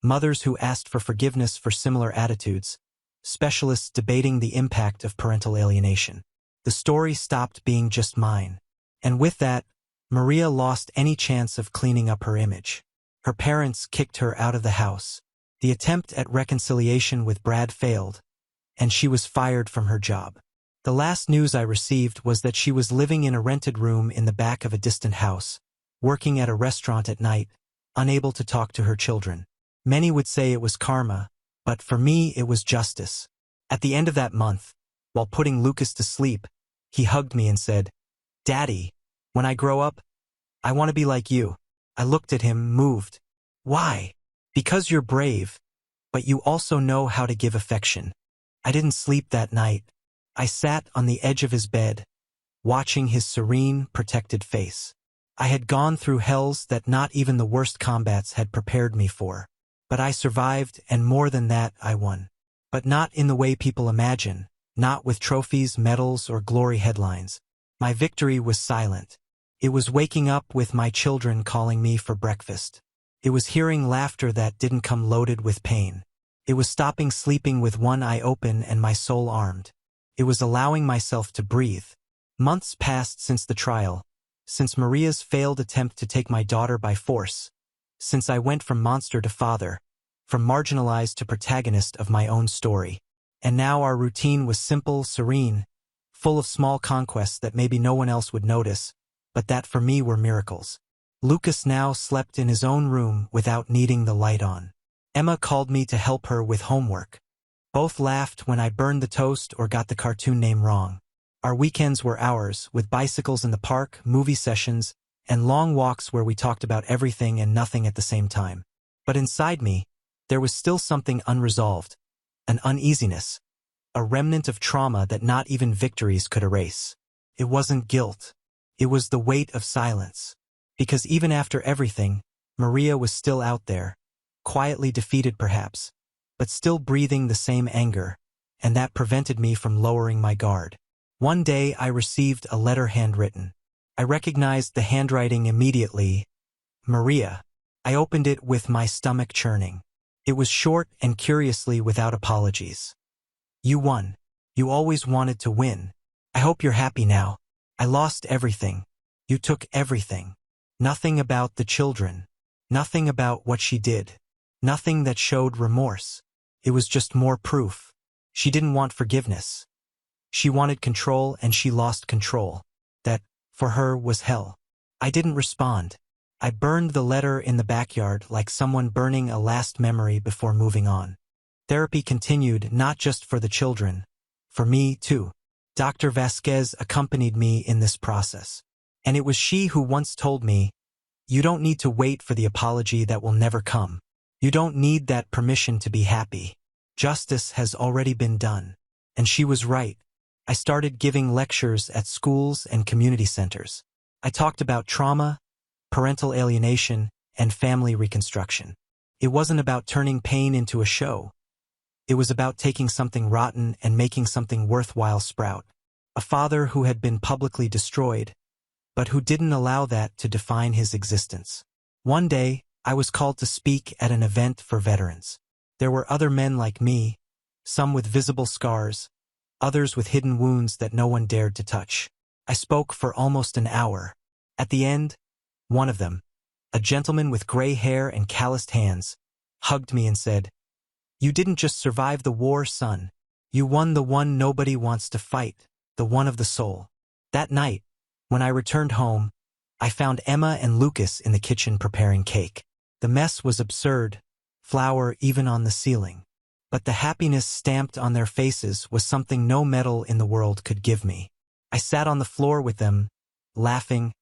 Speaker 1: mothers who asked for forgiveness for similar attitudes, specialists debating the impact of parental alienation. The story stopped being just mine. And with that, Maria lost any chance of cleaning up her image. Her parents kicked her out of the house. The attempt at reconciliation with Brad failed, and she was fired from her job. The last news I received was that she was living in a rented room in the back of a distant house, working at a restaurant at night, unable to talk to her children. Many would say it was karma, but for me it was justice. At the end of that month, while putting Lucas to sleep, he hugged me and said, "Daddy, when I grow up, I want to be like you." I looked at him, moved. "Why?" "Because you're brave, but you also know how to give affection." I didn't sleep that night. I sat on the edge of his bed, watching his serene, protected face. I had gone through hells that not even the worst combats had prepared me for. But I survived, and more than that, I won. But not in the way people imagine, not with trophies, medals, or glory headlines. My victory was silent. It was waking up with my children calling me for breakfast. It was hearing laughter that didn't come loaded with pain. It was stopping sleeping with one eye open and my soul armed. It was allowing myself to breathe. Months passed since the trial, since Maria's failed attempt to take my daughter by force, since I went from monster to father, from marginalized to protagonist of my own story. And now our routine was simple, serene, full of small conquests that maybe no one else would notice, but that for me were miracles. Lucas now slept in his own room without needing the light on. Emma called me to help her with homework. Both laughed when I burned the toast or got the cartoon name wrong. Our weekends were ours, with bicycles in the park, movie sessions, and long walks where we talked about everything and nothing at the same time. But inside me, there was still something unresolved, an uneasiness, a remnant of trauma that not even victories could erase. It wasn't guilt. It was the weight of silence. Because even after everything, Maria was still out there, quietly defeated perhaps, but still breathing the same anger, and that prevented me from lowering my guard. One day I received a letter handwritten. I recognized the handwriting immediately. Maria. I opened it with my stomach churning. It was short and curiously without apologies. You won. You always wanted to win. I hope you're happy now. I lost everything. You took everything. Nothing about the children. Nothing about what she did. Nothing that showed remorse. It was just more proof. She didn't want forgiveness. She wanted control, and she lost control. That, for her, was hell. I didn't respond. I burned the letter in the backyard like someone burning a last memory before moving on. Therapy continued, not just for the children. For me, too. Dr. Vasquez accompanied me in this process. And it was she who once told me, "You don't need to wait for the apology that will never come. You don't need that permission to be happy. Justice has already been done." And she was right. I started giving lectures at schools and community centers. I talked about trauma, parental alienation, and family reconstruction. It wasn't about turning pain into a show. It was about taking something rotten and making something worthwhile sprout. A father who had been publicly destroyed, but who didn't allow that to define his existence. One day, I was called to speak at an event for veterans. There were other men like me, some with visible scars, others with hidden wounds that no one dared to touch. I spoke for almost an hour. At the end, one of them, a gentleman with gray hair and calloused hands, hugged me and said, "You didn't just survive the war, son. You won the one nobody wants to fight, the one of the soul." That night, when I returned home, I found Emma and Lucas in the kitchen preparing cake. The mess was absurd, flour even on the ceiling. But the happiness stamped on their faces was something no medal in the world could give me. I sat on the floor with them, laughing,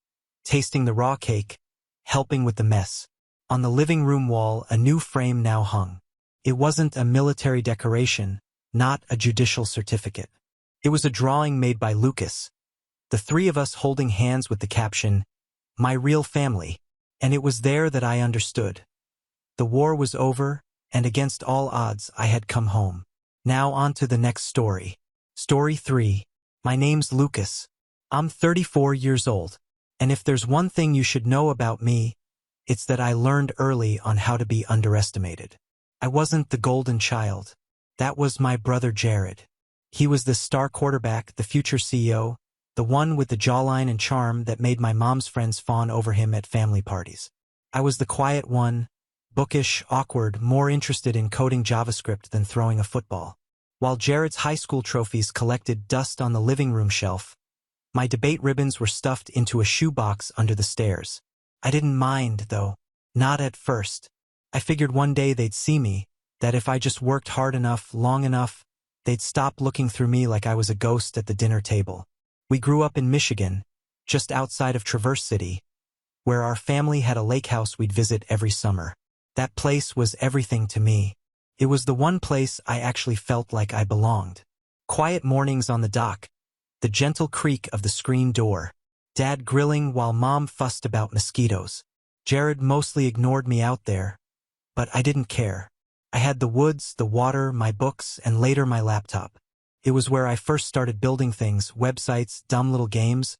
Speaker 1: tasting the raw cake, helping with the mess. On the living room wall, a new frame now hung. It wasn't a military decoration, not a judicial certificate. It was a drawing made by Lucas, the three of us holding hands with the caption, "My real family." And it was there that I understood. The war was over, and against all odds I had come home. Now on to the next story. Story 3. My name's Lucas. I'm 34 years old. And if there's one thing you should know about me, it's that I learned early on how to be underestimated. I wasn't the golden child. That was my brother Jared. He was the star quarterback, the future CEO, the one with the jawline and charm that made my mom's friends fawn over him at family parties. I was the quiet one, bookish, awkward, more interested in coding JavaScript than throwing a football. While Jared's high school trophies collected dust on the living room shelf, my debate ribbons were stuffed into a shoebox under the stairs. I didn't mind, though. Not at first. I figured one day they'd see me, that if I just worked hard enough, long enough, they'd stop looking through me like I was a ghost at the dinner table. We grew up in Michigan, just outside of Traverse City, where our family had a lake house we'd visit every summer. That place was everything to me. It was the one place I actually felt like I belonged. Quiet mornings on the dock, the gentle creak of the screen door, Dad grilling while Mom fussed about mosquitoes. Jared mostly ignored me out there, but I didn't care. I had the woods, the water, my books, and later my laptop. It was where I first started building things, websites, dumb little games,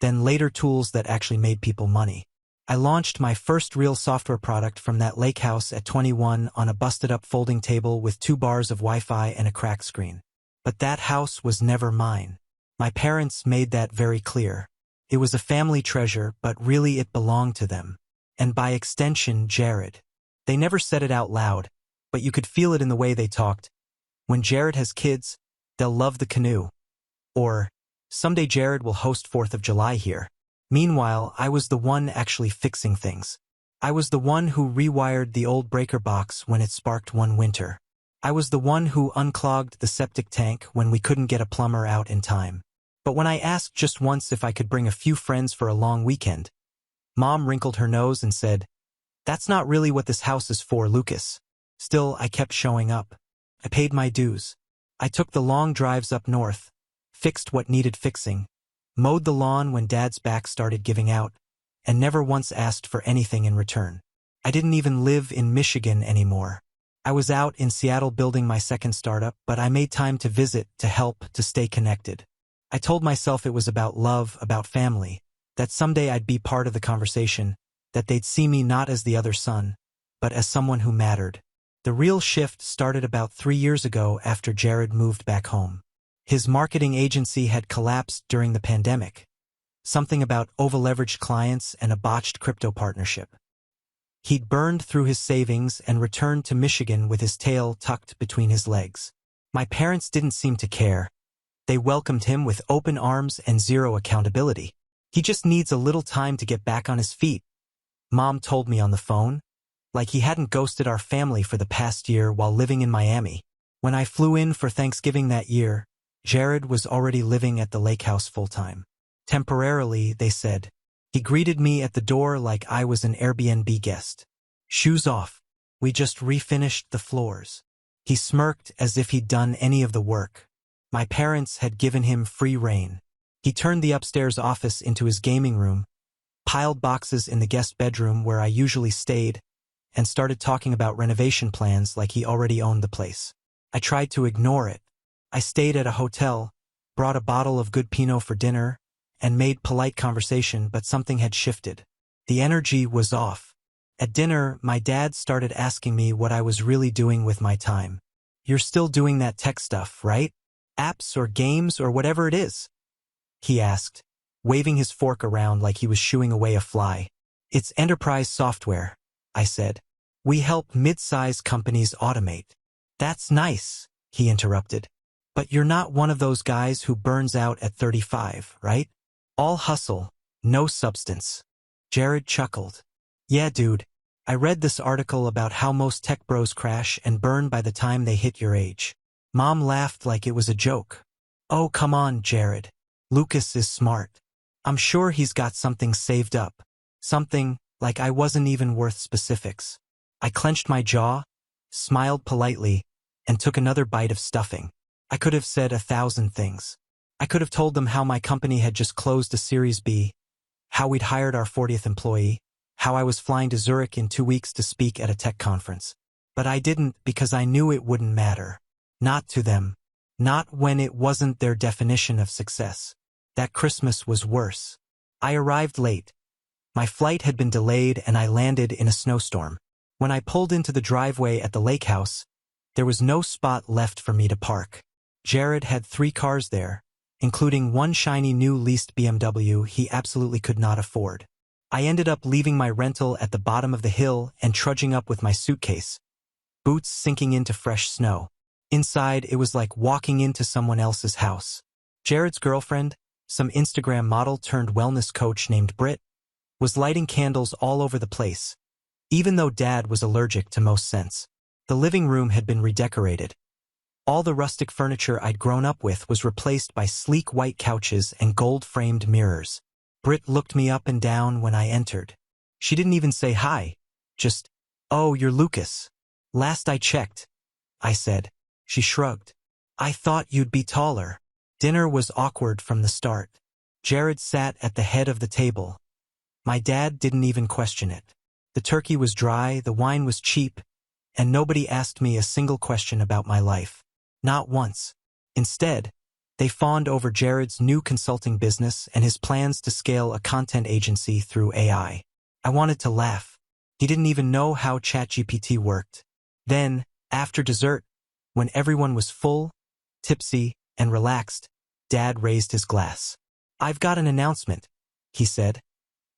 Speaker 1: then later tools that actually made people money. I launched my first real software product from that lake house at 21 on a busted-up folding table with 2 bars of Wi-Fi and a cracked screen. But that house was never mine. My parents made that very clear. It was a family treasure, but really it belonged to them. And by extension, Jared. They never said it out loud, but you could feel it in the way they talked. When Jared has kids, they'll love the canoe. Or, someday Jared will host 4th of July here. Meanwhile, I was the one actually fixing things. I was the one who rewired the old breaker box when it sparked one winter. I was the one who unclogged the septic tank when we couldn't get a plumber out in time. But when I asked just once if I could bring a few friends for a long weekend, Mom wrinkled her nose and said, "That's not really what this house is for, Lucas." Still, I kept showing up. I paid my dues. I took the long drives up north, fixed what needed fixing, mowed the lawn when Dad's back started giving out, and never once asked for anything in return. I didn't even live in Michigan anymore. I was out in Seattle building my second startup, but I made time to visit, to help, to stay connected. I told myself it was about love, about family, that someday I'd be part of the conversation, that they'd see me not as the other son, but as someone who mattered. The real shift started about 3 years ago after Jared moved back home. His marketing agency had collapsed during the pandemic. Something about over-leveraged clients and a botched crypto partnership. He'd burned through his savings and returned to Michigan with his tail tucked between his legs. My parents didn't seem to care. They welcomed him with open arms and zero accountability. "He just needs a little time to get back on his feet," Mom told me on the phone, like he hadn't ghosted our family for the past year while living in Miami. When I flew in for Thanksgiving that year, Jared was already living at the lake house full-time. Temporarily, they said. He greeted me at the door like I was an Airbnb guest. Shoes off. We just refinished the floors. He smirked as if he'd done any of the work. My parents had given him free rein. He turned the upstairs office into his gaming room, piled boxes in the guest bedroom where I usually stayed, and started talking about renovation plans like he already owned the place. I tried to ignore it. I stayed at a hotel, brought a bottle of good Pinot for dinner, and made polite conversation, but something had shifted. The energy was off. At dinner, my dad started asking me what I was really doing with my time. "You're still doing that tech stuff, right? Apps or games or whatever it is?" he asked, waving his fork around like he was shooing away a fly. "It's enterprise software," I said. "We help mid-size companies automate." "That's nice," he interrupted. "But you're not one of those guys who burns out at 35, right? All hustle, no substance." Jared chuckled. "Yeah, dude. I read this article about how most tech bros crash and burn by the time they hit your age." Mom laughed like it was a joke. "Oh, come on, Jared. Lucas is smart. I'm sure he's got something saved up. Something, like I wasn't even worth specifics." I clenched my jaw, smiled politely, and took another bite of stuffing. I could have said 1,000 things. I could have told them how my company had just closed a Series B, how we'd hired our 40th employee, how I was flying to Zurich in 2 weeks to speak at a tech conference. But I didn't because I knew it wouldn't matter. Not to them. Not when it wasn't their definition of success. That Christmas was worse. I arrived late. My flight had been delayed and I landed in a snowstorm. When I pulled into the driveway at the lake house, there was no spot left for me to park. Jared had 3 cars there, including one shiny new leased BMW he absolutely could not afford. I ended up leaving my rental at the bottom of the hill and trudging up with my suitcase, boots sinking into fresh snow. Inside, it was like walking into someone else's house. Jared's girlfriend, some Instagram model turned wellness coach named Britt, was lighting candles all over the place, even though Dad was allergic to most scents. The living room had been redecorated. All the rustic furniture I'd grown up with was replaced by sleek white couches and gold-framed mirrors. Britt looked me up and down when I entered. She didn't even say hi, just, "Oh, you're Lucas. Last I checked," I said. She shrugged. "I thought you'd be taller." Dinner was awkward from the start. Jared sat at the head of the table. My dad didn't even question it. The turkey was dry, the wine was cheap, and nobody asked me a single question about my life. Not once. Instead, they fawned over Jared's new consulting business and his plans to scale a content agency through AI. I wanted to laugh. He didn't even know how ChatGPT worked. Then, after dessert, when everyone was full, Tipsy and relaxed, Dad raised his glass. "I've got an announcement," he said,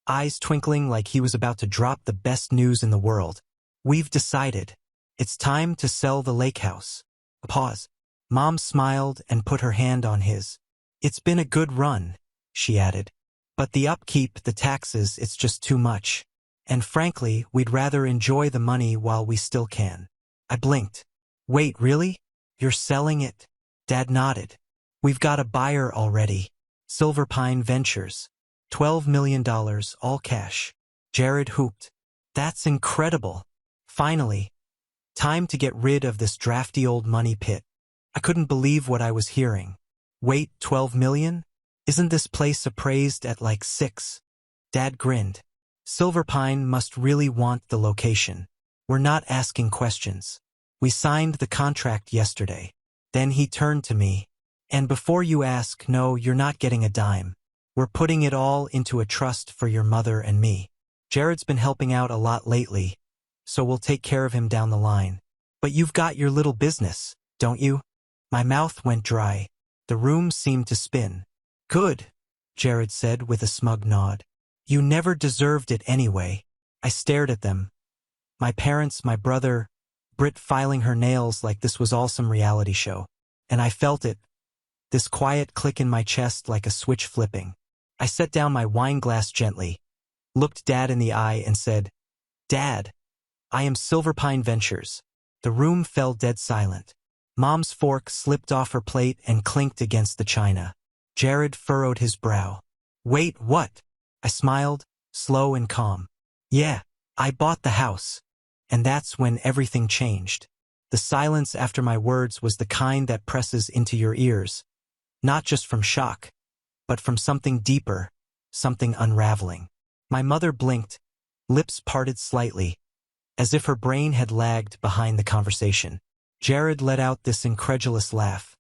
Speaker 1: eyes twinkling like he was about to drop the best news in the world. "We've decided. It's time to sell the lake house." A pause. Mom smiled and put her hand on his. "It's been a good run," she added. "But the upkeep, the taxes, it's just too much. And frankly, we'd rather enjoy the money while we still can." I blinked. "Wait, really? You're selling it?" Dad nodded. "We've got a buyer already. Silverpine Ventures. $12 million, all cash." Jared whooped. "That's incredible. Finally. Time to get rid of this drafty old money pit." I couldn't believe what I was hearing. "Wait, 12 million? Isn't this place appraised at like 6? Dad grinned. "Silverpine must really want the location. We're not asking questions. We signed the contract yesterday." Then he turned to me. "And before you ask, no, you're not getting a dime. We're putting it all into a trust for your mother and me. Jared's been helping out a lot lately, so we'll take care of him down the line. But you've got your little business, don't you?" My mouth went dry. The room seemed to spin. "Good," Jared said with a smug nod. "You never deserved it anyway." I stared at them. My parents, my brother, Britt filing her nails like this was all some reality show. And I felt it, this quiet click in my chest like a switch flipping. I set down my wine glass gently, looked Dad in the eye and said, "Dad, I am Silverpine Ventures." The room fell dead silent. Mom's fork slipped off her plate and clinked against the china. Jared furrowed his brow. "Wait, what?" I smiled, slow and calm. "Yeah, I bought the house." And that's when everything changed. The silence after my words was the kind that presses into your ears, not just from shock, but from something deeper, something unraveling. My mother blinked, lips parted slightly, as if her brain had lagged behind the conversation. Jared let out this incredulous laugh,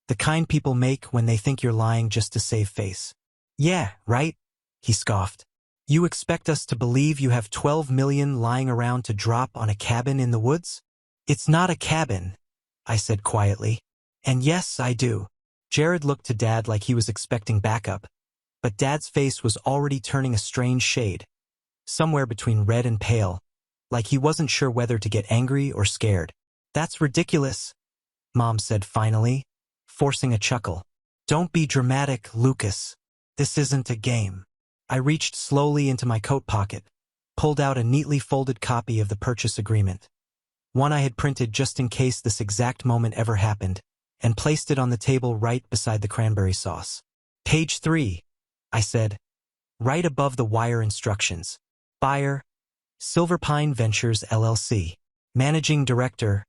Speaker 1: the kind people make when they think you're lying just to save face. "Yeah, right?" he scoffed. "You expect us to believe you have 12 million lying around to drop on a cabin in the woods?" "It's not a cabin," I said quietly. "And yes, I do." Jared looked to Dad like he was expecting backup, but Dad's face was already turning a strange shade, somewhere between red and pale, like he wasn't sure whether to get angry or scared. "That's ridiculous," Mom said finally, forcing a chuckle. "Don't be dramatic, Lucas. This isn't a game." I reached slowly into my coat pocket, pulled out a neatly folded copy of the purchase agreement, one I had printed just in case this exact moment ever happened, and placed it on the table right beside the cranberry sauce. "Page 3, I said, right above the wire instructions. "Buyer, Silverpine Ventures LLC. Managing Director,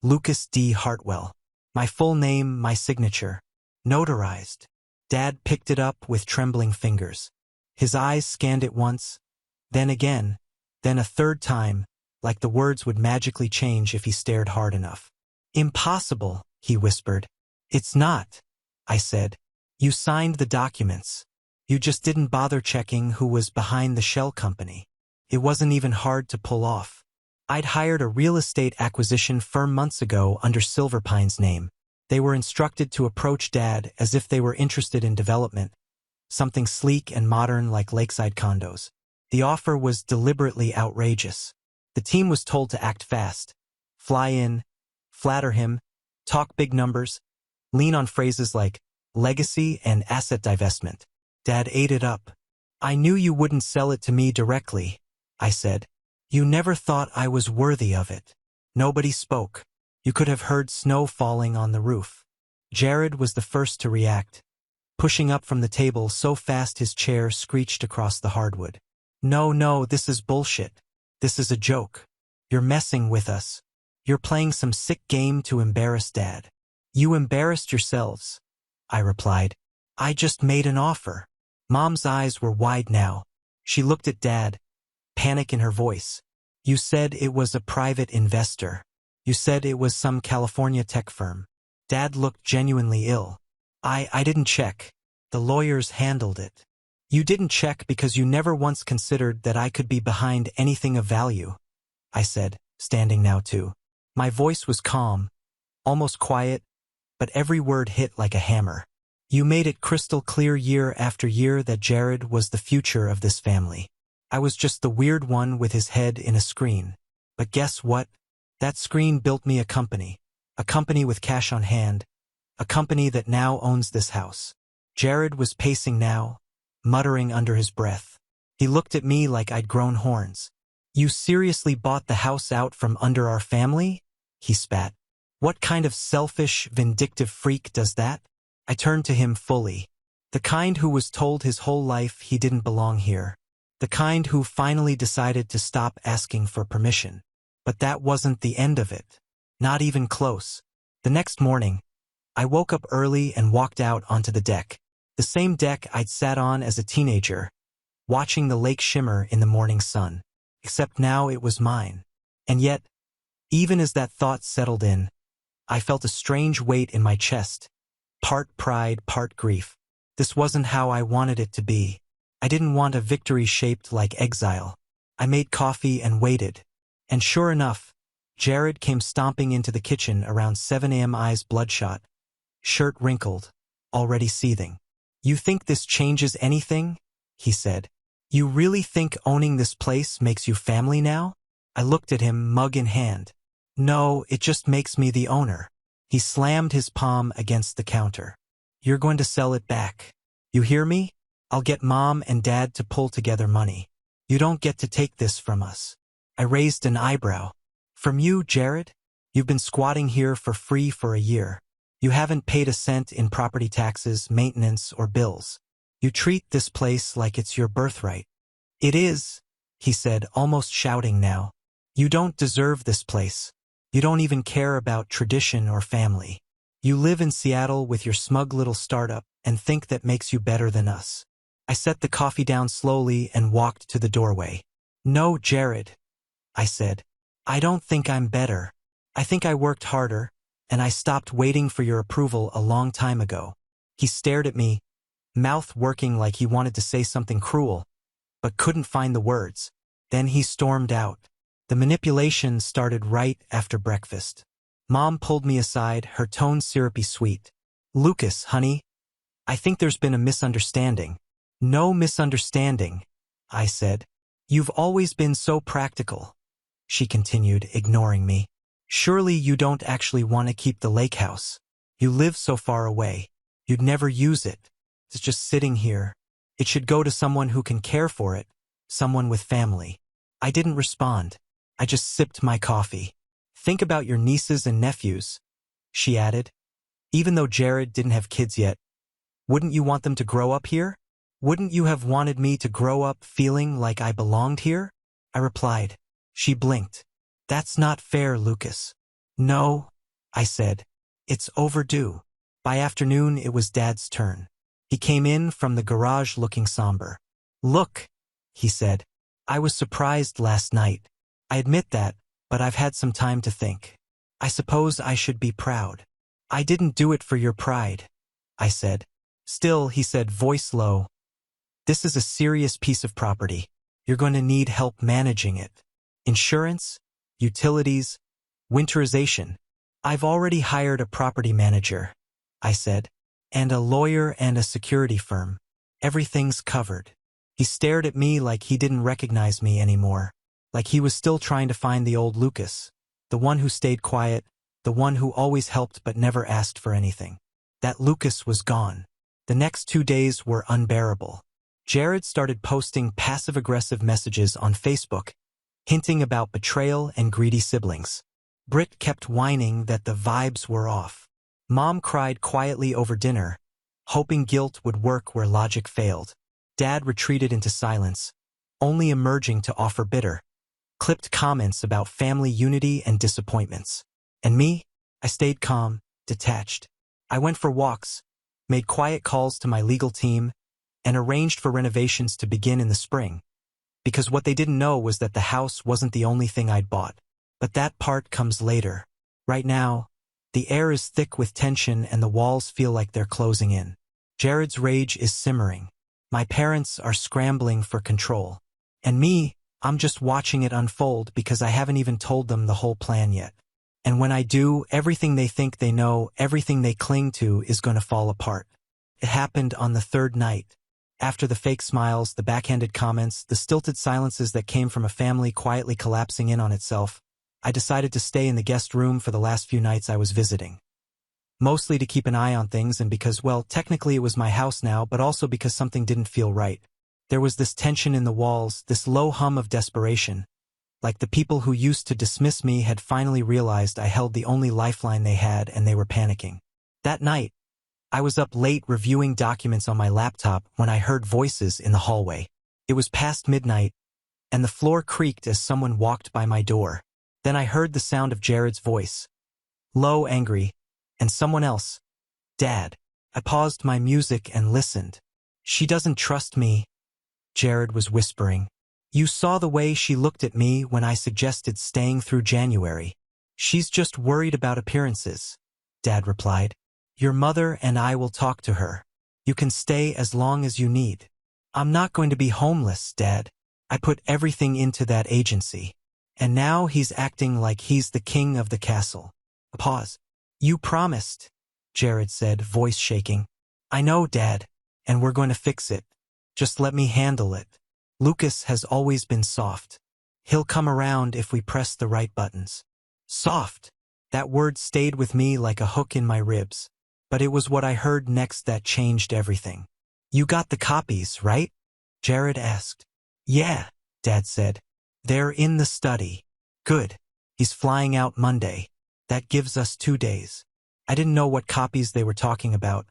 Speaker 1: Lucas D. Hartwell." My full name, my signature. Notarized. Dad picked it up with trembling fingers. His eyes scanned it once, then again, then a third time, like the words would magically change if he stared hard enough. "Impossible," he whispered. "It's not," I said. "You signed the documents. You just didn't bother checking who was behind the shell company. It wasn't even hard to pull off. I'd hired a real estate acquisition firm months ago under Silverpine's name. They were instructed to approach Dad as if they were interested in development, something sleek and modern like lakeside condos. The offer was deliberately outrageous. The team was told to act fast, fly in, flatter him, talk big numbers, lean on phrases like legacy and asset divestment. Dad ate it up. "I knew you wouldn't sell it to me directly," I said. "You never thought I was worthy of it." Nobody spoke. You could have heard snow falling on the roof. Jared was the first to react, pushing up from the table so fast his chair screeched across the hardwood. No, this is bullshit. This is a joke. You're messing with us. You're playing some sick game to embarrass Dad." "You embarrassed yourselves," I replied. "I just made an offer." Mom's eyes were wide now. She looked at Dad, panic in her voice. "You said it was a private investor. You said it was some California tech firm." Dad looked genuinely ill. I didn't check. The lawyers handled it." "You didn't check because you never once considered that I could be behind anything of value," I said, standing now too. My voice was calm, almost quiet, but every word hit like a hammer. You made it crystal clear year after year that Jared was the future of this family. I was just the weird one with his head in a screen. But guess what? That screen built me a company. A company with cash on hand. A company that now owns this house. Jared was pacing now, muttering under his breath. He looked at me like I'd grown horns. You seriously bought the house out from under our family? He spat. What kind of selfish, vindictive freak does that? I turned to him fully. The kind who was told his whole life he didn't belong here. The kind who finally decided to stop asking for permission. But that wasn't the end of it. Not even close. The next morning, I woke up early and walked out onto the deck. The same deck I'd sat on as a teenager, watching the lake shimmer in the morning sun. Except now it was mine. And yet, even as that thought settled in, I felt a strange weight in my chest. Part pride, part grief. This wasn't how I wanted it to be. I didn't want a victory shaped like exile. I made coffee and waited. And sure enough, Jared came stomping into the kitchen around 7 a.m. eyes bloodshot, shirt wrinkled, already seething. You think this changes anything? He said. You really think owning this place makes you family now? I looked at him, mug in hand. No, it just makes me the owner. He slammed his palm against the counter. You're going to sell it back. You hear me? I'll get Mom and Dad to pull together money. You don't get to take this from us. I raised an eyebrow. From you, Jared? You've been squatting here for free for a year. You haven't paid a cent in property taxes, maintenance, or bills. You treat this place like it's your birthright. It is, he said, almost shouting now. You don't deserve this place. You don't even care about tradition or family. You live in Seattle with your smug little startup and think that makes you better than us. I set the coffee down slowly and walked to the doorway. No, Jared, I said. I don't think I'm better. I think I worked harder, and I stopped waiting for your approval a long time ago. He stared at me, mouth working like he wanted to say something cruel, but couldn't find the words. Then he stormed out. The manipulation started right after breakfast. Mom pulled me aside, her tone syrupy sweet. Lucas, honey, I think there's been a misunderstanding. No misunderstanding, I said. You've always been so practical, she continued, ignoring me. Surely you don't actually want to keep the lake house. You live so far away. You'd never use it. It's just sitting here. It should go to someone who can care for it, someone with family. I didn't respond. I just sipped my coffee. Think about your nieces and nephews, she added. Even though Jared didn't have kids yet, wouldn't you want them to grow up here? Wouldn't you have wanted me to grow up feeling like I belonged here? I replied. She blinked. That's not fair, Lucas. No, I said. It's overdue. By afternoon, it was Dad's turn. He came in from the garage looking somber. Look, he said. I was surprised last night. I admit that, but I've had some time to think. I suppose I should be proud. I didn't do it for your pride, I said. Still, he said, voice low. This is a serious piece of property. You're going to need help managing it. Insurance, utilities, winterization. I've already hired a property manager, I said, and a lawyer and a security firm. Everything's covered. He stared at me like he didn't recognize me anymore, like he was still trying to find the old Lucas, the one who stayed quiet, the one who always helped but never asked for anything. That Lucas was gone. The next 2 days were unbearable. Jared started posting passive-aggressive messages on Facebook, hinting about betrayal and greedy siblings. Britt kept whining that the vibes were off. Mom cried quietly over dinner, hoping guilt would work where logic failed. Dad retreated into silence, only emerging to offer bitter, clipped comments about family unity and disappointments. And me? I stayed calm, detached. I went for walks, made quiet calls to my legal team, and arranged for renovations to begin in the spring. Because what they didn't know was that the house wasn't the only thing I'd bought. But that part comes later. Right now, the air is thick with tension and the walls feel like they're closing in. Jared's rage is simmering. My parents are scrambling for control. And me, I'm just watching it unfold because I haven't even told them the whole plan yet. And when I do, everything they think they know, everything they cling to is going to fall apart. It happened on the third night. After the fake smiles, the backhanded comments, the stilted silences that came from a family quietly collapsing in on itself, I decided to stay in the guest room for the last few nights I was visiting. Mostly to keep an eye on things and because, well, technically it was my house now, but also because something didn't feel right. There was this tension in the walls, this low hum of desperation. Like the people who used to dismiss me had finally realized I held the only lifeline they had and they were panicking. That night, I was up late reviewing documents on my laptop when I heard voices in the hallway. It was past midnight, and the floor creaked as someone walked by my door. Then I heard the sound of Jared's voice. Low, angry, and someone else. Dad. I paused my music and listened. She doesn't trust me, Jared was whispering. You saw the way she looked at me when I suggested staying through January. She's just worried about appearances, Dad replied. Your mother and I will talk to her. You can stay as long as you need. I'm not going to be homeless, Dad. I put everything into that agency. And now he's acting like he's the king of the castle. A pause. You promised, Jared said, voice shaking. I know, Dad, and we're going to fix it. Just let me handle it. Lucas has always been soft. He'll come around if we press the right buttons. Soft. That word stayed with me like a hook in my ribs. But it was what I heard next that changed everything. You got the copies, right? Jared asked. Yeah, Dad said. They're in the study. Good. He's flying out Monday. That gives us 2 days. I didn't know what copies they were talking about,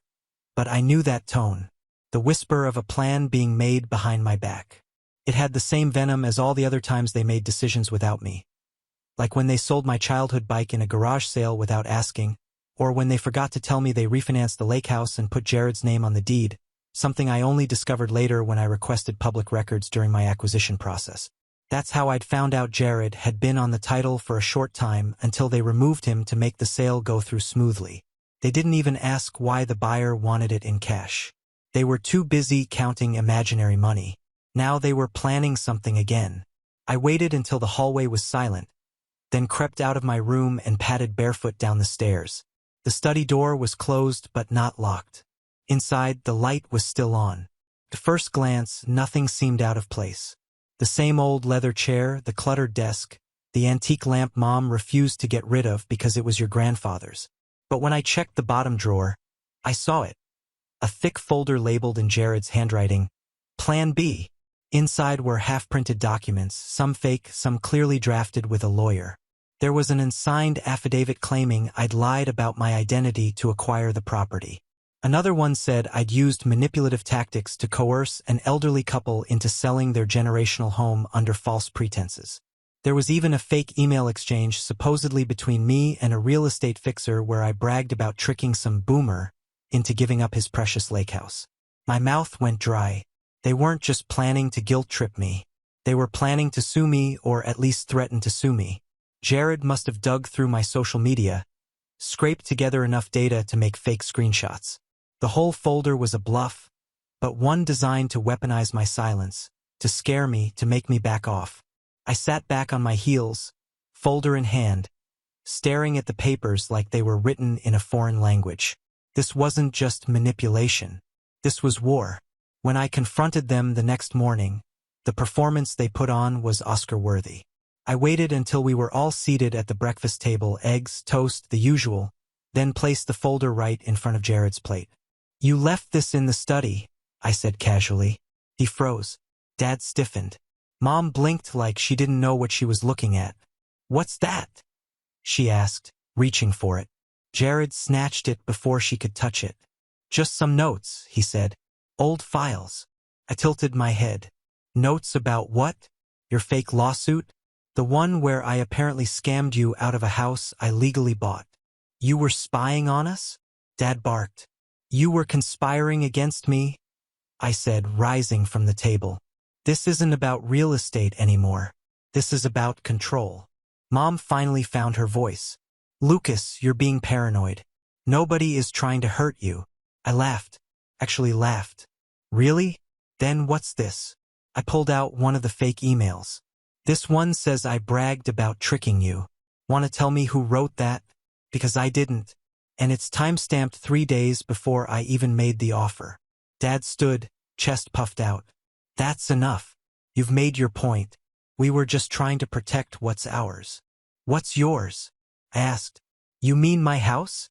Speaker 1: but I knew that tone. The whisper of a plan being made behind my back. It had the same venom as all the other times they made decisions without me. Like when they sold my childhood bike in a garage sale without asking, or when they forgot to tell me they refinanced the lake house and put Jared's name on the deed, something I only discovered later when I requested public records during my acquisition process. That's how I'd found out Jared had been on the title for a short time until they removed him to make the sale go through smoothly. They didn't even ask why the buyer wanted it in cash. They were too busy counting imaginary money. Now they were planning something again. I waited until the hallway was silent, then crept out of my room and padded barefoot down the stairs. The study door was closed but not locked. Inside, the light was still on. At first glance, nothing seemed out of place. The same old leather chair, the cluttered desk, the antique lamp Mom refused to get rid of because it was your grandfather's. But when I checked the bottom drawer, I saw it. A thick folder labeled in Jared's handwriting, Plan B. Inside were half-printed documents, some fake, some clearly drafted with a lawyer. There was an unsigned affidavit claiming I'd lied about my identity to acquire the property. Another one said I'd used manipulative tactics to coerce an elderly couple into selling their generational home under false pretenses. There was even a fake email exchange supposedly between me and a real estate fixer where I bragged about tricking some boomer into giving up his precious lake house. My mouth went dry. They weren't just planning to guilt-trip me. They were planning to sue me or at least threaten to sue me. Jared must have dug through my social media, scraped together enough data to make fake screenshots. The whole folder was a bluff, but one designed to weaponize my silence, to scare me, to make me back off. I sat back on my heels, folder in hand, staring at the papers like they were written in a foreign language. This wasn't just manipulation. This was war. When I confronted them the next morning, the performance they put on was Oscar-worthy. I waited until we were all seated at the breakfast table, eggs, toast, the usual, then placed the folder right in front of Jared's plate. You left this in the study, I said casually. He froze. Dad stiffened. Mom blinked like she didn't know what she was looking at. What's that? She asked, reaching for it. Jared snatched it before she could touch it. Just some notes, he said. Old files. I tilted my head. Notes about what? Your fake lawsuit? The one where I apparently scammed you out of a house I legally bought. You were spying on us? Dad barked. You were conspiring against me? I said, rising from the table. This isn't about real estate anymore. This is about control. Mom finally found her voice. Lucas, you're being paranoid. Nobody is trying to hurt you. I laughed. Actually laughed. Really? Then what's this? I pulled out one of the fake emails. This one says I bragged about tricking you. Want to tell me who wrote that? Because I didn't. And it's time-stamped 3 days before I even made the offer. Dad stood, chest puffed out. That's enough. You've made your point. We were just trying to protect what's ours. What's yours? I asked. You mean my house?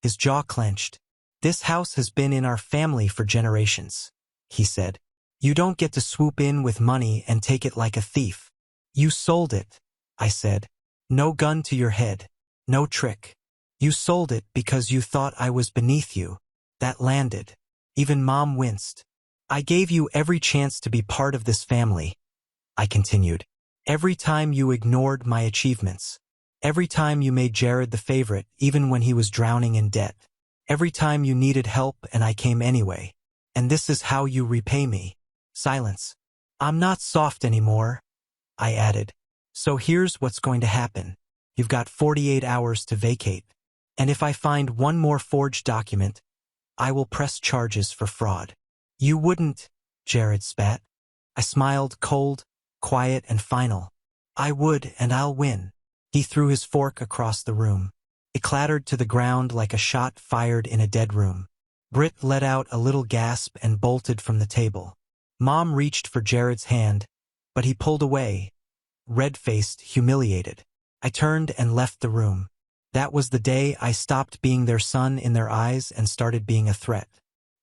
Speaker 1: His jaw clenched. This house has been in our family for generations, he said. You don't get to swoop in with money and take it like a thief. You sold it, I said. No gun to your head. No trick. You sold it because you thought I was beneath you. That landed. Even Mom winced. I gave you every chance to be part of this family, I continued. Every time you ignored my achievements. Every time you made Jared the favorite, even when he was drowning in debt. Every time you needed help and I came anyway. And this is how you repay me. Silence. I'm not soft anymore, I added. So here's what's going to happen. You've got 48 hours to vacate. And if I find one more forged document, I will press charges for fraud. You wouldn't, Jared spat. I smiled, cold, quiet, and final. I would, and I'll win. He threw his fork across the room. It clattered to the ground like a shot fired in a dead room. Britt let out a little gasp and bolted from the table. Mom reached for Jared's hand, but he pulled away, red-faced, humiliated. I turned and left the room. That was the day I stopped being their son in their eyes and started being a threat.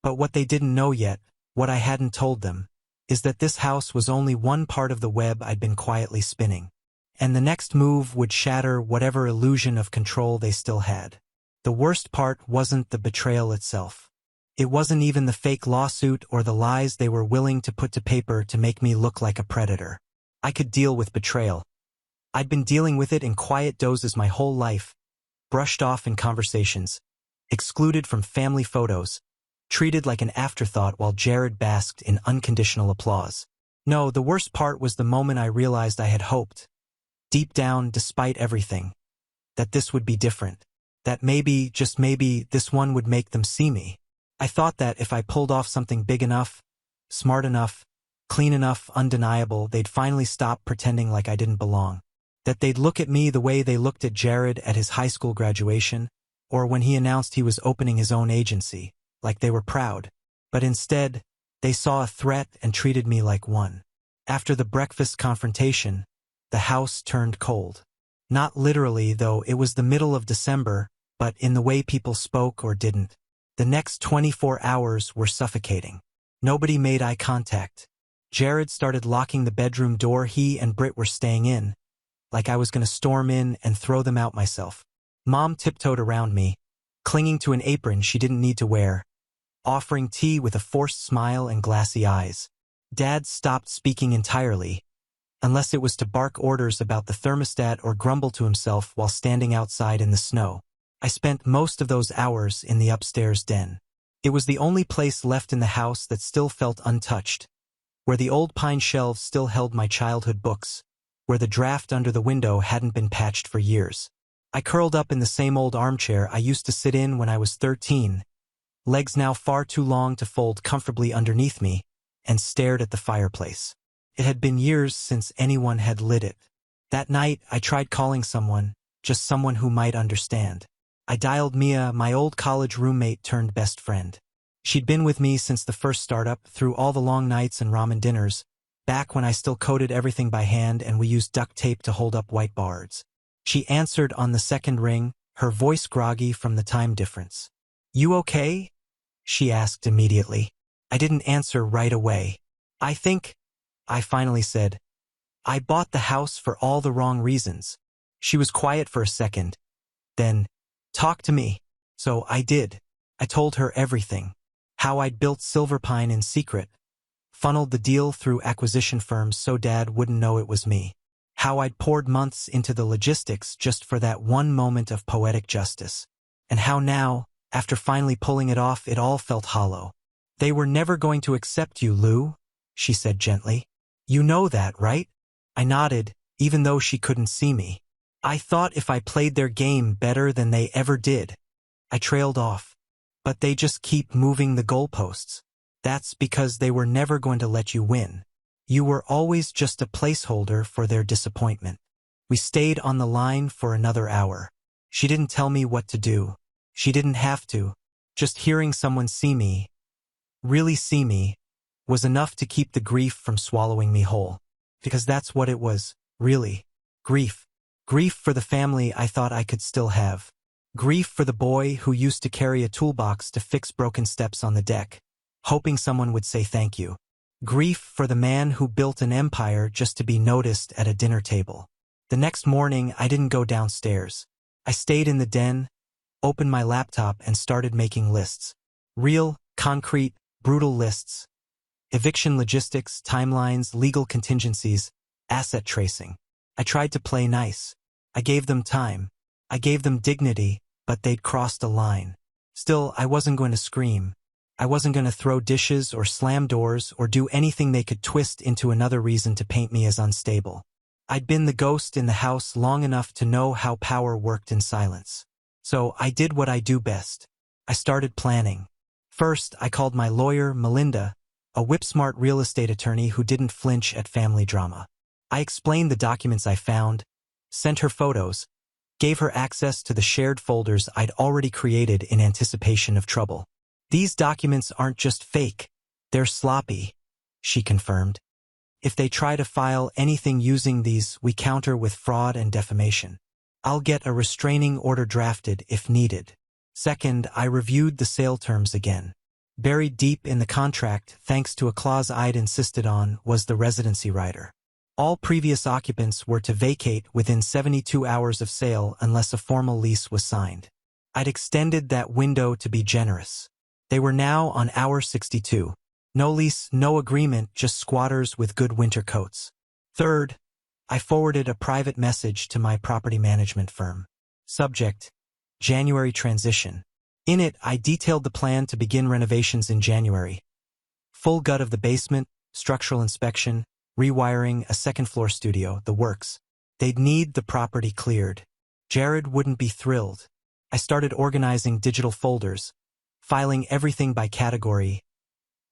Speaker 1: But what they didn't know yet, what I hadn't told them, is that this house was only one part of the web I'd been quietly spinning. And the next move would shatter whatever illusion of control they still had. The worst part wasn't the betrayal itself. It wasn't even the fake lawsuit or the lies they were willing to put to paper to make me look like a predator. I could deal with betrayal. I'd been dealing with it in quiet doses my whole life, brushed off in conversations, excluded from family photos, treated like an afterthought while Jared basked in unconditional applause. No, the worst part was the moment I realized I had hoped, deep down, despite everything, that this would be different. That maybe, just maybe, this one would make them see me. I thought that if I pulled off something big enough, smart enough, clean enough, undeniable, they'd finally stop pretending like I didn't belong. That they'd look at me the way they looked at Jared at his high school graduation, or when he announced he was opening his own agency, like they were proud. But instead, they saw a threat and treated me like one. After the breakfast confrontation, the house turned cold. Not literally, though. It was the middle of December, but in the way people spoke or didn't. The next 24 hours were suffocating. Nobody made eye contact. Jared started locking the bedroom door he and Britt were staying in, like I was going to storm in and throw them out myself. Mom tiptoed around me, clinging to an apron she didn't need to wear, offering tea with a forced smile and glassy eyes. Dad stopped speaking entirely, unless it was to bark orders about the thermostat or grumble to himself while standing outside in the snow. I spent most of those hours in the upstairs den. It was the only place left in the house that still felt untouched, where the old pine shelves still held my childhood books, where the draft under the window hadn't been patched for years. I curled up in the same old armchair I used to sit in when I was 13, legs now far too long to fold comfortably underneath me, and stared at the fireplace. It had been years since anyone had lit it. That night, I tried calling someone, just someone who might understand. I dialed Mia, my old college roommate turned best friend. She'd been with me since the first startup, through all the long nights and ramen dinners, back when I still coded everything by hand and we used duct tape to hold up whiteboards. She answered on the second ring, her voice groggy from the time difference. "You okay?" she asked immediately. I didn't answer right away. I finally said. I bought the house for all the wrong reasons. She was quiet for a second. Then, talk to me. So I did. I told her everything. How I'd built Silverpine in secret. Funneled the deal through acquisition firms so Dad wouldn't know it was me. How I'd poured months into the logistics just for that one moment of poetic justice. And how now, after finally pulling it off, it all felt hollow. "They were never going to accept you, Lou," she said gently. "You know that, right?" I nodded, even though she couldn't see me. I thought if I played their game better than they ever did. I trailed off. But they just keep moving the goalposts. That's because they were never going to let you win. You were always just a placeholder for their disappointment. We stayed on the line for another hour. She didn't tell me what to do. She didn't have to. Just hearing someone see me, really see me, was enough to keep the grief from swallowing me whole. Because that's what it was, really. Grief. Grief for the family I thought I could still have. Grief for the boy who used to carry a toolbox to fix broken steps on the deck, hoping someone would say thank you. Grief for the man who built an empire just to be noticed at a dinner table. The next morning, I didn't go downstairs. I stayed in the den, opened my laptop, and started making lists. Real, concrete, brutal lists. Eviction logistics, timelines, legal contingencies, asset tracing. I tried to play nice. I gave them time. I gave them dignity, but they'd crossed a line. Still, I wasn't going to scream. I wasn't going to throw dishes or slam doors or do anything they could twist into another reason to paint me as unstable. I'd been the ghost in the house long enough to know how power worked in silence. So I did what I do best. I started planning. First, I called my lawyer, Melinda, a whip-smart real estate attorney who didn't flinch at family drama. I explained the documents I found, sent her photos, gave her access to the shared folders I'd already created in anticipation of trouble. These documents aren't just fake, they're sloppy, she confirmed. If they try to file anything using these, we counter with fraud and defamation. I'll get a restraining order drafted if needed. Second, I reviewed the sale terms again. Buried deep in the contract, thanks to a clause I'd insisted on, was the residency rider. All previous occupants were to vacate within 72 hours of sale unless a formal lease was signed. I'd extended that window to be generous. They were now on hour 62. No lease, no agreement, just squatters with good winter coats. Third, I forwarded a private message to my property management firm. Subject: January transition. In it, I detailed the plan to begin renovations in January. Full gut of the basement, structural inspection, rewiring, a second-floor studio, the works. They'd need the property cleared. Jared wouldn't be thrilled. I started organizing digital folders, filing everything by category: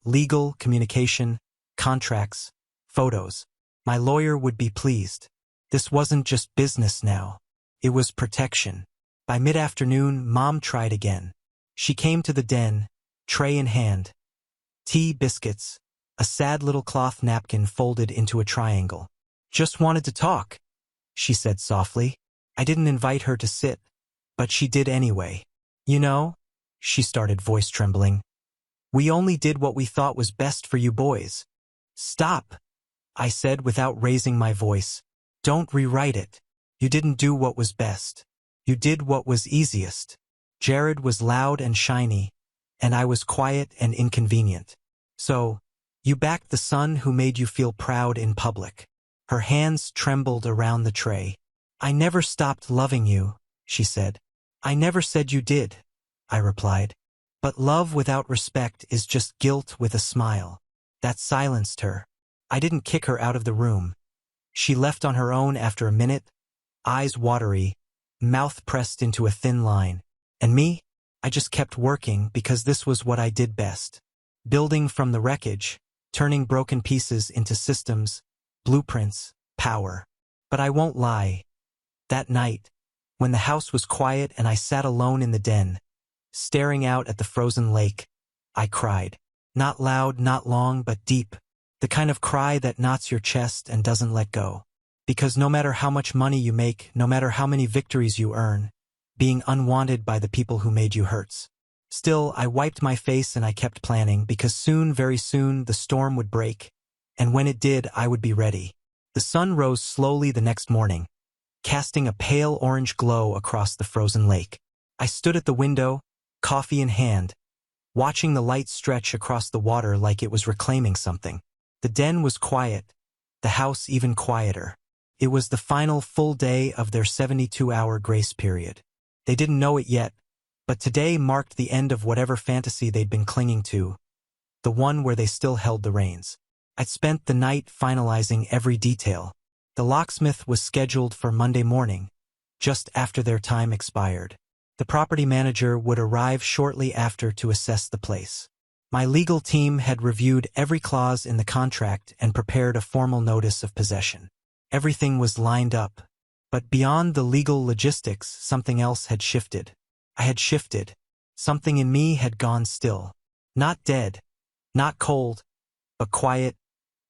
Speaker 1: legal, communication, contracts, photos. My lawyer would be pleased. This wasn't just business now. It was protection. By mid-afternoon, Mom tried again. She came to the den, tray in hand. Tea, biscuits, a sad little cloth napkin folded into a triangle. Just wanted to talk, she said softly. I didn't invite her to sit, but she did anyway. You know, she started, voice trembling. We only did what we thought was best for you boys. Stop, I said without raising my voice. Don't rewrite it. You didn't do what was best. You did what was easiest. Jared was loud and shiny, and I was quiet and inconvenient. So, you backed the son who made you feel proud in public. Her hands trembled around the tray. I never stopped loving you, she said. I never said you did, I replied. But love without respect is just guilt with a smile. That silenced her. I didn't kick her out of the room. She left on her own after a minute, eyes watery, mouth pressed into a thin line. And me? I just kept working because this was what I did best. Building from the wreckage, turning broken pieces into systems, blueprints, power. But I won't lie. That night, when the house was quiet and I sat alone in the den, staring out at the frozen lake, I cried. Not loud, not long, but deep. The kind of cry that knots your chest and doesn't let go. Because no matter how much money you make, no matter how many victories you earn, being unwanted by the people who made you hurts. Still, I wiped my face and I kept planning because soon, very soon, the storm would break. And when it did, I would be ready. The sun rose slowly the next morning, casting a pale orange glow across the frozen lake. I stood at the window, coffee in hand, watching the light stretch across the water like it was reclaiming something. The den was quiet, the house even quieter. It was the final full day of their 72-hour grace period. They didn't know it yet, but today marked the end of whatever fantasy they'd been clinging to, the one where they still held the reins. I'd spent the night finalizing every detail. The locksmith was scheduled for Monday morning, just after their time expired. The property manager would arrive shortly after to assess the place. My legal team had reviewed every clause in the contract and prepared a formal notice of possession. Everything was lined up. But beyond the legal logistics, something else had shifted. I had shifted. Something in me had gone still. Not dead, not cold, but quiet,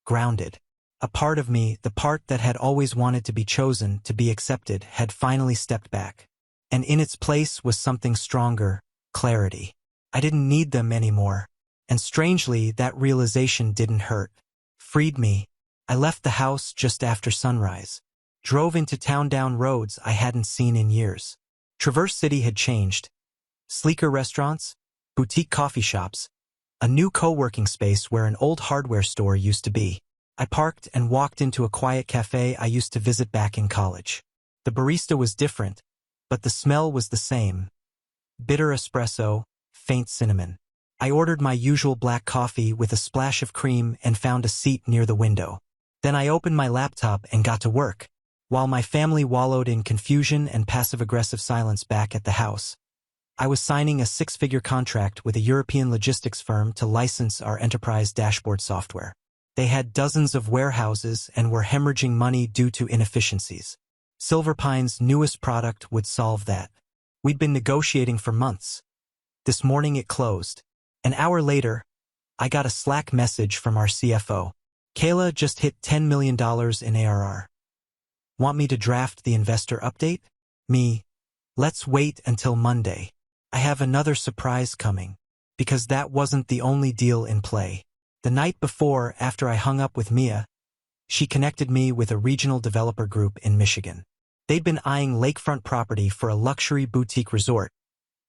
Speaker 1: grounded. A part of me, the part that had always wanted to be chosen, to be accepted, had finally stepped back. And in its place was something stronger, clarity. I didn't need them anymore. And strangely, that realization didn't hurt. Freed me. I left the house just after sunrise. Drove into town down roads I hadn't seen in years. Traverse City had changed. Sleeker restaurants, boutique coffee shops, a new co-working space where an old hardware store used to be. I parked and walked into a quiet cafe I used to visit back in college. The barista was different, but the smell was the same. Bitter espresso, faint cinnamon. I ordered my usual black coffee with a splash of cream and found a seat near the window. Then I opened my laptop and got to work. While my family wallowed in confusion and passive-aggressive silence back at the house, I was signing a 6-figure contract with a European logistics firm to license our enterprise dashboard software. They had dozens of warehouses and were hemorrhaging money due to inefficiencies. Silverpine's newest product would solve that. We'd been negotiating for months. This morning it closed. An hour later, I got a Slack message from our CFO. Kayla just hit $10 million in ARR. Want me to draft the investor update? Me. Let's wait until Monday. I have another surprise coming. Because that wasn't the only deal in play. The night before, after I hung up with Mia, she connected me with a regional developer group in Michigan. They'd been eyeing lakefront property for a luxury boutique resort,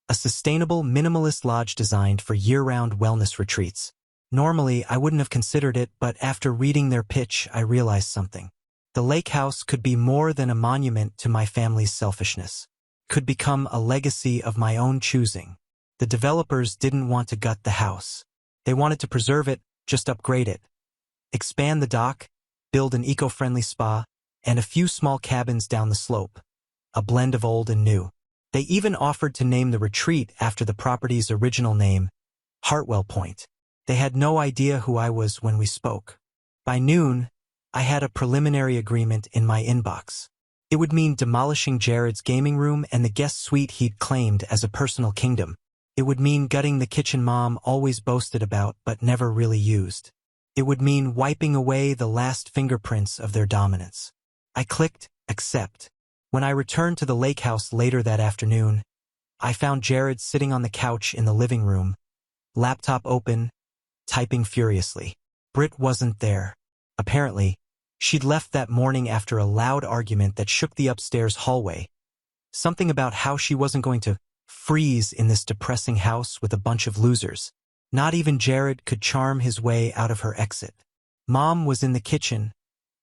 Speaker 1: a sustainable minimalist lodge designed for year-round wellness retreats. Normally, I wouldn't have considered it, but after reading their pitch, I realized something. The lake house could be more than a monument to my family's selfishness. Could become a legacy of my own choosing. The developers didn't want to gut the house. They wanted to preserve it, just upgrade it. Expand the dock, build an eco-friendly spa, and a few small cabins down the slope. A blend of old and new. They even offered to name the retreat after the property's original name, Hartwell Point. They had no idea who I was when we spoke. By noon, I had a preliminary agreement in my inbox. It would mean demolishing Jared's gaming room and the guest suite he'd claimed as a personal kingdom. It would mean gutting the kitchen Mom always boasted about but never really used. It would mean wiping away the last fingerprints of their dominance. I clicked accept. When I returned to the lake house later that afternoon, I found Jared sitting on the couch in the living room, laptop open, typing furiously. Britt wasn't there. Apparently, she'd left that morning after a loud argument that shook the upstairs hallway. Something about how she wasn't going to freeze in this depressing house with a bunch of losers. Not even Jared could charm his way out of her exit. Mom was in the kitchen,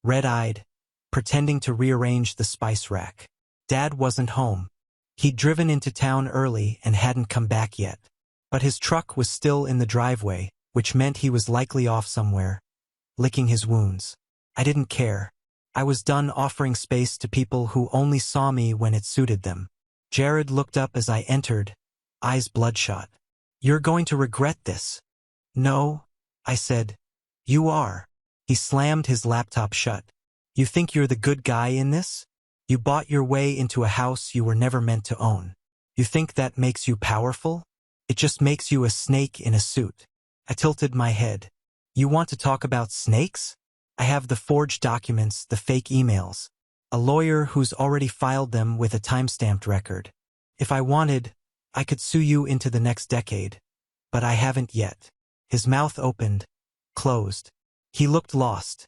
Speaker 1: red-eyed, pretending to rearrange the spice rack. Dad wasn't home. He'd driven into town early and hadn't come back yet. But his truck was still in the driveway, which meant he was likely off somewhere, licking his wounds. I didn't care. I was done offering space to people who only saw me when it suited them. Jared looked up as I entered, eyes bloodshot. You're going to regret this. No, I said. You are. He slammed his laptop shut. You think you're the good guy in this? You bought your way into a house you were never meant to own. You think that makes you powerful? It just makes you a snake in a suit. I tilted my head. You want to talk about snakes? I have the forged documents, the fake emails. A lawyer who's already filed them with a time-stamped record. If I wanted, I could sue you into the next decade. But I haven't yet. His mouth opened, closed. He looked lost,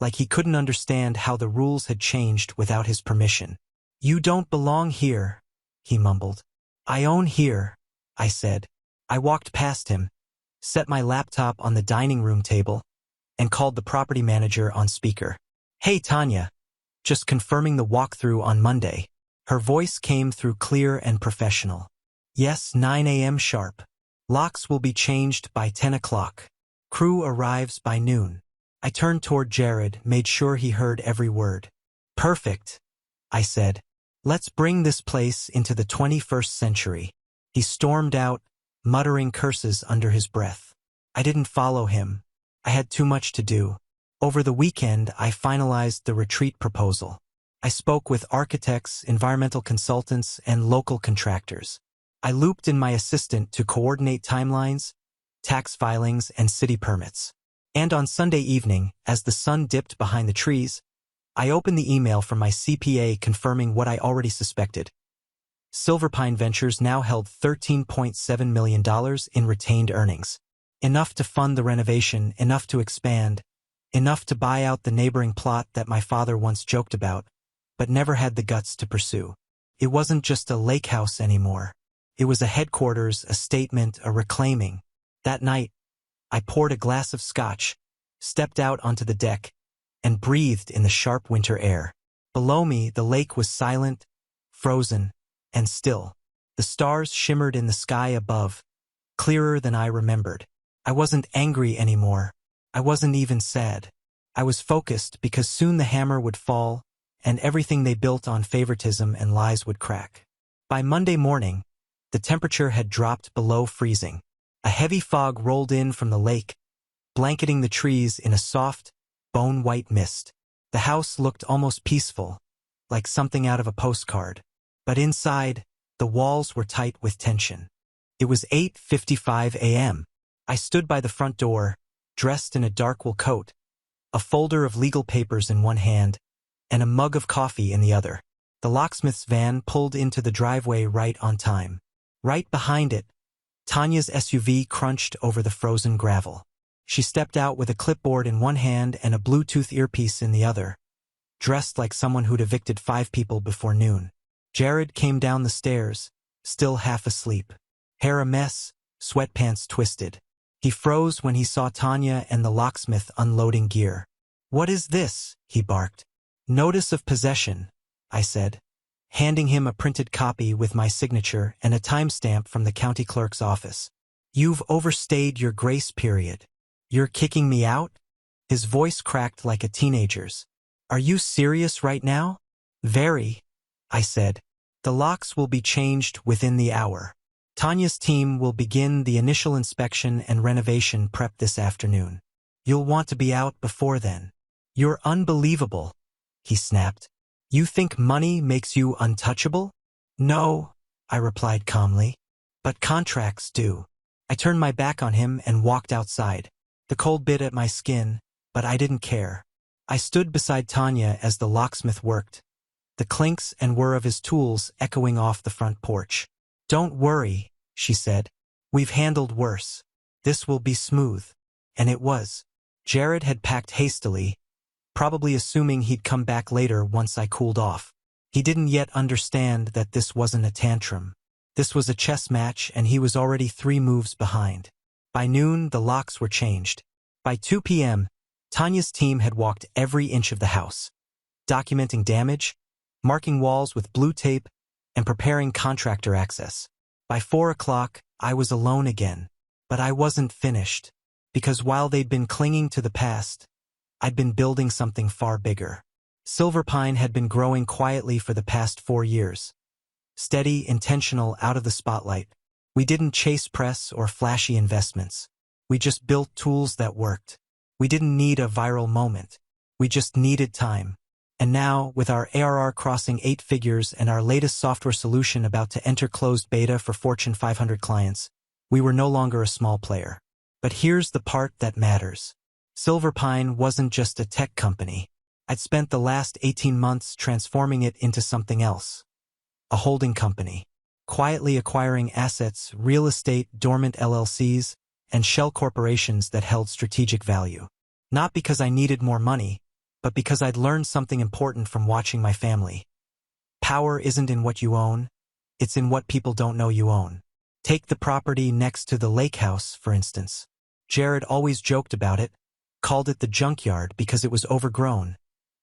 Speaker 1: like he couldn't understand how the rules had changed without his permission. You don't belong here, he mumbled. I own here, I said. I walked past him, set my laptop on the dining room table, and called the property manager on speaker. Hey, Tanya. Just confirming the walkthrough on Monday. Her voice came through clear and professional. Yes, 9 a.m. sharp. Locks will be changed by 10 o'clock. Crew arrives by noon. I turned toward Jared, made sure he heard every word. Perfect, I said. Let's bring this place into the 21st century. He stormed out, muttering curses under his breath. I didn't follow him. I had too much to do. Over the weekend, I finalized the retreat proposal. I spoke with architects, environmental consultants, and local contractors. I looped in my assistant to coordinate timelines, tax filings, and city permits. And on Sunday evening, as the sun dipped behind the trees, I opened the email from my CPA confirming what I already suspected. Silverpine Ventures now held $13.7 million in retained earnings. Enough to fund the renovation, enough to expand, enough to buy out the neighboring plot that my father once joked about, but never had the guts to pursue. It wasn't just a lake house anymore. It was a headquarters, a statement, a reclaiming. That night, I poured a glass of scotch, stepped out onto the deck, and breathed in the sharp winter air. Below me, the lake was silent, frozen, and still. The stars shimmered in the sky above, clearer than I remembered. I wasn't angry anymore. I wasn't even sad. I was focused because soon the hammer would fall, and everything they built on favoritism and lies would crack. By Monday morning, the temperature had dropped below freezing. A heavy fog rolled in from the lake, blanketing the trees in a soft, bone-white mist. The house looked almost peaceful, like something out of a postcard. But inside, the walls were tight with tension. It was 8:55 a.m. I stood by the front door, dressed in a dark wool coat, a folder of legal papers in one hand, and a mug of coffee in the other. The locksmith's van pulled into the driveway right on time. Right behind it, Tanya's SUV crunched over the frozen gravel. She stepped out with a clipboard in one hand and a Bluetooth earpiece in the other, dressed like someone who'd evicted 5 people before noon. Jared came down the stairs, still half asleep. Hair a mess, sweatpants twisted. He froze when he saw Tanya and the locksmith unloading gear. "What is this?" he barked. "Notice of possession," I said, handing him a printed copy with my signature and a timestamp from the county clerk's office. "You've overstayed your grace period. You're kicking me out?" His voice cracked like a teenager's. "Are you serious right now?" "Very," I said. "The locks will be changed within the hour. Tanya's team will begin the initial inspection and renovation prep this afternoon. You'll want to be out before then." "You're unbelievable," he snapped. "You think money makes you untouchable?" "No," I replied calmly. "But contracts do." I turned my back on him and walked outside. The cold bit at my skin, but I didn't care. I stood beside Tanya as the locksmith worked, the clinks and whir of his tools echoing off the front porch. "Don't worry," she said. "We've handled worse. This will be smooth." And it was. Jared had packed hastily, probably assuming he'd come back later once I cooled off. He didn't yet understand that this wasn't a tantrum. This was a chess match, and he was already 3 moves behind. By noon, the locks were changed. By 2 p.m., Tanya's team had walked every inch of the house, documenting damage, marking walls with blue tape, and preparing contractor access. By 4 o'clock, I was alone again. But I wasn't finished, because while they'd been clinging to the past, I'd been building something far bigger. Silverpine had been growing quietly for the past 4 years. Steady, intentional, out of the spotlight. We didn't chase press or flashy investments. We just built tools that worked. We didn't need a viral moment. We just needed time. And now, with our ARR crossing 8 figures and our latest software solution about to enter closed beta for Fortune 500 clients, we were no longer a small player. But here's the part that matters. Silverpine wasn't just a tech company. I'd spent the last 18 months transforming it into something else. A holding company. Quietly acquiring assets, real estate, dormant LLCs, and shell corporations that held strategic value. Not because I needed more money, but because I'd learned something important from watching my family. Power isn't in what you own, it's in what people don't know you own. Take the property next to the lake house, for instance. Jared always joked about it, called it the junkyard because it was overgrown,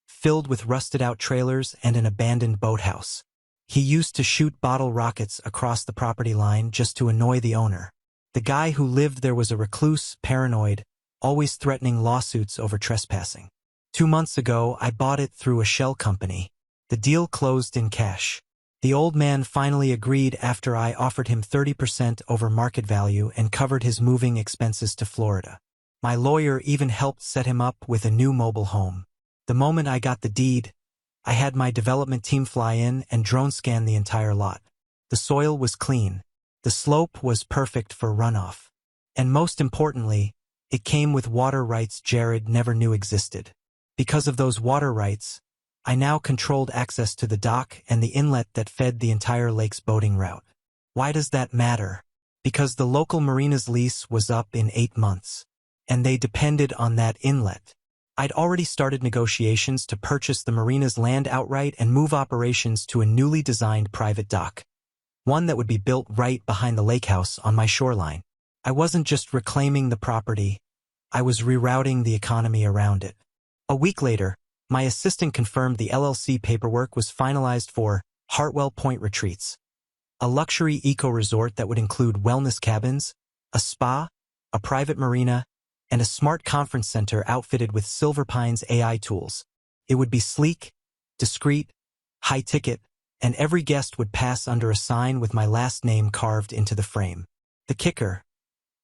Speaker 1: filled with rusted-out trailers and an abandoned boathouse. He used to shoot bottle rockets across the property line just to annoy the owner. The guy who lived there was a recluse, paranoid, always threatening lawsuits over trespassing. 2 months ago, I bought it through a shell company. The deal closed in cash. The old man finally agreed after I offered him 30% over market value and covered his moving expenses to Florida. My lawyer even helped set him up with a new mobile home. The moment I got the deed, I had my development team fly in and drone scan the entire lot. The soil was clean. The slope was perfect for runoff. And most importantly, it came with water rights Jared never knew existed. Because of those water rights, I now controlled access to the dock and the inlet that fed the entire lake's boating route. Why does that matter? Because the local marina's lease was up in 8 months, and they depended on that inlet. I'd already started negotiations to purchase the marina's land outright and move operations to a newly designed private dock, one that would be built right behind the lake house on my shoreline. I wasn't just reclaiming the property, I was rerouting the economy around it. A week later, my assistant confirmed the LLC paperwork was finalized for Hartwell Point Retreats, a luxury eco-resort that would include wellness cabins, a spa, a private marina, and a smart conference center outfitted with Silver Pine's AI tools. It would be sleek, discreet, high-ticket, and every guest would pass under a sign with my last name carved into the frame. The kicker: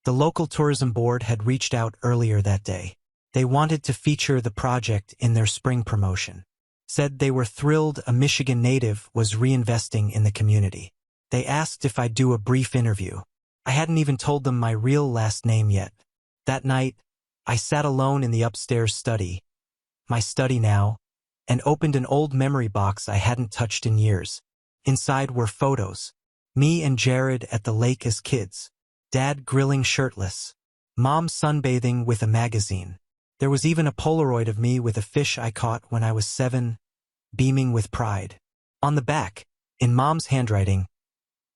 Speaker 1: the local tourism board had reached out earlier that day. They wanted to feature the project in their spring promotion. Said they were thrilled a Michigan native was reinvesting in the community. They asked if I'd do a brief interview. I hadn't even told them my real last name yet. That night, I sat alone in the upstairs study, my study now, and opened an old memory box I hadn't touched in years. Inside were photos. Me and Jared at the lake as kids. Dad grilling shirtless. Mom sunbathing with a magazine. There was even a Polaroid of me with a fish I caught when I was 7, beaming with pride. On the back, in Mom's handwriting,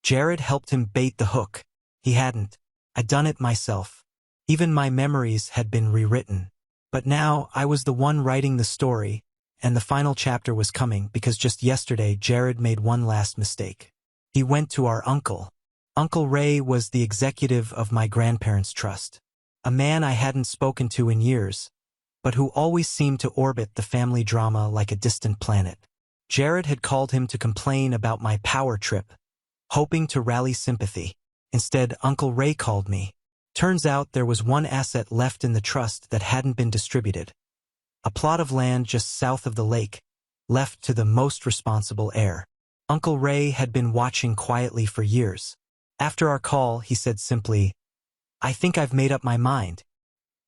Speaker 1: Jared helped him bait the hook. He hadn't. I'd done it myself. Even my memories had been rewritten. But now I was the one writing the story, and the final chapter was coming because just yesterday Jared made one last mistake. He went to our uncle. Uncle Ray was the executive of my grandparents' trust. A man I hadn't spoken to in years, but who always seemed to orbit the family drama like a distant planet. Jared had called him to complain about my power trip, hoping to rally sympathy. Instead, Uncle Ray called me. Turns out there was one asset left in the trust that hadn't been distributed. A plot of land just south of the lake, left to the most responsible heir. Uncle Ray had been watching quietly for years. After our call, he said simply, "I think I've made up my mind.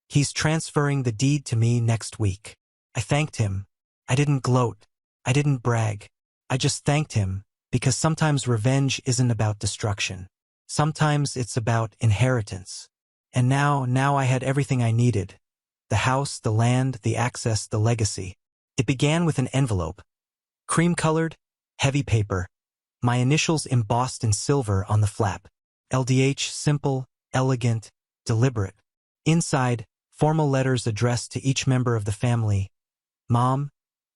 Speaker 1: He's transferring the deed to me next week." I thanked him. I didn't gloat. I didn't brag. I just thanked him, because sometimes revenge isn't about destruction. Sometimes it's about inheritance. And now I had everything I needed. The house, the land, the access, the legacy. It began with an envelope. Cream-colored, heavy paper. My initials embossed in silver on the flap. LDH, simple, elegant, deliberate. Inside, formal letters addressed to each member of the family. Mom,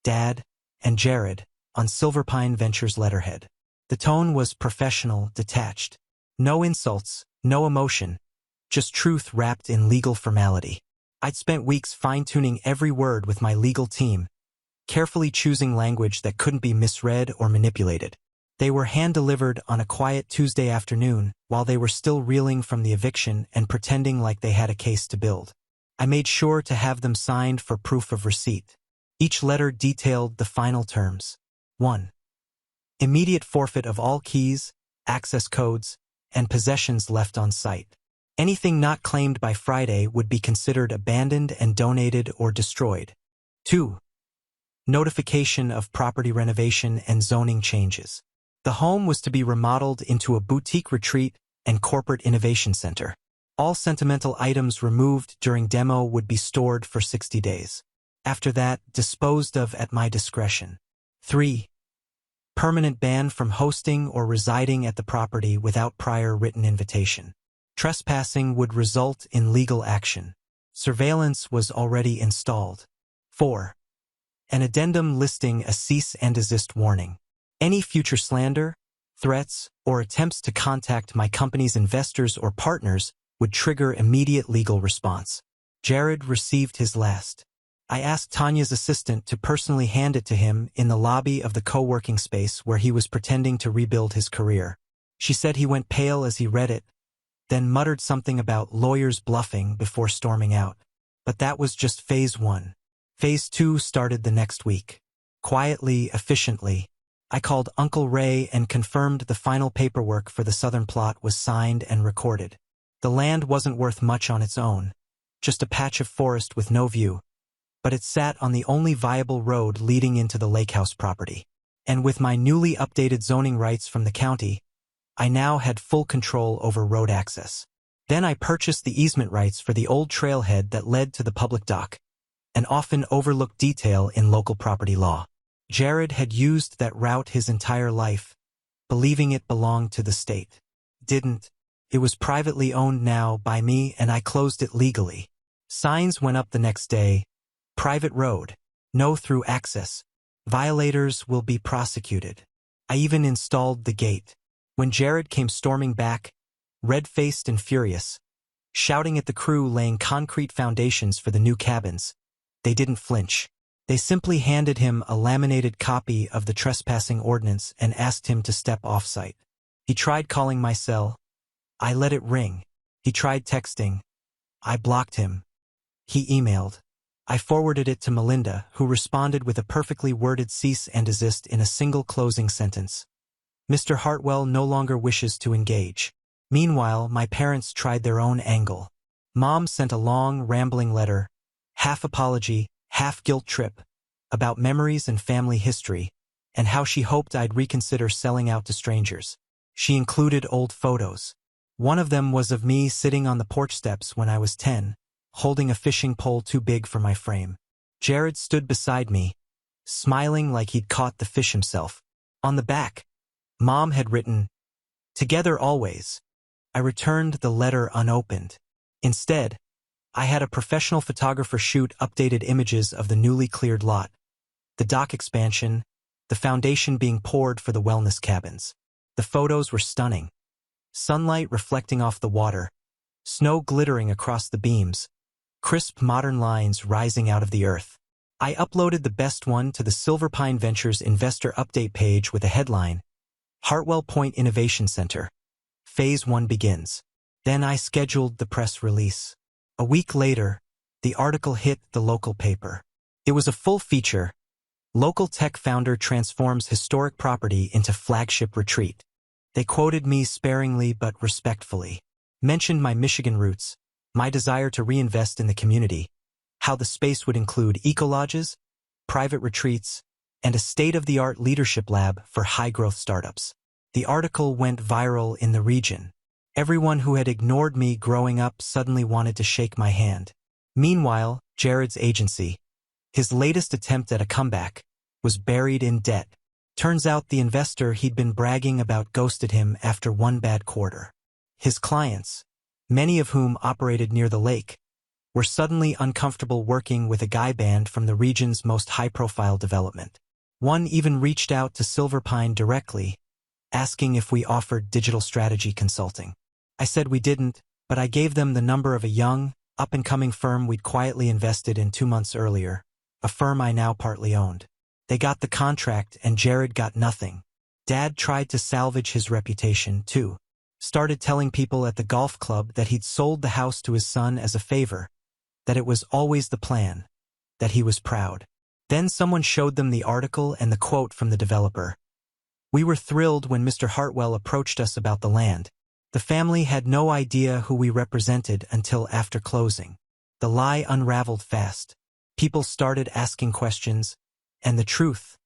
Speaker 1: Dad, and Jared, on Silver Pine Ventures letterhead. The tone was professional, detached. No insults, no emotion. Just truth wrapped in legal formality. I'd spent weeks fine-tuning every word with my legal team, carefully choosing language that couldn't be misread or manipulated. They were hand-delivered on a quiet Tuesday afternoon while they were still reeling from the eviction and pretending like they had a case to build. I made sure to have them signed for proof of receipt. Each letter detailed the final terms. 1. Immediate forfeit of all keys, access codes, and possessions left on site. Anything not claimed by Friday would be considered abandoned and donated or destroyed. 2. Notification of property renovation and zoning changes. The home was to be remodeled into a boutique retreat and corporate innovation center. All sentimental items removed during demo would be stored for 60 days. After that, disposed of at my discretion. 3. Permanent ban from hosting or residing at the property without prior written invitation. Trespassing would result in legal action. Surveillance was already installed. 4. An addendum listing a cease and desist warning. Any future slander, threats, or attempts to contact my company's investors or partners would trigger immediate legal response. Jared received his last. I asked Tanya's assistant to personally hand it to him in the lobby of the co-working space where he was pretending to rebuild his career. She said he went pale as he read it, then muttered something about lawyers bluffing before storming out. But that was just phase 1. Phase 2 started the next week. Quietly, efficiently, I called Uncle Ray and confirmed the final paperwork for the southern plot was signed and recorded. The land wasn't worth much on its own, just a patch of forest with no view, but it sat on the only viable road leading into the lake house property. And with my newly updated zoning rights from the county, I now had full control over road access. Then I purchased the easement rights for the old trailhead that led to the public dock, an often overlooked detail in local property law. Jared had used that route his entire life, believing it belonged to the state. Didn't. It was privately owned now by me, and I closed it legally. Signs went up the next day. Private road. No through access. Violators will be prosecuted. I even installed the gate. When Jared came storming back, red-faced and furious, shouting at the crew laying concrete foundations for the new cabins, they didn't flinch. They simply handed him a laminated copy of the trespassing ordinance and asked him to step off-site. He tried calling my cell. I let it ring. He tried texting. I blocked him. He emailed. I forwarded it to Melinda, who responded with a perfectly worded cease and desist in a single closing sentence. Mr. Hartwell no longer wishes to engage. Meanwhile, my parents tried their own angle. Mom sent a long, rambling letter, half apology, half guilt trip, about memories and family history, and how she hoped I'd reconsider selling out to strangers. She included old photos. One of them was of me sitting on the porch steps when I was 10, holding a fishing pole too big for my frame. Jared stood beside me, smiling like he'd caught the fish himself. On the back, Mom had written, "Together always." I returned the letter unopened. Instead, I had a professional photographer shoot updated images of the newly cleared lot, the dock expansion, the foundation being poured for the wellness cabins. The photos were stunning. Sunlight reflecting off the water, snow glittering across the beams, crisp modern lines rising out of the earth. I uploaded the best one to the Silver Pine Ventures investor update page with a headline, Hartwell Point Innovation Center. Phase 1 begins. Then I scheduled the press release. A week later, the article hit the local paper. It was a full feature. Local tech founder transforms historic property into flagship retreat. They quoted me sparingly but respectfully, mentioned my Michigan roots, my desire to reinvest in the community, how the space would include eco-lodges, private retreats, and a state-of-the-art leadership lab for high-growth startups. The article went viral in the region. Everyone who had ignored me growing up suddenly wanted to shake my hand. Meanwhile, Jared's agency, his latest attempt at a comeback, was buried in debt. Turns out the investor he'd been bragging about ghosted him after one bad quarter. His clients, many of whom operated near the lake, were suddenly uncomfortable working with a guy band from the region's most high-profile development. One even reached out to Silver Pine directly, asking if we offered digital strategy consulting. I said we didn't, but I gave them the number of a young, up-and-coming firm we'd quietly invested in 2 months earlier, a firm I now partly owned. They got the contract and Jared got nothing. Dad tried to salvage his reputation, too. Started telling people at the golf club that he'd sold the house to his son as a favor, that it was always the plan, that he was proud. Then someone showed them the article and the quote from the developer. We were thrilled when Mr. Hartwell approached us about the land. The family had no idea who we represented until after closing. The lie unraveled fast. People started asking questions, and the truth,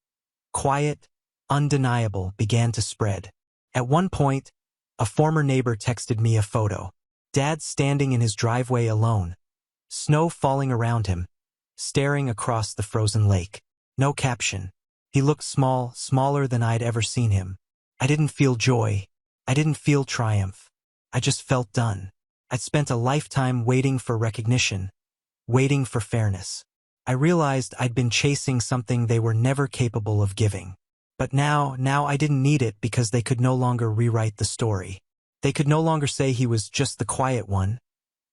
Speaker 1: quiet, undeniable, began to spread. At one point, a former neighbor texted me a photo. Dad standing in his driveway alone, snow falling around him, staring across the frozen lake. No caption. He looked small, smaller than I'd ever seen him. I didn't feel joy. I didn't feel triumph. I just felt done. I'd spent a lifetime waiting for recognition, waiting for fairness. I realized I'd been chasing something they were never capable of giving. But now I didn't need it because they could no longer rewrite the story. They could no longer say he was just the quiet one,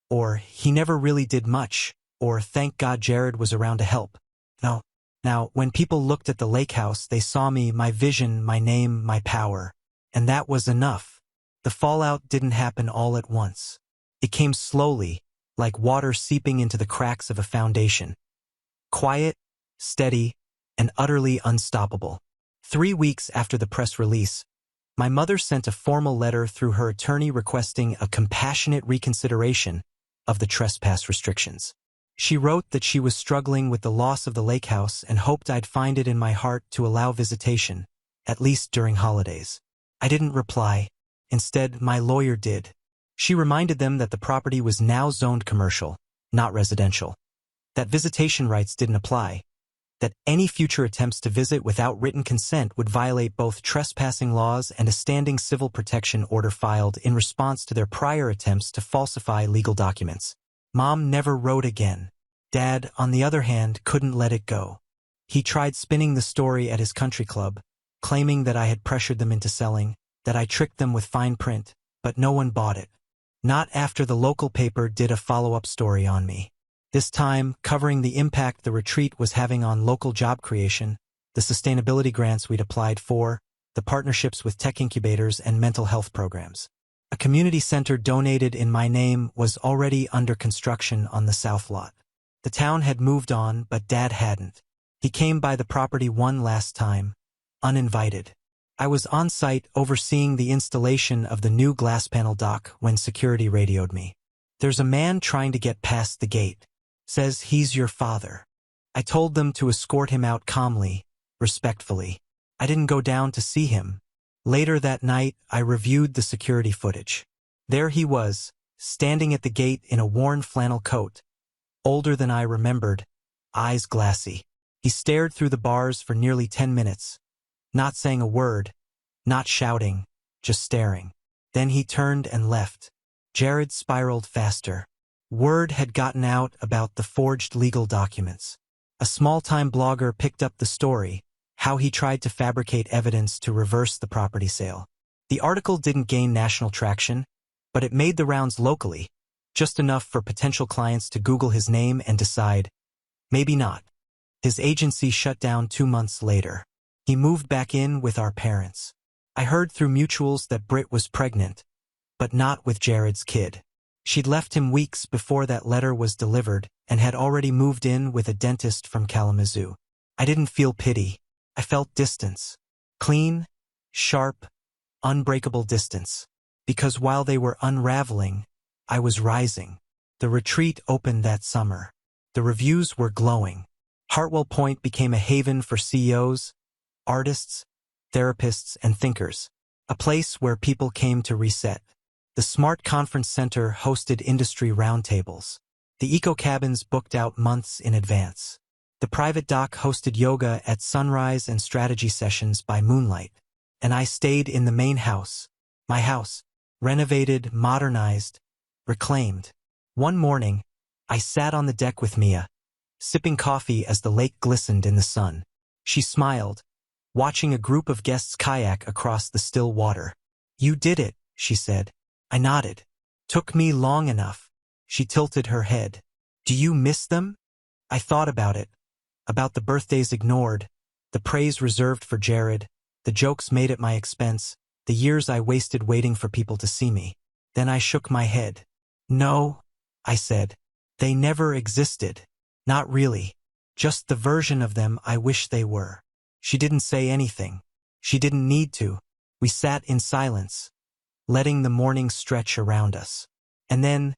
Speaker 1: or he never really did much, or thank God Jared was around to help. No. Now, when people looked at the lake house, they saw me, my vision, my name, my power. And that was enough. The fallout didn't happen all at once. It came slowly, like water seeping into the cracks of a foundation. Quiet, steady, and utterly unstoppable. 3 weeks after the press release, my mother sent a formal letter through her attorney requesting a compassionate reconsideration of the trespass restrictions. She wrote that she was struggling with the loss of the lake house and hoped I'd find it in my heart to allow visitation, at least during holidays. I didn't reply. Instead, my lawyer did. She reminded them that the property was now zoned commercial, not residential, that visitation rights didn't apply, that any future attempts to visit without written consent would violate both trespassing laws and a standing civil protection order filed in response to their prior attempts to falsify legal documents. Mom never wrote again. Dad, on the other hand, couldn't let it go. He tried spinning the story at his country club, claiming that I had pressured them into selling, that I tricked them with fine print, but no one bought it. Not after the local paper did a follow-up story on me. This time, covering the impact the retreat was having on local job creation, the sustainability grants we'd applied for, the partnerships with tech incubators and mental health programs. A community center donated in my name was already under construction on the south lot. The town had moved on, but Dad hadn't. He came by the property one last time, uninvited. I was on site overseeing the installation of the new glass panel dock when security radioed me. "There's a man trying to get past the gate. Says he's your father." I told them to escort him out calmly, respectfully. I didn't go down to see him. Later that night, I reviewed the security footage. There he was, standing at the gate in a worn flannel coat, older than I remembered, eyes glassy. He stared through the bars for nearly 10 minutes, not saying a word, not shouting, just staring. Then he turned and left. Jared spiraled faster. Word had gotten out about the forged legal documents. A small-time blogger picked up the story, how he tried to fabricate evidence to reverse the property sale. The article didn't gain national traction, but it made the rounds locally, just enough for potential clients to Google his name and decide, maybe not. His agency shut down 2 months later. He moved back in with our parents. I heard through mutuals that Britt was pregnant, but not with Jared's kid. She'd left him weeks before that letter was delivered and had already moved in with a dentist from Kalamazoo. I didn't feel pity. I felt distance. Clean, sharp, unbreakable distance. Because while they were unraveling, I was rising. The retreat opened that summer. The reviews were glowing. Hartwell Point became a haven for CEOs, artists, therapists, and thinkers. A place where people came to reset. The Smart Conference Center hosted industry roundtables. The eco-cabins booked out months in advance. The private dock hosted yoga at sunrise and strategy sessions by moonlight. And I stayed in the main house. My house. Renovated, modernized, reclaimed. One morning, I sat on the deck with Mia, sipping coffee as the lake glistened in the sun. She smiled, watching a group of guests kayak across the still water. "You did it," she said. I nodded. "Took me long enough." She tilted her head. "Do you miss them?" I thought about it. About the birthdays ignored, the praise reserved for Jared, the jokes made at my expense, the years I wasted waiting for people to see me. Then I shook my head. "No," I said. "They never existed. Not really. Just the version of them I wish they were." She didn't say anything. She didn't need to. We sat in silence, letting the morning stretch around us. And then,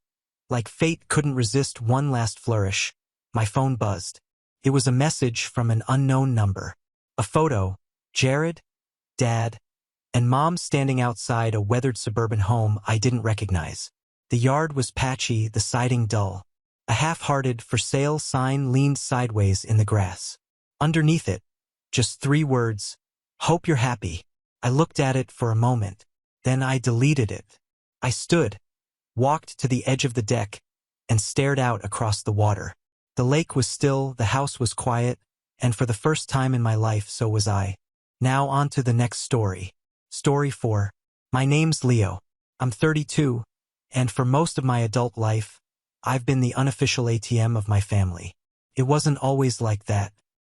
Speaker 1: like fate couldn't resist one last flourish, my phone buzzed. It was a message from an unknown number. A photo, Jared, Dad, and Mom standing outside a weathered suburban home I didn't recognize. The yard was patchy, the siding dull. A half-hearted for sale sign leaned sideways in the grass. Underneath it, just 3 words, "Hope you're happy." I looked at it for a moment. Then I deleted it. I stood, walked to the edge of the deck, and stared out across the water. The lake was still, the house was quiet, and for the first time in my life so was I. Now on to the next story. Story 4. My name's Leo. I'm 32, and for most of my adult life, I've been the unofficial ATM of my family. It wasn't always like that.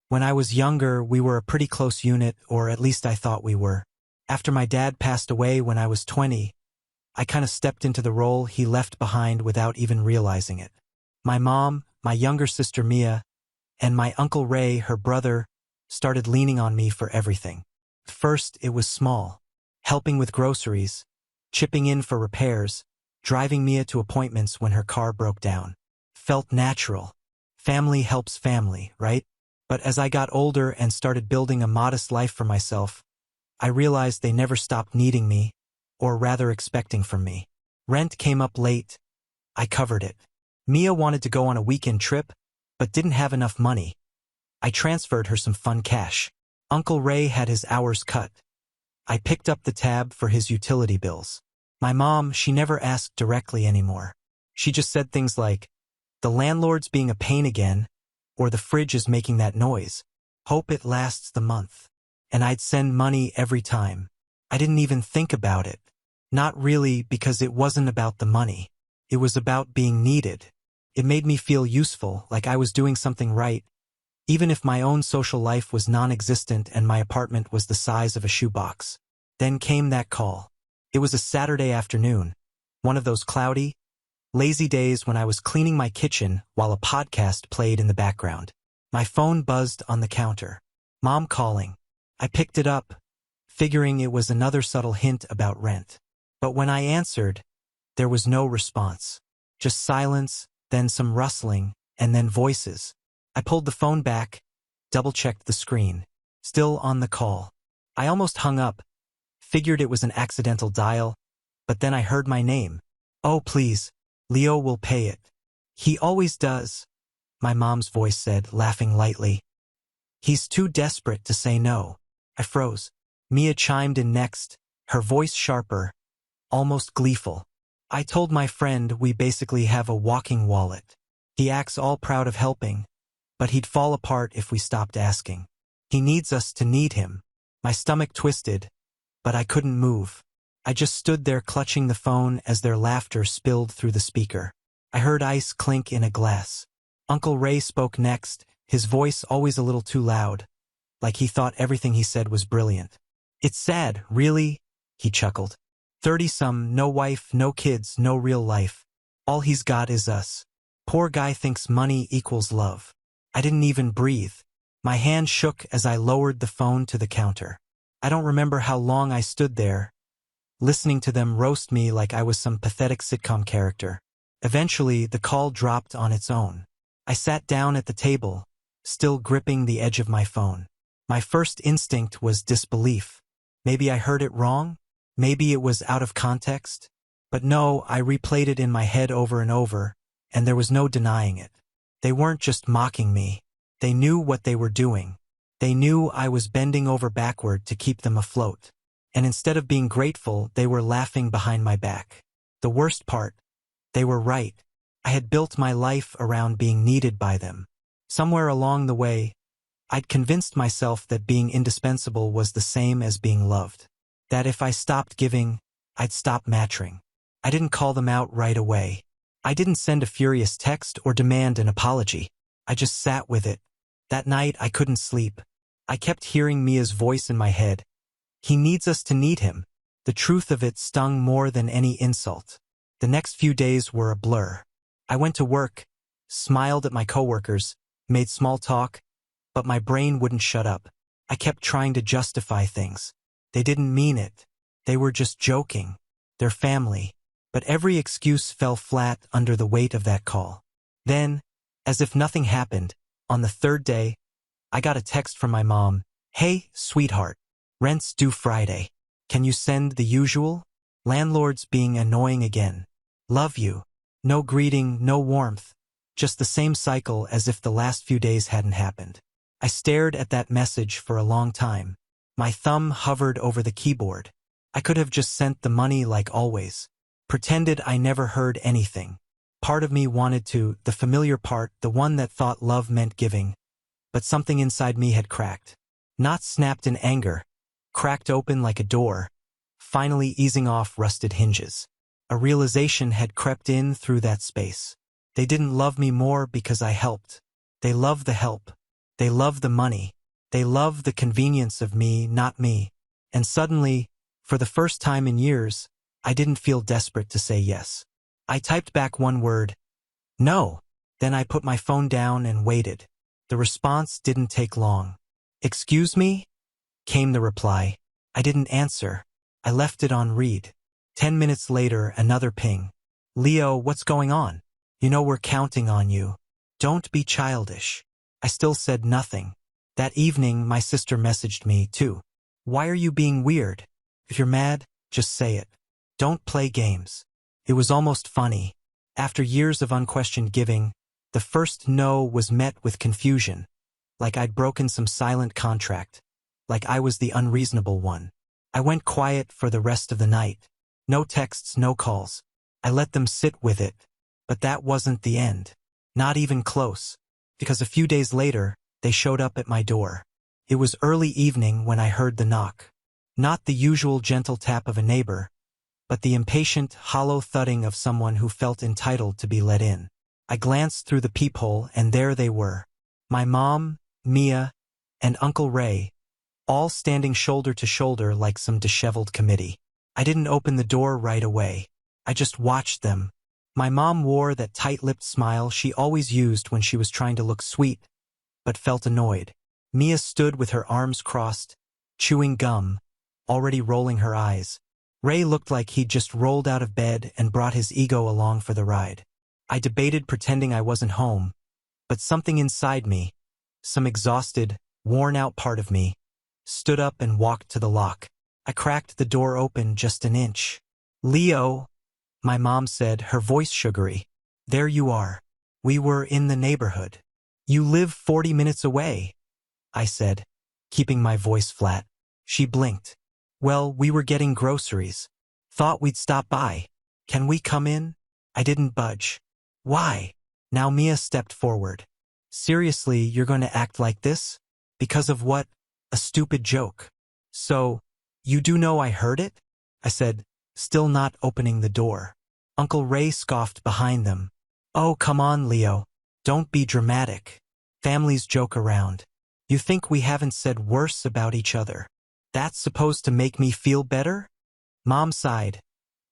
Speaker 1: When I was younger, we were a pretty close unit, or at least I thought we were. After my dad passed away when I was 20, I kind of stepped into the role he left behind without even realizing it. My mom, my younger sister Mia, and my Uncle Ray, her brother, started leaning on me for everything. First, it was small. Helping with groceries, chipping in for repairs, driving Mia to appointments when her car broke down. Felt natural. Family helps family, right? But as I got older and started building a modest life for myself, I realized they never stopped needing me, or rather expecting from me. Rent came up late. I covered it. Mia wanted to go on a weekend trip, but didn't have enough money. I transferred her some fun cash. Uncle Ray had his hours cut. I picked up the tab for his utility bills. My mom, she never asked directly anymore. She just said things like, "The landlord's being a pain again," or "The fridge is making that noise. Hope it lasts the month." And I'd send money every time. I didn't even think about it. Not really, because it wasn't about the money. It was about being needed. It made me feel useful, like I was doing something right, even if my own social life was non-existent and my apartment was the size of a shoebox. Then came that call. It was a Saturday afternoon, one of those cloudy, lazy days when I was cleaning my kitchen while a podcast played in the background. My phone buzzed on the counter. Mom calling. I picked it up, figuring it was another subtle hint about rent. But when I answered, there was no response. Just silence, then some rustling, and then voices. I pulled the phone back, double-checked the screen. Still on the call. I almost hung up, figured it was an accidental dial, but then I heard my name. "Oh, please, Leo will pay it. He always does," my mom's voice said, laughing lightly. "He's too desperate to say no." I froze. Mia chimed in next, her voice sharper, almost gleeful. "I told my friend we basically have a walking wallet. He acts all proud of helping, but he'd fall apart if we stopped asking. He needs us to need him." My stomach twisted, but I couldn't move. I just stood there clutching the phone as their laughter spilled through the speaker. I heard ice clink in a glass. Uncle Ray spoke next, his voice always a little too loud, like he thought everything he said was brilliant. "It's sad, really," he chuckled. 30-some, no wife, no kids, no real life. All he's got is us. Poor guy thinks money equals love." I didn't even breathe. My hand shook as I lowered the phone to the counter. I don't remember how long I stood there, listening to them roast me like I was some pathetic sitcom character. Eventually, the call dropped on its own. I sat down at the table, still gripping the edge of my phone. My first instinct was disbelief. Maybe I heard it wrong? Maybe it was out of context? But no, I replayed it in my head over and over, and there was no denying it. They weren't just mocking me. They knew what they were doing. They knew I was bending over backward to keep them afloat. And instead of being grateful, they were laughing behind my back. The worst part, they were right. I had built my life around being needed by them. Somewhere along the way, I'd convinced myself that being indispensable was the same as being loved. That if I stopped giving, I'd stop matching. I didn't call them out right away. I didn't send a furious text or demand an apology. I just sat with it. That night, I couldn't sleep. I kept hearing Mia's voice in my head. "He needs us to need him." The truth of it stung more than any insult. The next few days were a blur. I went to work, smiled at my coworkers, made small talk, but my brain wouldn't shut up. I kept trying to justify things. They didn't mean it. They were just joking. Their family. But every excuse fell flat under the weight of that call. Then, as if nothing happened, on the third day, I got a text from my mom. "Hey, sweetheart. Rent's due Friday. Can you send the usual? Landlord's being annoying again. Love you." No greeting, no warmth. Just the same cycle as if the last few days hadn't happened. I stared at that message for a long time. My thumb hovered over the keyboard. I could have just sent the money like always. Pretended I never heard anything. Part of me wanted to, the familiar part, the one that thought love meant giving. But something inside me had cracked. Not snapped in anger. Cracked open like a door, finally easing off rusted hinges. A realization had crept in through that space. They didn't love me more because I helped. They loved the help. They loved the money. They loved the convenience of me, not me. And suddenly, for the first time in years, I didn't feel desperate to say yes. I typed back one word, "No." Then I put my phone down and waited. The response didn't take long. "Excuse me?" came the reply. I didn't answer. I left it on read. 10 minutes later, another ping. "Leo, what's going on? You know we're counting on you. Don't be childish." I still said nothing. That evening, my sister messaged me, too. "Why are you being weird? If you're mad, just say it. Don't play games." It was almost funny. After years of unquestioned giving, the first no was met with confusion, like I'd broken some silent contract, like I was the unreasonable one. I went quiet for the rest of the night. No texts, no calls. I let them sit with it. But that wasn't the end. Not even close. Because a few days later, they showed up at my door. It was early evening when I heard the knock. Not the usual gentle tap of a neighbor, but the impatient, hollow thudding of someone who felt entitled to be let in. I glanced through the peephole, and there they were. My mom, Mia, and Uncle Ray, all standing shoulder to shoulder like some disheveled committee. I didn't open the door right away. I just watched them. My mom wore that tight-lipped smile she always used when she was trying to look sweet, but felt annoyed. Mia stood with her arms crossed, chewing gum, already rolling her eyes. Ray looked like he'd just rolled out of bed and brought his ego along for the ride. I debated pretending I wasn't home, but something inside me, some exhausted, worn-out part of me, stood up and walked to the lock. I cracked the door open just an inch. "Leo," my mom said, her voice sugary. "There you are. We were in the neighborhood." "You live 40 minutes away," I said, keeping my voice flat. She blinked. "Well, we were getting groceries. Thought we'd stop by. Can we come in?" I didn't budge. "Why?" Now Mia stepped forward. "Seriously, you're going to act like this? Because of what? A stupid joke. So, you do know I heard it?" I said, still not opening the door. Uncle Ray scoffed behind them. "Oh, come on, Leo. Don't be dramatic. Families joke around. You think we haven't said worse about each other? That's supposed to make me feel better?" Mom sighed,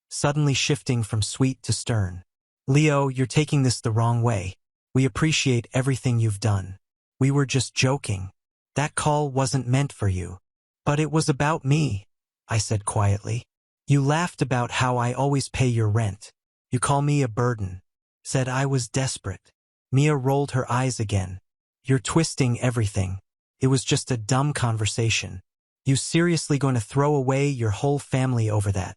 Speaker 1: suddenly shifting from sweet to stern. "Leo, you're taking this the wrong way. We appreciate everything you've done. We were just joking. That call wasn't meant for you." "But it was about me," I said quietly. "You laughed about how I always pay your rent. You call me a burden. Said I was desperate." Mia rolled her eyes again. "You're twisting everything. It was just a dumb conversation. You seriously going to throw away your whole family over that?"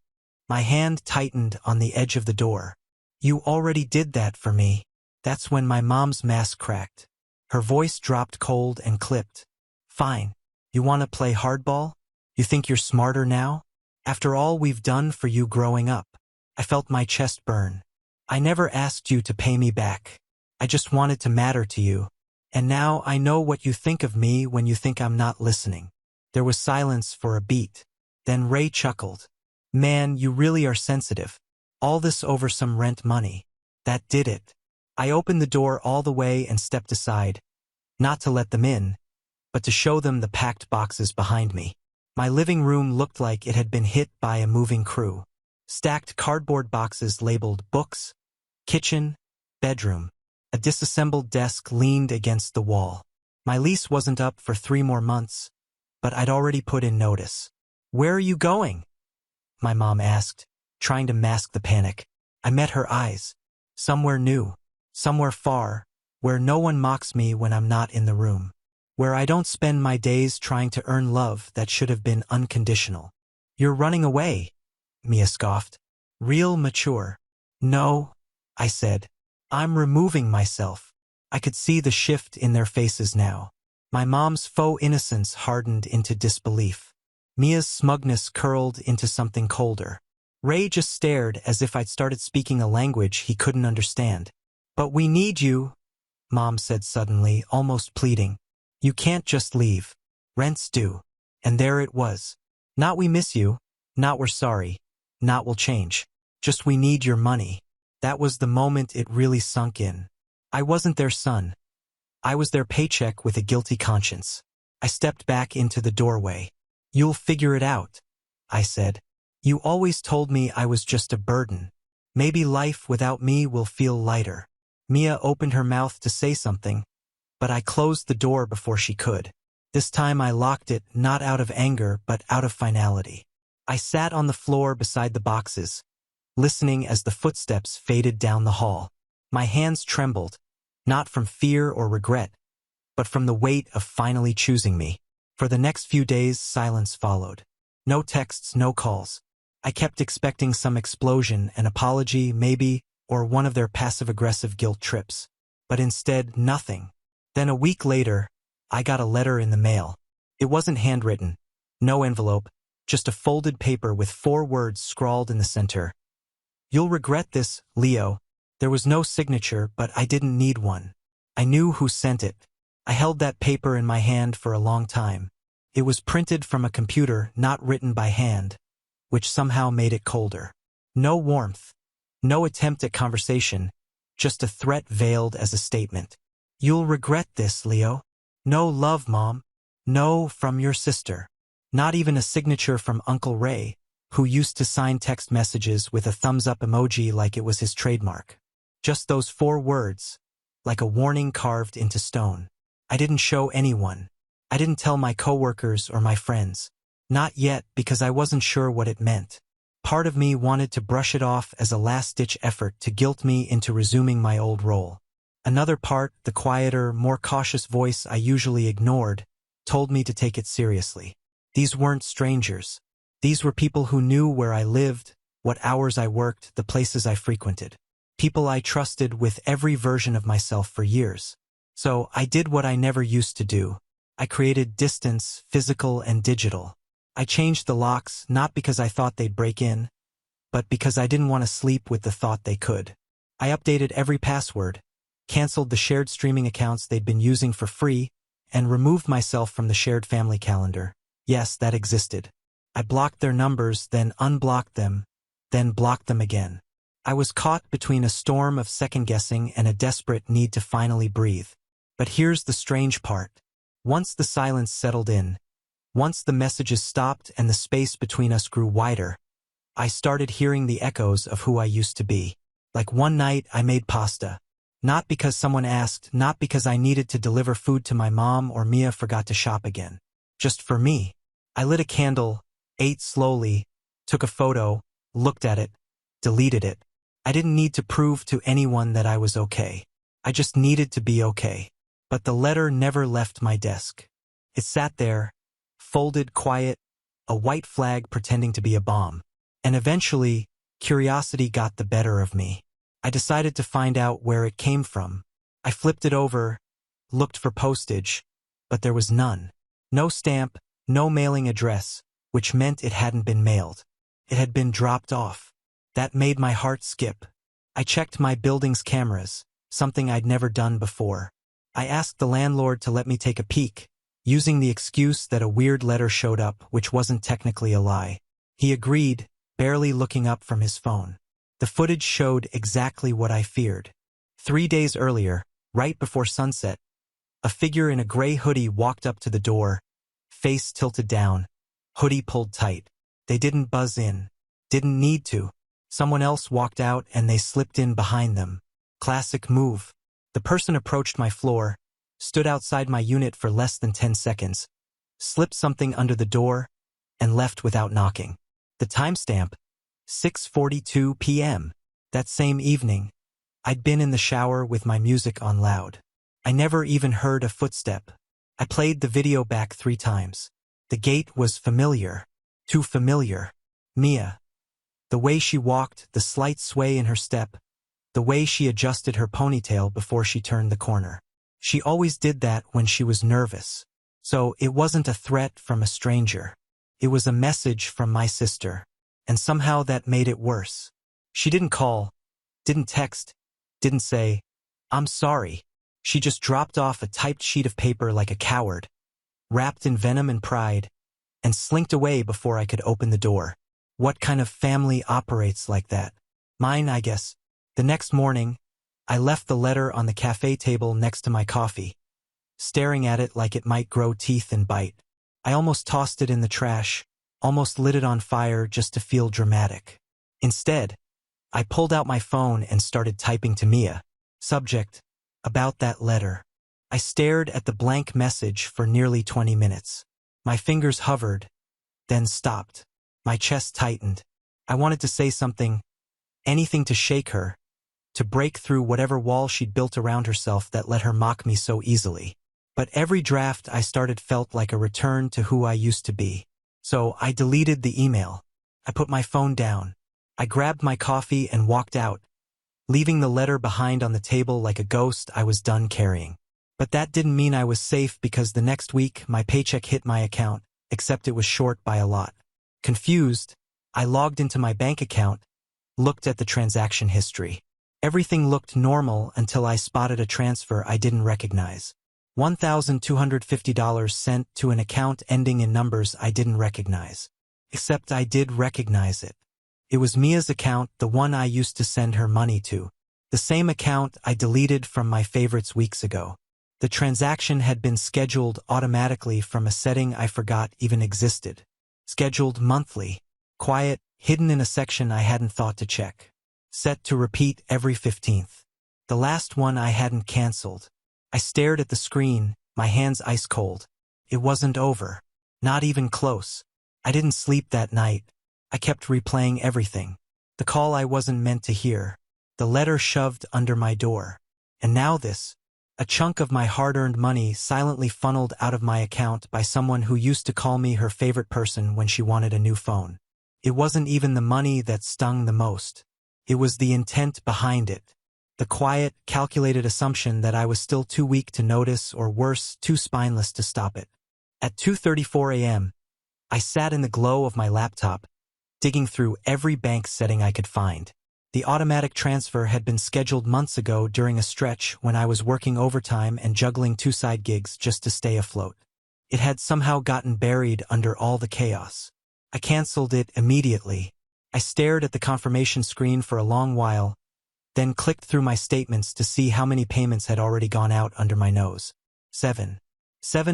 Speaker 1: My hand tightened on the edge of the door. "You already did that for me." That's when my mom's mask cracked. Her voice dropped cold and clipped. "Fine. You want to play hardball? You think you're smarter now? After all we've done for you growing up." I felt my chest burn. "I never asked you to pay me back. I just wanted to matter to you. And now I know what you think of me when you think I'm not listening." There was silence for a beat. Then Ray chuckled. "Man, you really are sensitive. All this over some rent money. That did it." I opened the door all the way and stepped aside, not to let them in, but to show them the packed boxes behind me. My living room looked like it had been hit by a moving crew. Stacked cardboard boxes labeled books, kitchen, bedroom. A disassembled desk leaned against the wall. My lease wasn't up for 3 more months, but I'd already put in notice. "Where are you going?" my mom asked, trying to mask the panic. I met her eyes. "Somewhere new. Somewhere far, where no one mocks me when I'm not in the room. Where I don't spend my days trying to earn love that should have been unconditional." "You're running away," Mia scoffed. "Real mature." "No," I said. "I'm removing myself." I could see the shift in their faces now. My mom's faux innocence hardened into disbelief. Mia's smugness curled into something colder. Ray just stared as if I'd started speaking a language he couldn't understand. "But we need you," Mom said suddenly, almost pleading. "You can't just leave. Rent's due." And there it was. Not "we miss you," not "we're sorry," not "we'll change." Just "we need your money." That was the moment it really sunk in. I wasn't their son. I was their paycheck with a guilty conscience. I stepped back into the doorway. "You'll figure it out," I said. "You always told me I was just a burden. Maybe life without me will feel lighter." Mia opened her mouth to say something, but I closed the door before she could. This time I locked it, not out of anger, but out of finality. I sat on the floor beside the boxes, listening as the footsteps faded down the hall. My hands trembled, not from fear or regret, but from the weight of finally choosing me. For the next few days, silence followed. No texts, no calls. I kept expecting some explosion, an apology, maybe, or one of their passive-aggressive guilt trips. But instead, nothing. Then a week later, I got a letter in the mail. It wasn't handwritten, no envelope, just a folded paper with 4 words scrawled in the center. "You'll regret this, Leo." There was no signature, but I didn't need one. I knew who sent it. I held that paper in my hand for a long time. It was printed from a computer, not written by hand, which somehow made it colder. No warmth, no attempt at conversation, just a threat veiled as a statement. "You'll regret this, Leo. No love, Mom. No, from your sister." Not even a signature from Uncle Ray, who used to sign text messages with a thumbs-up emoji like it was his trademark. Just those 4 words, like a warning carved into stone. I didn't show anyone. I didn't tell my coworkers or my friends. Not yet, because I wasn't sure what it meant. Part of me wanted to brush it off as a last-ditch effort to guilt me into resuming my old role. Another part, the quieter, more cautious voice I usually ignored, told me to take it seriously. These weren't strangers. These were people who knew where I lived, what hours I worked, the places I frequented. People I trusted with every version of myself for years. So I did what I never used to do. I created distance, physical and digital. I changed the locks, not because I thought they'd break in, but because I didn't want to sleep with the thought they could. I updated every password, canceled the shared streaming accounts they'd been using for free, and removed myself from the shared family calendar. Yes, that existed. I blocked their numbers, then unblocked them, then blocked them again. I was caught between a storm of second-guessing and a desperate need to finally breathe. But here's the strange part. Once the silence settled in, once the messages stopped and the space between us grew wider, I started hearing the echoes of who I used to be. Like one night I made pasta. Not because someone asked, not because I needed to deliver food to my mom or Mia forgot to shop again. Just for me. I lit a candle, ate slowly, took a photo, looked at it, deleted it. I didn't need to prove to anyone that I was okay. I just needed to be okay. But the letter never left my desk. It sat there, folded, quiet, a white flag pretending to be a bomb. And eventually, curiosity got the better of me. I decided to find out where it came from. I flipped it over, looked for postage, but there was none. No stamp, no mailing address, which meant it hadn't been mailed. It had been dropped off. That made my heart skip. I checked my building's cameras, something I'd never done before. I asked the landlord to let me take a peek, using the excuse that a weird letter showed up, which wasn't technically a lie. He agreed, barely looking up from his phone. The footage showed exactly what I feared. 3 days earlier, right before sunset, a figure in a gray hoodie walked up to the door, face tilted down, hoodie pulled tight. They didn't buzz in. Didn't need to. Someone else walked out and they slipped in behind them. Classic move. The person approached my floor, stood outside my unit for less than 10 seconds, slipped something under the door, and left without knocking. The timestamp, 6:42 p.m. That same evening, I'd been in the shower with my music on loud. I never even heard a footstep. I played the video back 3 times. The gate was familiar. Too familiar. Mia. The way she walked, the slight sway in her step, the way she adjusted her ponytail before she turned the corner. She always did that when she was nervous. So it wasn't a threat from a stranger. It was a message from my sister. And somehow that made it worse. She didn't call, didn't text, didn't say, "I'm sorry." She just dropped off a typed sheet of paper like a coward, wrapped in venom and pride, and slinked away before I could open the door. What kind of family operates like that? Mine, I guess. The next morning, I left the letter on the cafe table next to my coffee, staring at it like it might grow teeth and bite. I almost tossed it in the trash, almost lit it on fire just to feel dramatic. Instead, I pulled out my phone and started typing to Mia. Subject, about that letter. I stared at the blank message for nearly 20 minutes. My fingers hovered, then stopped. My chest tightened. I wanted to say something, anything to shake her, to break through whatever wall she'd built around herself that let her mock me so easily. But every draft I started felt like a return to who I used to be. So I deleted the email. I put my phone down. I grabbed my coffee and walked out, leaving the letter behind on the table like a ghost I was done carrying. But that didn't mean I was safe, because the next week my paycheck hit my account, except it was short by a lot. Confused, I logged into my bank account, looked at the transaction history. Everything looked normal until I spotted a transfer I didn't recognize. $1,250 sent to an account ending in numbers I didn't recognize. Except I did recognize it. It was Mia's account, the one I used to send her money to. The same account I deleted from my favorites weeks ago. The transaction had been scheduled automatically from a setting I forgot even existed. Scheduled monthly. Quiet, hidden in a section I hadn't thought to check. Set to repeat every 15th. The last one I hadn't canceled. I stared at the screen, my hands ice cold. It wasn't over. Not even close. I didn't sleep that night. I kept replaying everything. The call I wasn't meant to hear. The letter shoved under my door. And now this. A chunk of my hard-earned money silently funneled out of my account by someone who used to call me her favorite person when she wanted a new phone. It wasn't even the money that stung the most. It was the intent behind it. The quiet, calculated assumption that I was still too weak to notice, or worse, too spineless to stop it. At 2:34 a.m., I sat in the glow of my laptop, digging through every bank setting I could find. The automatic transfer had been scheduled months ago during a stretch when I was working overtime and juggling 2 side gigs just to stay afloat. It had somehow gotten buried under all the chaos. I canceled it immediately. I stared at the confirmation screen for a long while, then clicked through my statements to see how many payments had already gone out under my nose. 7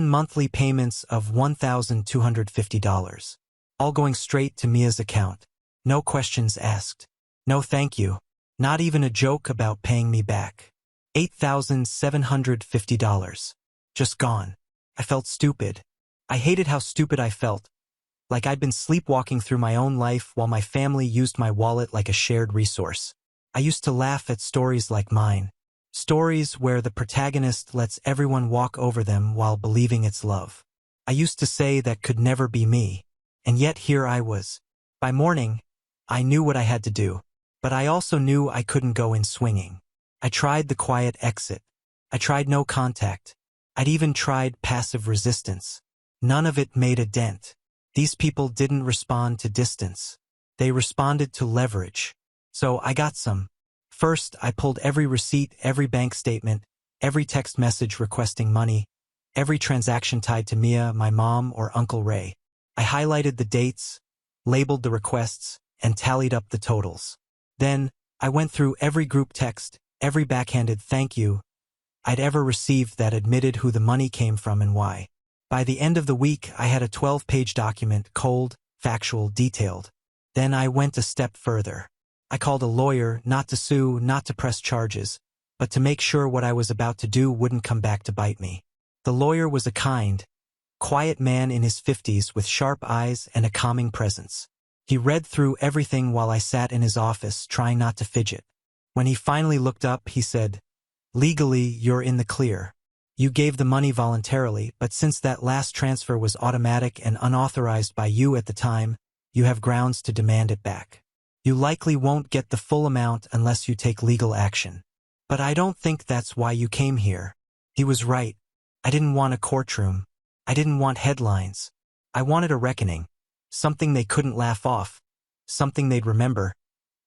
Speaker 1: monthly payments of $1,250. All going straight to Mia's account. No questions asked. No thank you. Not even a joke about paying me back. $8,750. Just gone. I felt stupid. I hated how stupid I felt. Like I'd been sleepwalking through my own life while my family used my wallet like a shared resource. I used to laugh at stories like mine. Stories where the protagonist lets everyone walk over them while believing it's love. I used to say that could never be me. And yet here I was. By morning, I knew what I had to do. But I also knew I couldn't go in swinging. I tried the quiet exit. I tried no contact. I'd even tried passive resistance. None of it made a dent. These people didn't respond to distance. They responded to leverage. So I got some. First, I pulled every receipt, every bank statement, every text message requesting money, every transaction tied to Mia, my mom, or Uncle Ray. I highlighted the dates, labeled the requests, and tallied up the totals. Then, I went through every group text, every backhanded thank you I'd ever received that admitted who the money came from and why. By the end of the week, I had a 12-page document, cold, factual, detailed. Then I went a step further. I called a lawyer, not to sue, not to press charges, but to make sure what I was about to do wouldn't come back to bite me. The lawyer was a kind, quiet man in his 50s with sharp eyes and a calming presence. He read through everything while I sat in his office, trying not to fidget. When he finally looked up, he said, "Legally, you're in the clear. You gave the money voluntarily, but since that last transfer was automatic and unauthorized by you at the time, you have grounds to demand it back. You likely won't get the full amount unless you take legal action. But I don't think that's why you came here." He was right. I didn't want a courtroom. I didn't want headlines. I wanted a reckoning. Something they couldn't laugh off. Something they'd remember.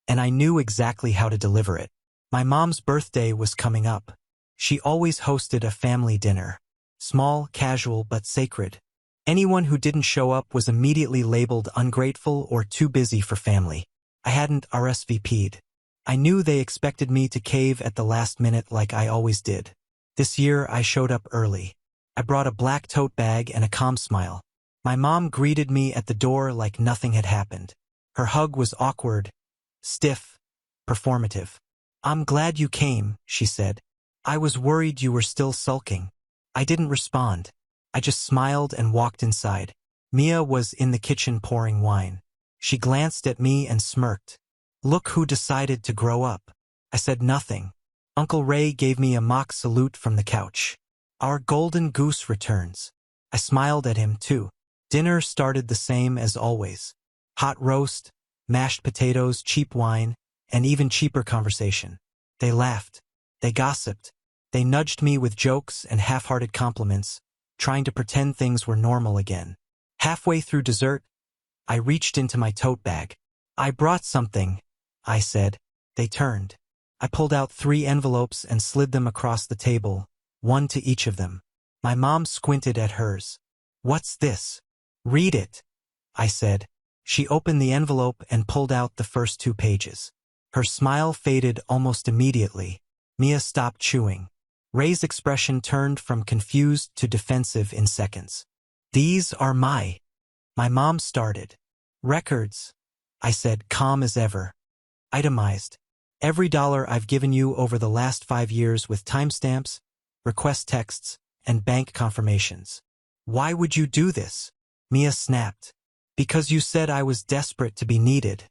Speaker 1: And I knew exactly how to deliver it. My mom's birthday was coming up. She always hosted a family dinner. Small, casual, but sacred. Anyone who didn't show up was immediately labeled ungrateful or too busy for family. I hadn't RSVP'd. I knew they expected me to cave at the last minute like I always did. This year, I showed up early. I brought a black tote bag and a calm smile. My mom greeted me at the door like nothing had happened. Her hug was awkward, stiff, performative. "I'm glad you came," she said. "I was worried you were still sulking." I didn't respond. I just smiled and walked inside. Mia was in the kitchen pouring wine. She glanced at me and smirked. Look who decided to grow up. I said nothing. Uncle Ray gave me a mock salute from the couch. Our golden goose returns. I smiled at him too. Dinner started the same as always. Hot roast, mashed potatoes, cheap wine, and even cheaper conversation. They laughed. They gossiped. They nudged me with jokes and half-hearted compliments, trying to pretend things were normal again. Halfway through dessert, I reached into my tote bag. I brought something, I said. They turned. I pulled out 3 envelopes and slid them across the table, one to each of them. My mom squinted at hers. What's this? Read it, I said. She opened the envelope and pulled out the first 2 pages. Her smile faded almost immediately. Mia stopped chewing. Ray's expression turned from confused to defensive in seconds. These are my mom started. Records, I said, calm as ever. Itemized. Every dollar I've given you over the last 5 years with timestamps, request texts, and bank confirmations. Why would you do this? Mia snapped. Because you said I was desperate to be needed,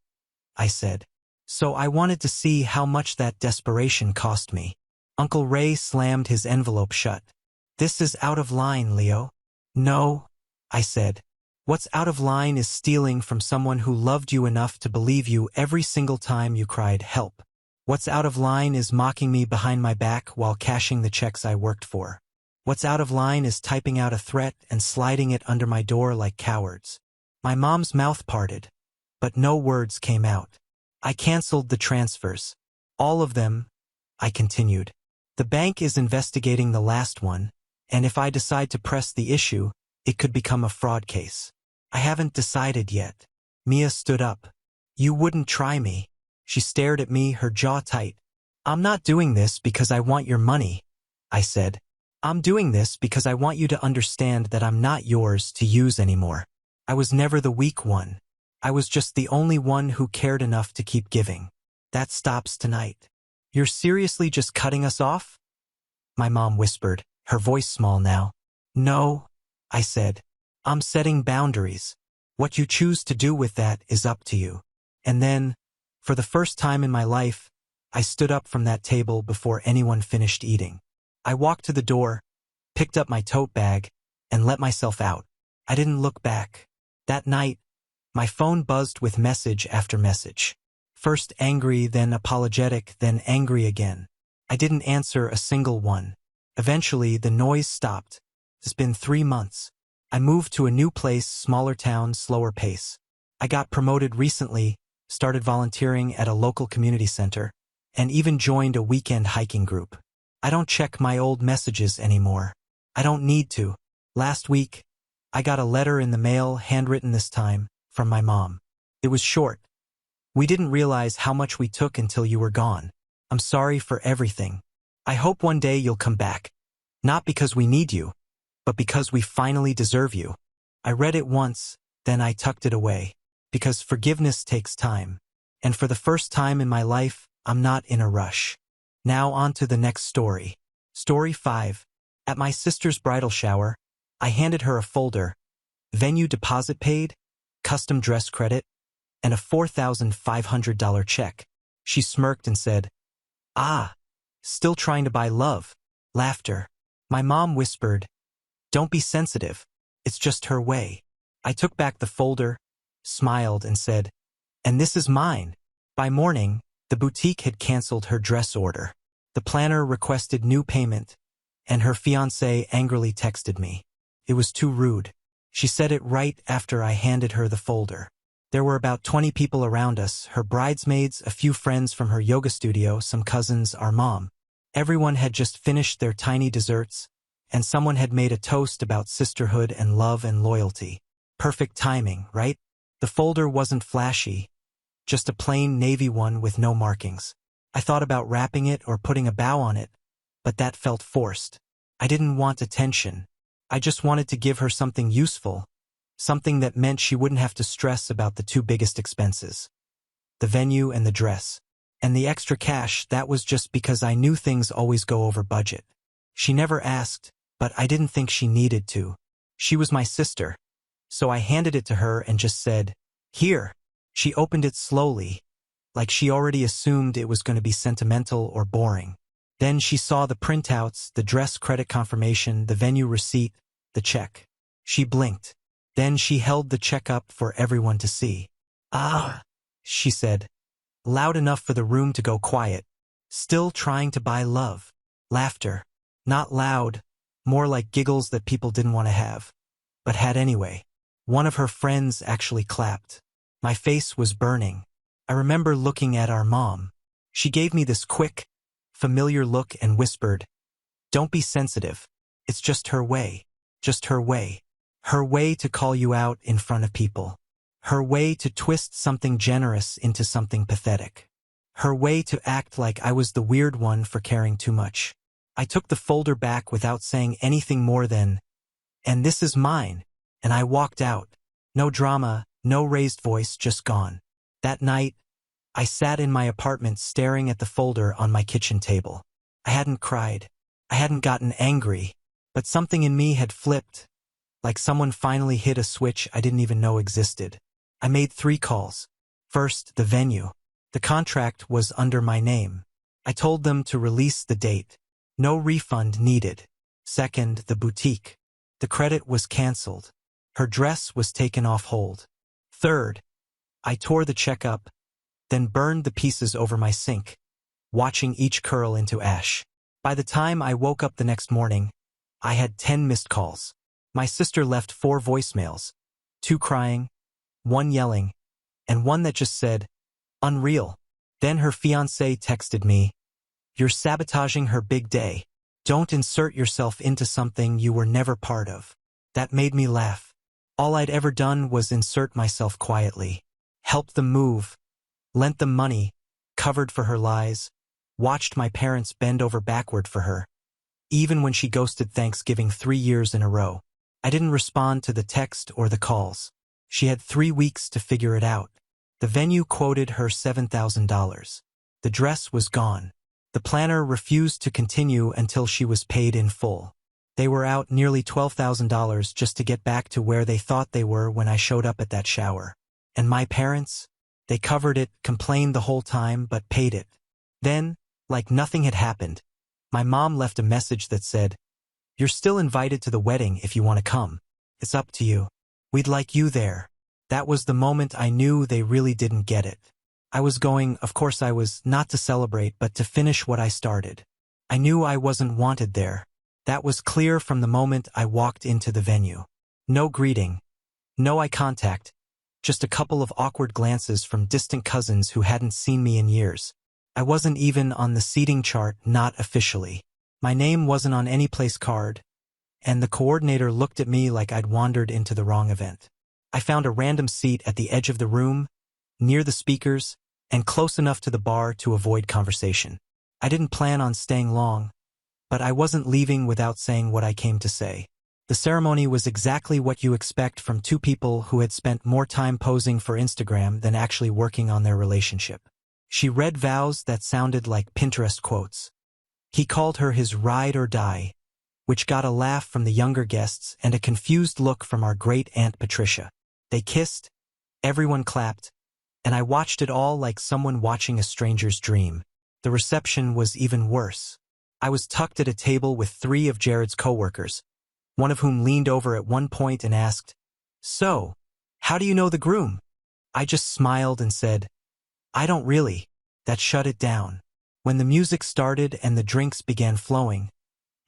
Speaker 1: I said. So I wanted to see how much that desperation cost me. Uncle Ray slammed his envelope shut. This is out of line, Leo. No, I said. What's out of line is stealing from someone who loved you enough to believe you every single time you cried help. What's out of line is mocking me behind my back while cashing the checks I worked for. What's out of line is typing out a threat and sliding it under my door like cowards. My mom's mouth parted, but no words came out. I canceled the transfers. All of them, I continued. The bank is investigating the last one, and if I decide to press the issue, it could become a fraud case. I haven't decided yet. Mia stood up. You wouldn't try me. She stared at me, her jaw tight. I'm not doing this because I want your money, I said. I'm doing this because I want you to understand that I'm not yours to use anymore. I was never the weak one. I was just the only one who cared enough to keep giving. That stops tonight. You're seriously just cutting us off? My mom whispered, her voice small now. No, I said. I'm setting boundaries. What you choose to do with that is up to you. And then, for the first time in my life, I stood up from that table before anyone finished eating. I walked to the door, picked up my tote bag, and let myself out. I didn't look back. That night, my phone buzzed with message after message. First angry, then apologetic, then angry again. I didn't answer a single one. Eventually, the noise stopped. It's been 3 months. I moved to a new place, smaller town, slower pace. I got promoted recently, started volunteering at a local community center, and even joined a weekend hiking group. I don't check my old messages anymore. I don't need to. Last week, I got a letter in the mail, handwritten this time, from my mom. It was short. We didn't realize how much we took until you were gone. I'm sorry for everything. I hope one day you'll come back. Not because we need you, but because we finally deserve you. I read it once, then I tucked it away. Because forgiveness takes time. And for the first time in my life, I'm not in a rush. Now on to the next story. Story 5. At my sister's bridal shower, I handed her a folder, venue deposit paid, custom dress credit, and a $4,500 check. She smirked and said, "Ah, still trying to buy love." Laughter. My mom whispered, "Don't be sensitive. It's just her way." I took back the folder, smiled, and said, "And this is mine." By morning, the boutique had canceled her dress order. The planner requested new payment, and her fiancé angrily texted me. It was too rude. She said it right after I handed her the folder. There were about 20 people around us, her bridesmaids, a few friends from her yoga studio, some cousins, our mom. Everyone had just finished their tiny desserts, and someone had made a toast about sisterhood and love and loyalty. Perfect timing, right? The folder wasn't flashy, just a plain navy one with no markings. I thought about wrapping it or putting a bow on it, but that felt forced. I didn't want attention. I just wanted to give her something useful, something that meant she wouldn't have to stress about the 2 biggest expenses. The venue and the dress. And the extra cash, that was just because I knew things always go over budget. She never asked, but I didn't think she needed to. She was my sister. So I handed it to her and just said, "Here." She opened it slowly, like she already assumed it was going to be sentimental or boring. Then she saw the printouts, the dress credit confirmation, the venue receipt, the check. She blinked. Then she held the check up for everyone to see. "Ah," she said, loud enough for the room to go quiet. Still trying to buy love. Laughter. Not loud, more like giggles that people didn't want to have, but had anyway. One of her friends actually clapped. My face was burning. I remember looking at our mom. She gave me this quick, familiar look and whispered, "Don't be sensitive. It's just her way. Just her way. Her way to call you out in front of people. Her way to twist something generous into something pathetic. Her way to act like I was the weird one for caring too much." I took the folder back without saying anything more than, "And this is mine," and I walked out. No drama, no raised voice, just gone. That night, I sat in my apartment staring at the folder on my kitchen table. I hadn't cried. I hadn't gotten angry, but something in me had flipped, like someone finally hit a switch I didn't even know existed. I made 3 calls. First, the venue. The contract was under my name. I told them to release the date. No refund needed. Second, the boutique. The credit was canceled. Her dress was taken off hold. Third, I tore the check up, then burned the pieces over my sink, watching each curl into ash. By the time I woke up the next morning, I had 10 missed calls. My sister left 4 voicemails, 2 crying, 1 yelling, and 1 that just said, "Unreal." Then her fiancé texted me, "You're sabotaging her big day. Don't insert yourself into something you were never part of." That made me laugh. All I'd ever done was insert myself quietly, helped them move, lent them money, covered for her lies, watched my parents bend over backward for her. Even when she ghosted Thanksgiving 3 years in a row, I didn't respond to the text or the calls. She had 3 weeks to figure it out. The venue quoted her $7,000. The dress was gone. The planner refused to continue until she was paid in full. They were out nearly $12,000 just to get back to where they thought they were when I showed up at that shower. And my parents? They covered it, complained the whole time, but paid it. Then, like nothing had happened, my mom left a message that said, "You're still invited to the wedding if you want to come. It's up to you. We'd like you there." That was the moment I knew they really didn't get it. I was going, of course I was, not to celebrate but to finish what I started. I knew I wasn't wanted there. That was clear from the moment I walked into the venue. No greeting, no eye contact, just a couple of awkward glances from distant cousins who hadn't seen me in years. I wasn't even on the seating chart, not officially. My name wasn't on any place card, and the coordinator looked at me like I'd wandered into the wrong event. I found a random seat at the edge of the room, near the speakers, and close enough to the bar to avoid conversation. I didn't plan on staying long, but I wasn't leaving without saying what I came to say. The ceremony was exactly what you expect from 2 people who had spent more time posing for Instagram than actually working on their relationship. She read vows that sounded like Pinterest quotes. He called her his ride or die, which got a laugh from the younger guests and a confused look from our great-aunt Patricia. They kissed, everyone clapped, and I watched it all like someone watching a stranger's dream. The reception was even worse. I was tucked at a table with 3 of Jared's coworkers, one of whom leaned over at one point and asked, "So, how do you know the groom?" I just smiled and said, "I don't really." That shut it down. When the music started and the drinks began flowing,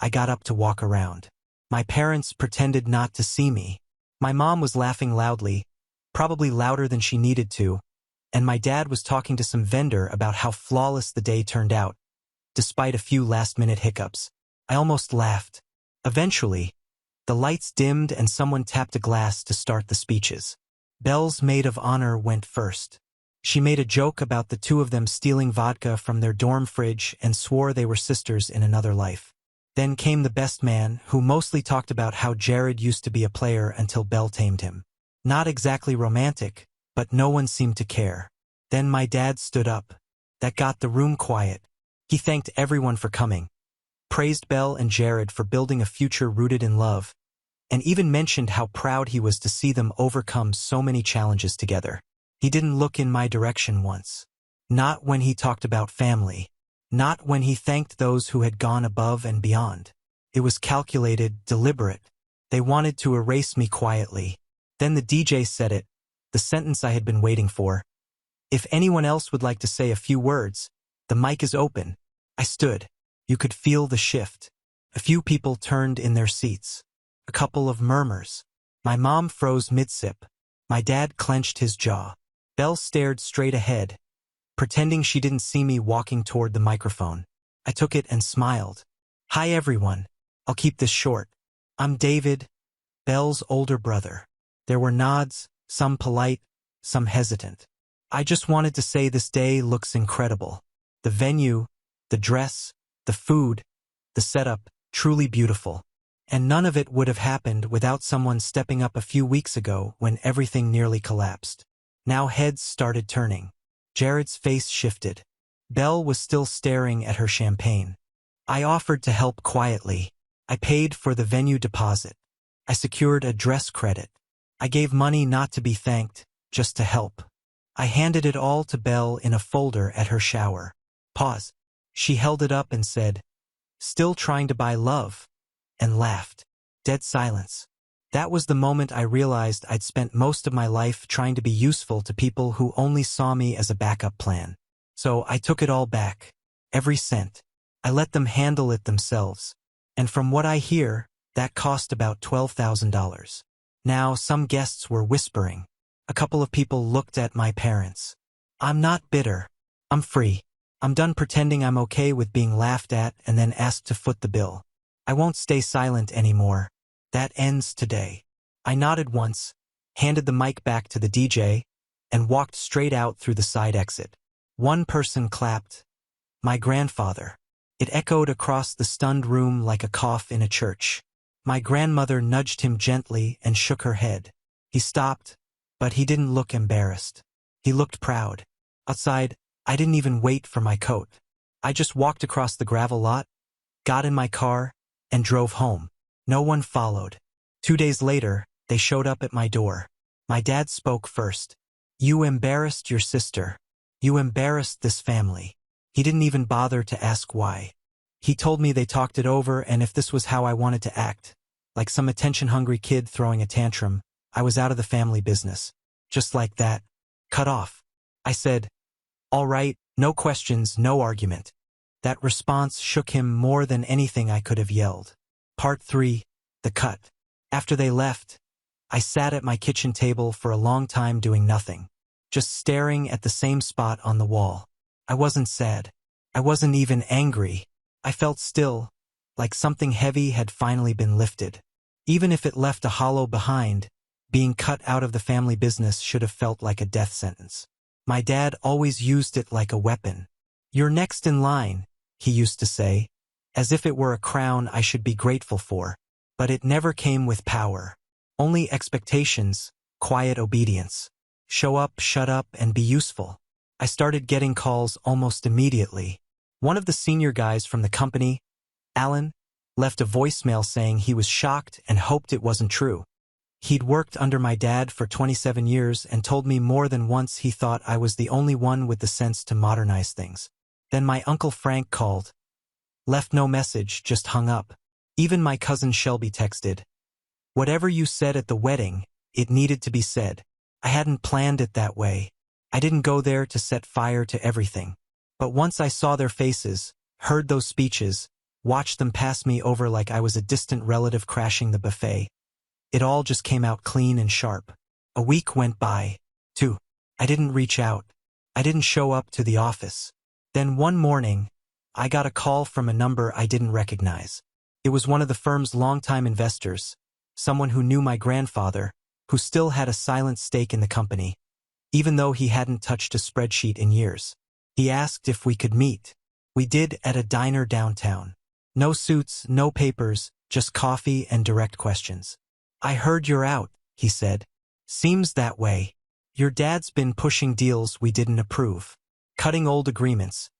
Speaker 1: I got up to walk around. My parents pretended not to see me. My mom was laughing loudly, probably louder than she needed to, and my dad was talking to some vendor about how flawless the day turned out, despite a few last-minute hiccups. I almost laughed. Eventually, the lights dimmed and someone tapped a glass to start the speeches. Belle's maid of honor went first. She made a joke about the 2 of them stealing vodka from their dorm fridge and swore they were sisters in another life. Then came the best man, who mostly talked about how Jared used to be a player until Belle tamed him. Not exactly romantic, but no one seemed to care. Then my dad stood up. That got the room quiet. He thanked everyone for coming, praised Belle and Jared for building a future rooted in love, and even mentioned how proud he was to see them overcome so many challenges together. He didn't look in my direction once. Not when he talked about family. Not when he thanked those who had gone above and beyond. It was calculated, deliberate. They wanted to erase me quietly. Then the DJ said it, the sentence I had been waiting for. If anyone else would like to say a few words, the mic is open. I stood. You could feel the shift. A few people turned in their seats. A couple of murmurs. My mom froze mid-sip. My dad clenched his jaw. Belle stared straight ahead, pretending she didn't see me walking toward the microphone. I took it and smiled. Hi everyone. I'll keep this short. I'm David, Belle's older brother. There were nods, some polite, some hesitant. I just wanted to say this day looks incredible. The venue, the dress, the food, the setup, truly beautiful. And none of it would have happened without someone stepping up a few weeks ago when everything nearly collapsed. Now heads started turning. Jared's face shifted. Belle was still staring at her champagne. I offered to help quietly. I paid for the venue deposit. I secured a dress credit. I gave money not to be thanked, just to help. I handed it all to Belle in a folder at her shower. Pause. She held it up and said, "Still trying to buy love," and laughed. Dead silence. That was the moment I realized I'd spent most of my life trying to be useful to people who only saw me as a backup plan. So I took it all back. Every cent. I let them handle it themselves. And from what I hear, that cost about $12,000. Now some guests were whispering. A couple of people looked at my parents. I'm not bitter. I'm free. I'm done pretending I'm okay with being laughed at and then asked to foot the bill. I won't stay silent anymore. That ends today. I nodded once, handed the mic back to the DJ, and walked straight out through the side exit. One person clapped. My grandfather. It echoed across the stunned room like a cough in a church. My grandmother nudged him gently and shook her head. He stopped, but he didn't look embarrassed. He looked proud. Outside, I didn't even wait for my coat. I just walked across the gravel lot, got in my car, and drove home. No one followed. 2 days later, they showed up at my door. My dad spoke first. You embarrassed your sister. You embarrassed this family. He didn't even bother to ask why. He told me they talked it over and if this was how I wanted to act, like some attention-hungry kid throwing a tantrum, I was out of the family business. Just like that. Cut off. I said, all right, no questions, no argument. That response shook him more than anything I could have yelled. Part 3. The cut. After they left, I sat at my kitchen table for a long time doing nothing, just staring at the same spot on the wall. I wasn't sad. I wasn't even angry. I felt still, like something heavy had finally been lifted. Even if it left a hollow behind, being cut out of the family business should have felt like a death sentence. My dad always used it like a weapon. You're next in line, he used to say, as if it were a crown I should be grateful for. But it never came with power. Only expectations, quiet obedience. Show up, shut up, and be useful. I started getting calls almost immediately. One of the senior guys from the company, Alan, left a voicemail saying he was shocked and hoped it wasn't true. He'd worked under my dad for 27 years and told me more than once he thought I was the only one with the sense to modernize things. Then my Uncle Frank called. Left no message, just hung up. Even my cousin Shelby texted. Whatever you said at the wedding, it needed to be said. I hadn't planned it that way. I didn't go there to set fire to everything. But once I saw their faces, heard those speeches, watched them pass me over like I was a distant relative crashing the buffet, it all just came out clean and sharp. A week went by. 2. I didn't reach out. I didn't show up to the office. Then one morning, I got a call from a number I didn't recognize. It was one of the firm's longtime investors, someone who knew my grandfather, who still had a silent stake in the company, even though he hadn't touched a spreadsheet in years. He asked if we could meet. We did at a diner downtown. No suits, no papers, just coffee and direct questions. I heard you're out, he said. Seems that way. Your dad's been pushing deals we didn't approve. Cutting old agreements.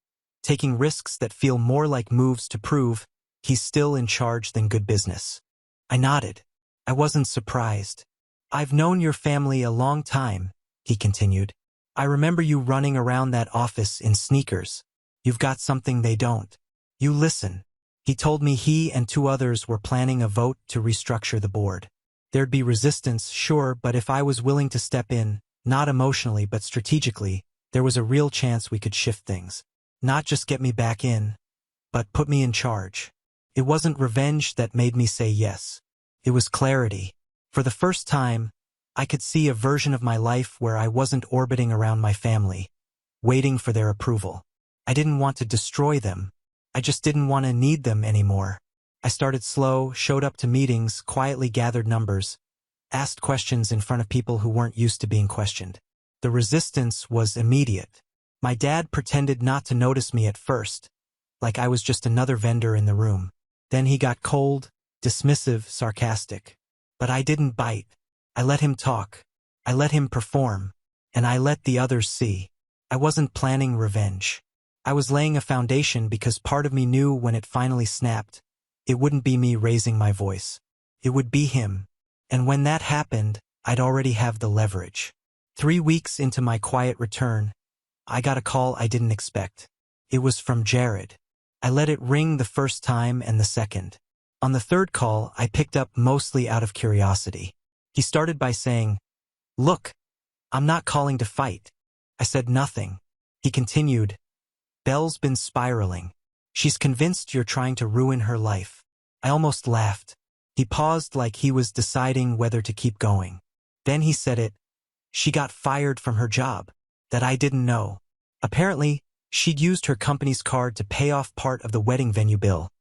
Speaker 1: Taking risks that feel more like moves to prove he's still in charge, then good business. I nodded. I wasn't surprised. I've known your family a long time, he continued. I remember you running around that office in sneakers. You've got something they don't. You listen. He told me he and 2 others were planning a vote to restructure the board. There'd be resistance, sure, but if I was willing to step in, not emotionally but strategically, there was a real chance we could shift things. Not just get me back in, but put me in charge. It wasn't revenge that made me say yes. It was clarity. For the first time, I could see a version of my life where I wasn't orbiting around my family, waiting for their approval. I didn't want to destroy them. I just didn't want to need them anymore. I started slow, showed up to meetings, quietly gathered numbers, asked questions in front of people who weren't used to being questioned. The resistance was immediate. My dad pretended not to notice me at first, like I was just another vendor in the room. Then he got cold, dismissive, sarcastic. But I didn't bite. I let him talk. I let him perform. And I let the others see. I wasn't planning revenge. I was laying a foundation because part of me knew when it finally snapped, it wouldn't be me raising my voice. It would be him. And when that happened, I'd already have the leverage. 3 weeks into my quiet return, I got a call I didn't expect. It was from Jared. I let it ring the first time and the second. On the third call, I picked up mostly out of curiosity. He started by saying, "Look, I'm not calling to fight." I said nothing. He continued, "Belle's been spiraling. She's convinced you're trying to ruin her life." I almost laughed. He paused like he was deciding whether to keep going. Then he said it. She got fired from her job. That I didn't know. Apparently, she'd used her company's card to pay off part of the wedding venue bill,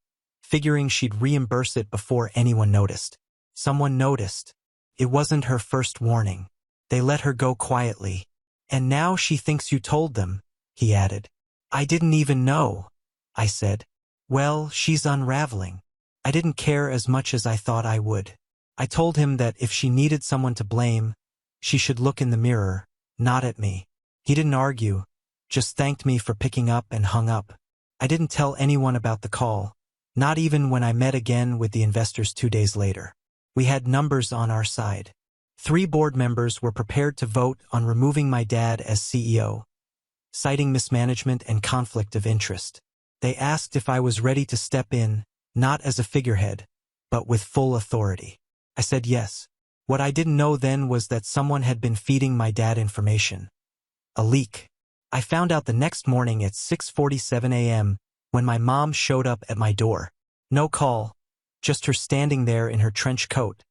Speaker 1: figuring she'd reimburse it before anyone noticed. Someone noticed. It wasn't her first warning. They let her go quietly. And now she thinks you told them, he added. I didn't even know, I said. Well, she's unraveling. I didn't care as much as I thought I would. I told him that if she needed someone to blame, she should look in the mirror, not at me. He didn't argue, just thanked me for picking up and hung up. I didn't tell anyone about the call, not even when I met again with the investors 2 days later. We had numbers on our side. 3 board members were prepared to vote on removing my dad as CEO, citing mismanagement and conflict of interest. They asked if I was ready to step in, not as a figurehead, but with full authority. I said yes. What I didn't know then was that someone had been feeding my dad information. A leak. I found out the next morning at 6:47 a.m. when my mom showed up at my door. No call, just her standing there in her trench coat,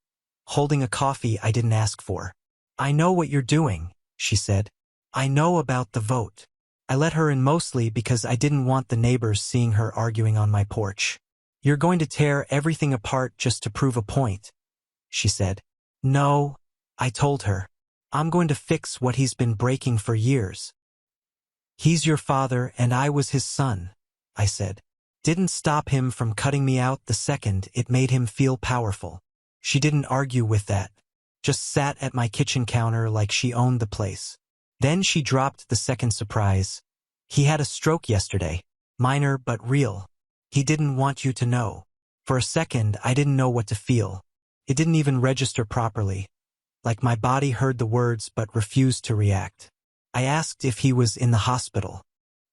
Speaker 1: holding a coffee I didn't ask for. I know what you're doing, she said. I know about the vote. I let her in mostly because I didn't want the neighbors seeing her arguing on my porch. You're going to tear everything apart just to prove a point, she said. No, I told her. I'm going to fix what he's been breaking for years. He's your father and I was his son, I said. Didn't stop him from cutting me out the second it made him feel powerful. She didn't argue with that. Just sat at my kitchen counter like she owned the place. Then she dropped the second surprise. He had a stroke yesterday. Minor but real. He didn't want you to know. For a second, I didn't know what to feel. It didn't even register properly. Like my body heard the words but refused to react. I asked if he was in the hospital.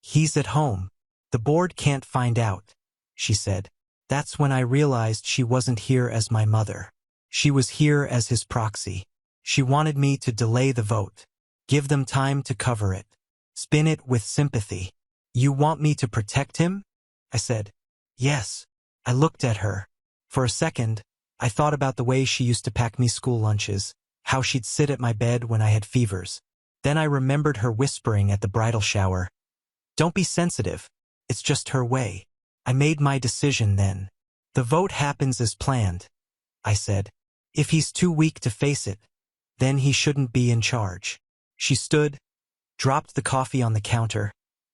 Speaker 1: He's at home. The board can't find out, she said. That's when I realized she wasn't here as my mother. She was here as his proxy. She wanted me to delay the vote. Give them time to cover it. Spin it with sympathy. You want me to protect him? I said. Yes. I looked at her. For a second, I thought about the way she used to pack me school lunches, how she'd sit at my bed when I had fevers. Then I remembered her whispering at the bridal shower. Don't be sensitive. It's just her way. I made my decision then. The vote happens as planned, I said. If he's too weak to face it, then he shouldn't be in charge. She stood, dropped the coffee on the counter,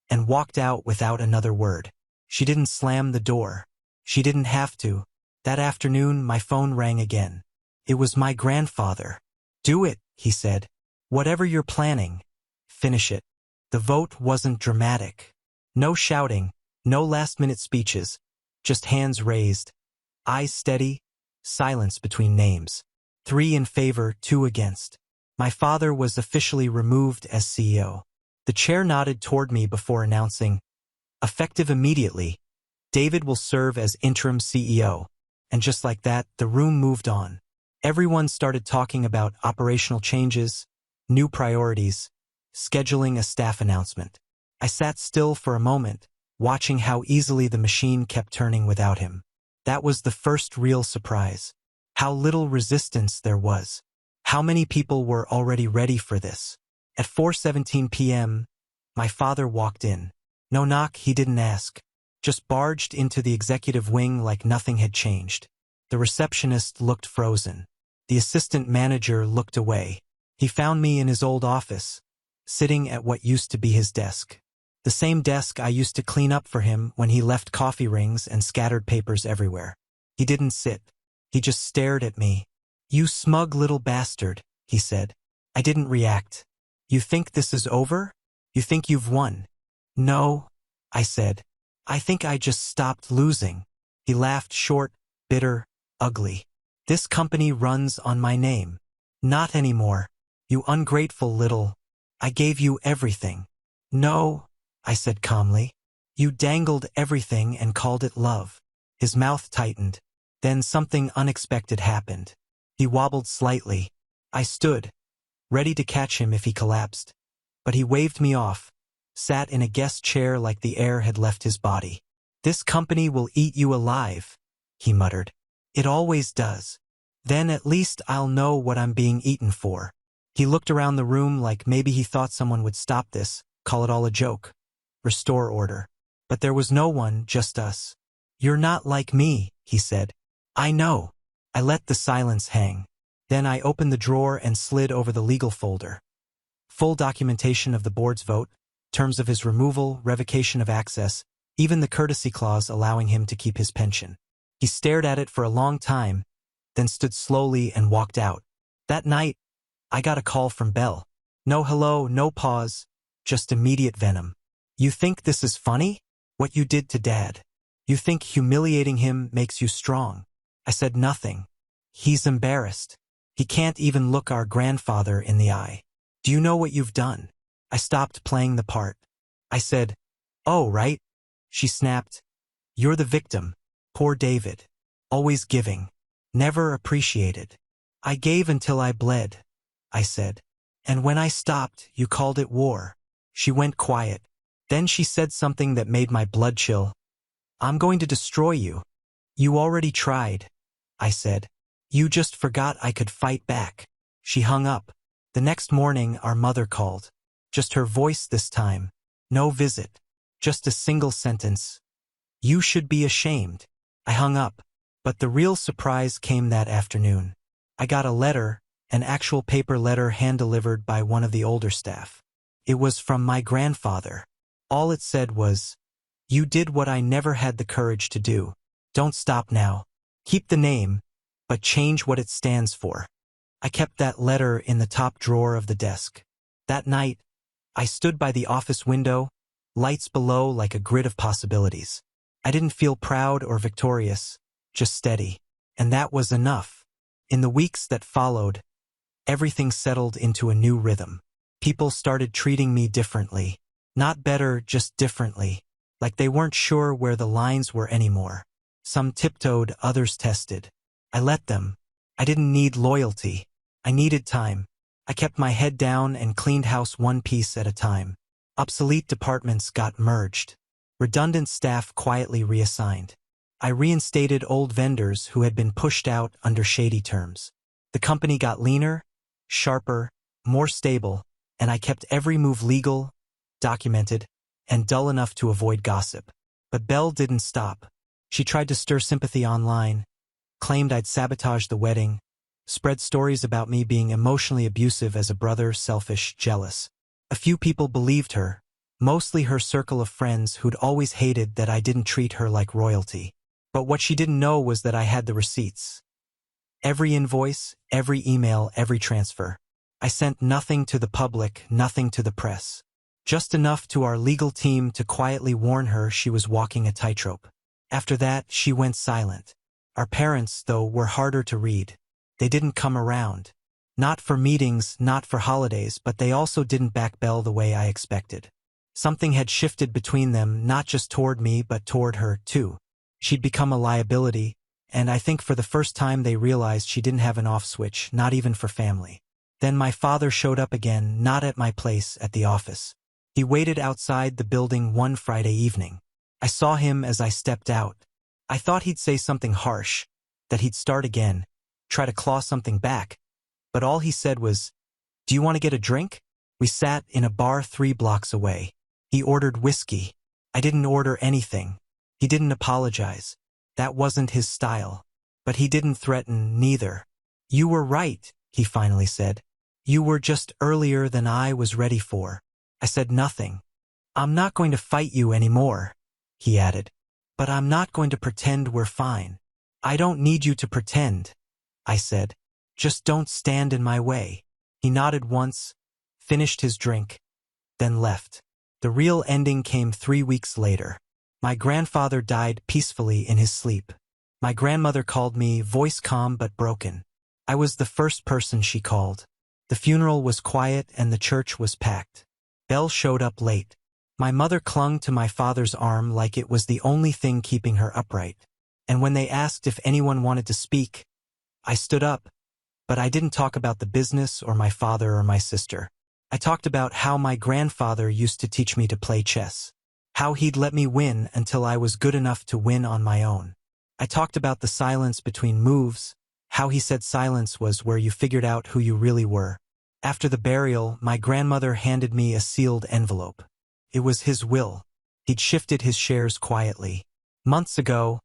Speaker 1: and walked out without another word. She didn't slam the door. She didn't have to. That afternoon, my phone rang again. It was my grandfather. Do it, he said. Whatever you're planning, finish it. The vote wasn't dramatic. No shouting, no last-minute speeches, Just hands raised, eyes steady, silence between names. 3 in favor, 2 against. My father was officially removed as CEO. The chair nodded toward me before announcing, effective immediately, David will serve as interim CEO. And just like that, the room moved on. Everyone started talking about operational changes, new priorities, scheduling a staff announcement. I sat still for a moment, watching how easily the machine kept turning without him. That was the first real surprise. How little resistance there was. How many people were already ready for this. At 4:17 p.m., my father walked in. No knock, he didn't ask. Just barged into the executive wing like nothing had changed. The receptionist looked frozen. The assistant manager looked away. He found me in his old office, sitting at what used to be his desk. The same desk I used to clean up for him when he left coffee rings and scattered papers everywhere. He didn't sit. He just stared at me. "You smug little bastard," he said. I didn't react. "You think this is over? You think you've won?" "No," I said. "I think I just stopped losing." He laughed, short, bitter, ugly. "This company runs on my name." "Not anymore. You ungrateful little. I gave you everything." "No," I said calmly. "You dangled everything and called it love." His mouth tightened. Then something unexpected happened. He wobbled slightly. I stood, ready to catch him if he collapsed. But he waved me off, sat in a guest chair like the air had left his body. "This company will eat you alive," he muttered. "It always does. Then at least I'll know what I'm being eaten for." He looked around the room like maybe he thought someone would stop this, call it all a joke, restore order. But there was no one, just us. "You're not like me," he said. "I know." I let the silence hang. Then I opened the drawer and slid over the legal folder. Full documentation of the board's vote, terms of his removal, revocation of access, even the courtesy clause allowing him to keep his pension. He stared at it for a long time, then stood slowly and walked out. That night, I got a call from Belle. No hello, no pause, just immediate venom. "You think this is funny? What you did to Dad? You think humiliating him makes you strong?" I said nothing. "He's embarrassed. He can't even look our grandfather in the eye. Do you know what you've done?" I stopped playing the part. I said, "Oh, right." She snapped, "You're the victim. Poor David. Always giving. Never appreciated." "I gave until I bled," I said. "And when I stopped, you called it war." She went quiet. Then she said something that made my blood chill. "I'm going to destroy you." "You already tried," I said. "You just forgot I could fight back." She hung up. The next morning, our mother called. Just her voice this time. No visit. Just a single sentence. "You should be ashamed." I hung up. But the real surprise came that afternoon. I got a letter, an actual paper letter hand-delivered by one of the older staff. It was from my grandfather. All it said was, "You did what I never had the courage to do. Don't stop now. Keep the name, but change what it stands for." I kept that letter in the top drawer of the desk. That night, I stood by the office window, lights below like a grid of possibilities. I didn't feel proud or victorious, just steady. And that was enough. In the weeks that followed, everything settled into a new rhythm. People started treating me differently. Not better, just differently. Like they weren't sure where the lines were anymore. Some tiptoed, others tested. I let them. I didn't need loyalty. I needed time. I kept my head down and cleaned house one piece at a time. Obsolete departments got merged. Redundant staff quietly reassigned. I reinstated old vendors who had been pushed out under shady terms. The company got leaner, sharper, more stable, and I kept every move legal, documented, and dull enough to avoid gossip. But Belle didn't stop. She tried to stir sympathy online, claimed I'd sabotaged the wedding, spread stories about me being emotionally abusive as a brother, selfish, jealous. A few people believed her, mostly her circle of friends who'd always hated that I didn't treat her like royalty. But what she didn't know was that I had the receipts. Every invoice, every email, every transfer. I sent nothing to the public, nothing to the press. Just enough to our legal team to quietly warn her she was walking a tightrope. After that, she went silent. Our parents, though, were harder to read. They didn't come around. Not for meetings, not for holidays, but they also didn't back Belle the way I expected. Something had shifted between them, not just toward me, but toward her, too. She'd become a liability, and I think for the first time they realized she didn't have an off switch, not even for family. Then my father showed up again, not at my place, at the office. He waited outside the building one Friday evening. I saw him as I stepped out. I thought he'd say something harsh, that he'd start again, try to claw something back. But all he said was, "Do you want to get a drink?" We sat in a bar 3 blocks away. He ordered whiskey. I didn't order anything. He didn't apologize. That wasn't his style. But he didn't threaten, neither. "You were right," he finally said. "You were just earlier than I was ready for." I said nothing. "I'm not going to fight you anymore," he added. "But I'm not going to pretend we're fine." "I don't need you to pretend," I said. "Just don't stand in my way." He nodded once, finished his drink, then left. The real ending came 3 weeks later. My grandfather died peacefully in his sleep. My grandmother called me, voice calm but broken. I was the first person she called. The funeral was quiet and the church was packed. Belle showed up late. My mother clung to my father's arm like it was the only thing keeping her upright. And when they asked if anyone wanted to speak, I stood up, but I didn't talk about the business or my father or my sister. I talked about how my grandfather used to teach me to play chess, how he'd let me win until I was good enough to win on my own. I talked about the silence between moves, how he said silence was where you figured out who you really were. After the burial, my grandmother handed me a sealed envelope. It was his will. He'd shifted his shares quietly. Months ago,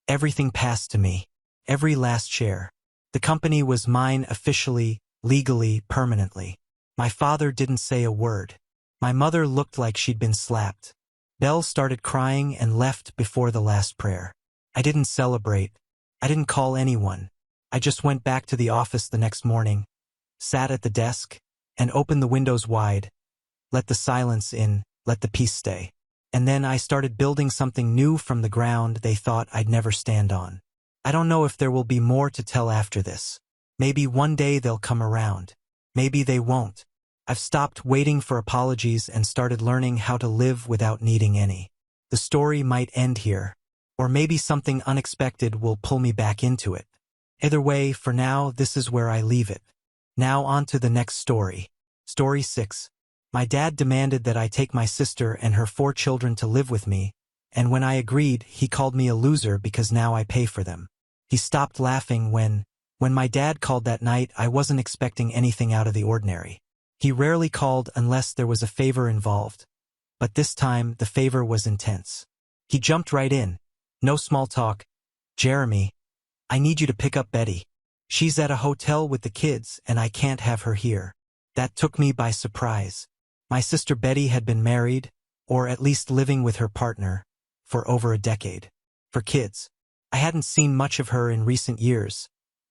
Speaker 1: everything passed to me. Every last share. The company was mine officially, legally, permanently. My father didn't say a word. My mother looked like she'd been slapped. Belle started crying and left before the last prayer. I didn't celebrate. I didn't call anyone. I just went back to the office the next morning, sat at the desk, and opened the windows wide. Let the silence in, let the peace stay. And then I started building something new from the ground they thought I'd never stand on. I don't know if there will be more to tell after this. Maybe one day they'll come around. Maybe they won't. I've stopped waiting for apologies and started learning how to live without needing any. The story might end here, or maybe something unexpected will pull me back into it. Either way, for now, this is where I leave it. Now on to the next story. Story 6. My dad demanded that I take my sister and her 4 children to live with me, and when I agreed, he called me a loser because now I pay for them. He stopped laughing when my dad called that night. I wasn't expecting anything out of the ordinary. He rarely called unless there was a favor involved, but this time the favor was intense. He jumped right in. No small talk. "Jeremy, I need you to pick up Betty. She's at a hotel with the kids and I can't have her here." That took me by surprise. My sister Betty had been married, or at least living with her partner, for over a decade. For kids. I hadn't seen much of her in recent years,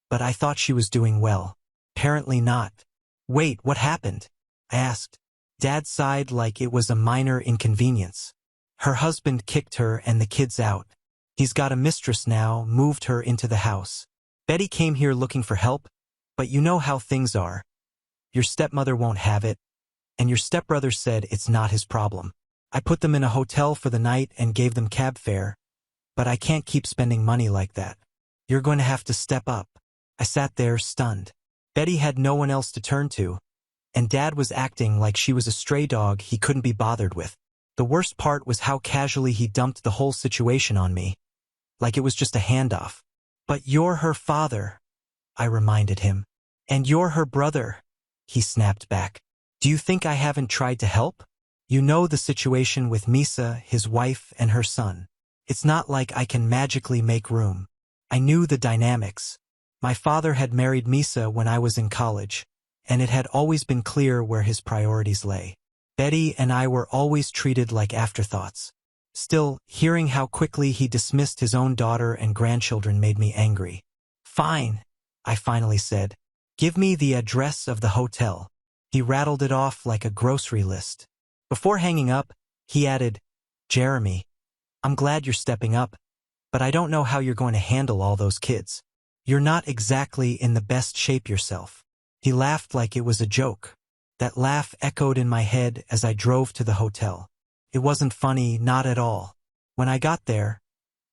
Speaker 1: but I thought she was doing well. Apparently not. "Wait, what happened?" I asked. Dad sighed like it was a minor inconvenience. "Her husband kicked her and the kids out. He's got a mistress now, moved her into the house. Betty came here looking for help, but you know how things are. Your stepmother won't have it, and your stepbrother said it's not his problem. I put them in a hotel for the night and gave them cab fare, but I can't keep spending money like that. You're going to have to step up." I sat there stunned. Betty had no one else to turn to, and Dad was acting like she was a stray dog he couldn't be bothered with. The worst part was how casually he dumped the whole situation on me, like it was just a handoff. "But you're her father," I reminded him. "And you're her brother," he snapped back. "Do you think I haven't tried to help? You know the situation with Misa, his wife, and her son. It's not like I can magically make room." I knew the dynamics. My father had married Misa when I was in college, and it had always been clear where his priorities lay. Betty and I were always treated like afterthoughts. Still, hearing how quickly he dismissed his own daughter and grandchildren made me angry. "Fine," I finally said. "Give me the address of the hotel." He rattled it off like a grocery list. Before hanging up, he added, "Jeremy, I'm glad you're stepping up. but I don't know how you're going to handle all those kids. You're not exactly in the best shape yourself. He laughed like it was a joke. That laugh echoed in my head as I drove to the hotel. It wasn't funny, not at all. When I got there,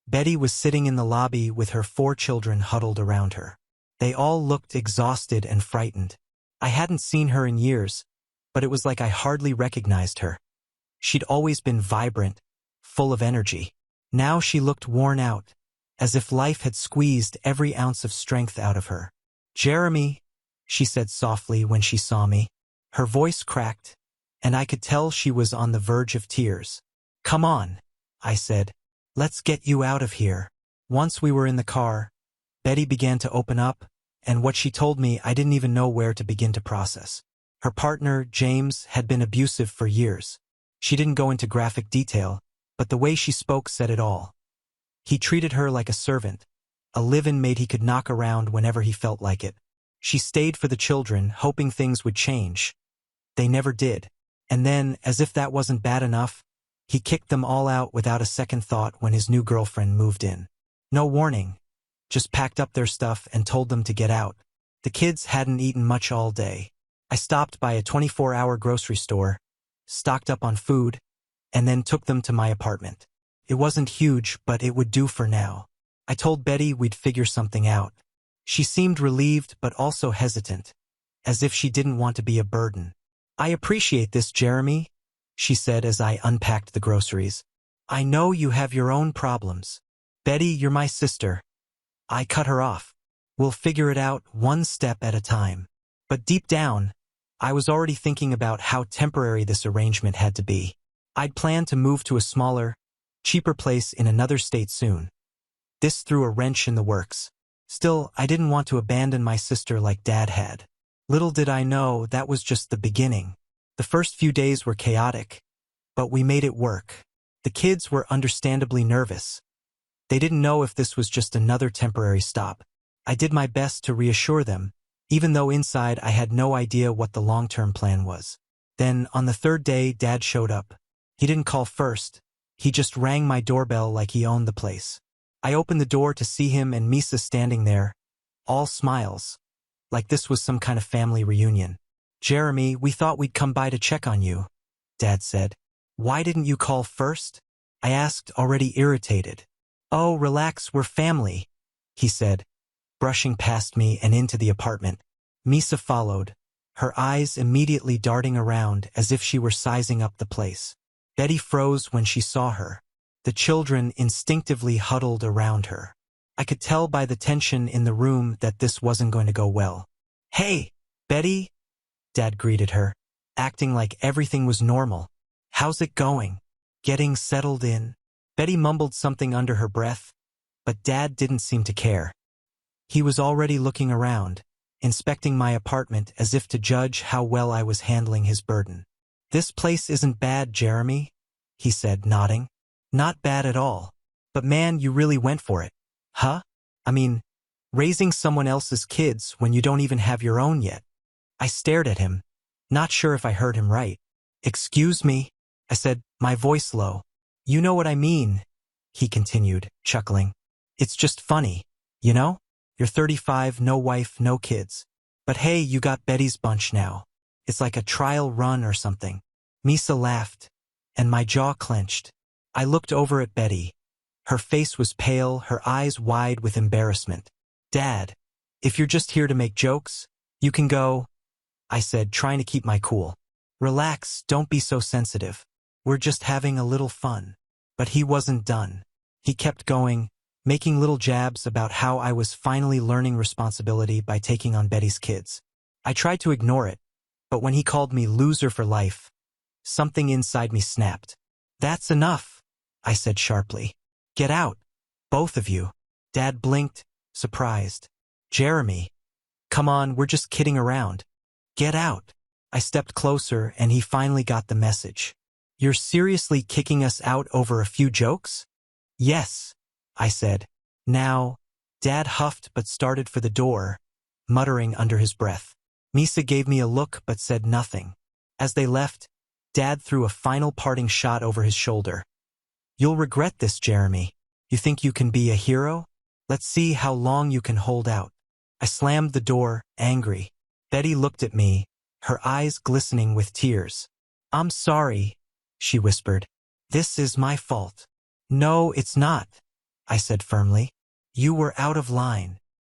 Speaker 1: Betty was sitting in the lobby with her 4 children huddled around her. They all looked exhausted and frightened. I hadn't seen her in years, but it was like I hardly recognized her. She'd always been vibrant, full of energy. Now she looked worn out, as if life had squeezed every ounce of strength out of her. "Jeremy," she said softly when she saw me. Her voice cracked, and I could tell she was on the verge of tears. "Come on," I said. "Let's get you out of here." Once we were in the car, Betty began to open up, and what she told me I didn't even know where to begin to process. Her partner, James, had been abusive for years. She didn't go into graphic detail, but the way she spoke said it all. He treated her like a servant, a live-in maid he could knock around whenever he felt like it. She stayed for the children, hoping things would change. They never did. And then, as if that wasn't bad enough, he kicked them all out without a second thought when his new girlfriend moved in. No warning, just packed up their stuff and told them to get out. The kids hadn't eaten much all day. I stopped by a 24-hour grocery store, stocked up on food, and then took them to my apartment. It wasn't huge, but it would do for now. I told Betty we'd figure something out. She seemed relieved but also hesitant, as if she didn't want to be a burden. "I appreciate this, Jeremy," she said as I unpacked the groceries. "I know you have your own problems. Betty, you're my sister." I cut her off. "We'll figure it out one step at a time." But deep down, I was already thinking about how temporary this arrangement had to be. I'd planned to move to a smaller, cheaper place in another state soon. This threw a wrench in the works. Still, I didn't want to abandon my sister like Dad had. Little did I know that was just the beginning. The first few days were chaotic, but we made it work. The kids were understandably nervous. They didn't know if this was just another temporary stop. I did my best to reassure them, even though inside I had no idea what the long-term plan was. Then, on the 3rd day, Dad showed up. He didn't call first. He just rang my doorbell like he owned the place. I opened the door to see him and Misa standing there, all smiles, like this was some kind of family reunion. "Jeremy, we thought we'd come by to check on you," Dad said. "Why didn't you call first?" I asked, already irritated. "Oh, relax, we're family," he said, brushing past me and into the apartment. Misa followed, her eyes immediately darting around as if she were sizing up the place. Betty froze when she saw her. The children instinctively huddled around her. I could tell by the tension in the room that this wasn't going to go well. "Hey, Betty," Dad greeted her, acting like everything was normal. "How's it going? Getting settled in?" Betty mumbled something under her breath, but Dad didn't seem to care. He was already looking around, inspecting my apartment as if to judge how well I was handling his burden. "This place isn't bad, Jeremy," he said, nodding. "Not bad at all. But man, you really went for it. Huh? I mean, raising someone else's kids when you don't even have your own yet." I stared at him, not sure if I heard him right. "Excuse me," I said, my voice low. "You know what I mean," he continued, chuckling. "It's just funny, you know? You're 35, no wife, no kids. But hey, you got Betty's bunch now. It's like a trial run or something." Misa laughed, and my jaw clenched. I looked over at Betty. Her face was pale, her eyes wide with embarrassment. "Dad, if you're just here to make jokes, you can go," I said, trying to keep my cool. "Relax, don't be so sensitive. We're just having a little fun." But he wasn't done. He kept going, making little jabs about how I was finally learning responsibility by taking on Betty's kids. I tried to ignore it, but when he called me loser for life, something inside me snapped. "That's enough," I said sharply. "Get out, both of you." Dad blinked, surprised. "Jeremy, come on, we're just kidding around. Get out." I stepped closer and he finally got the message. "You're seriously kicking us out over a few jokes?" "Yes," I said. "Now," Dad huffed but started for the door, muttering under his breath. Misa gave me a look but said nothing. As they left, Dad threw a final parting shot over his shoulder. "You'll regret this, Jeremy." You think you can be a hero? Let's see how long you can hold out. I slammed the door, angry. Betty looked at me, her eyes glistening with tears. I'm sorry, she whispered. This is my fault. No, it's not, I said firmly. You were out of line.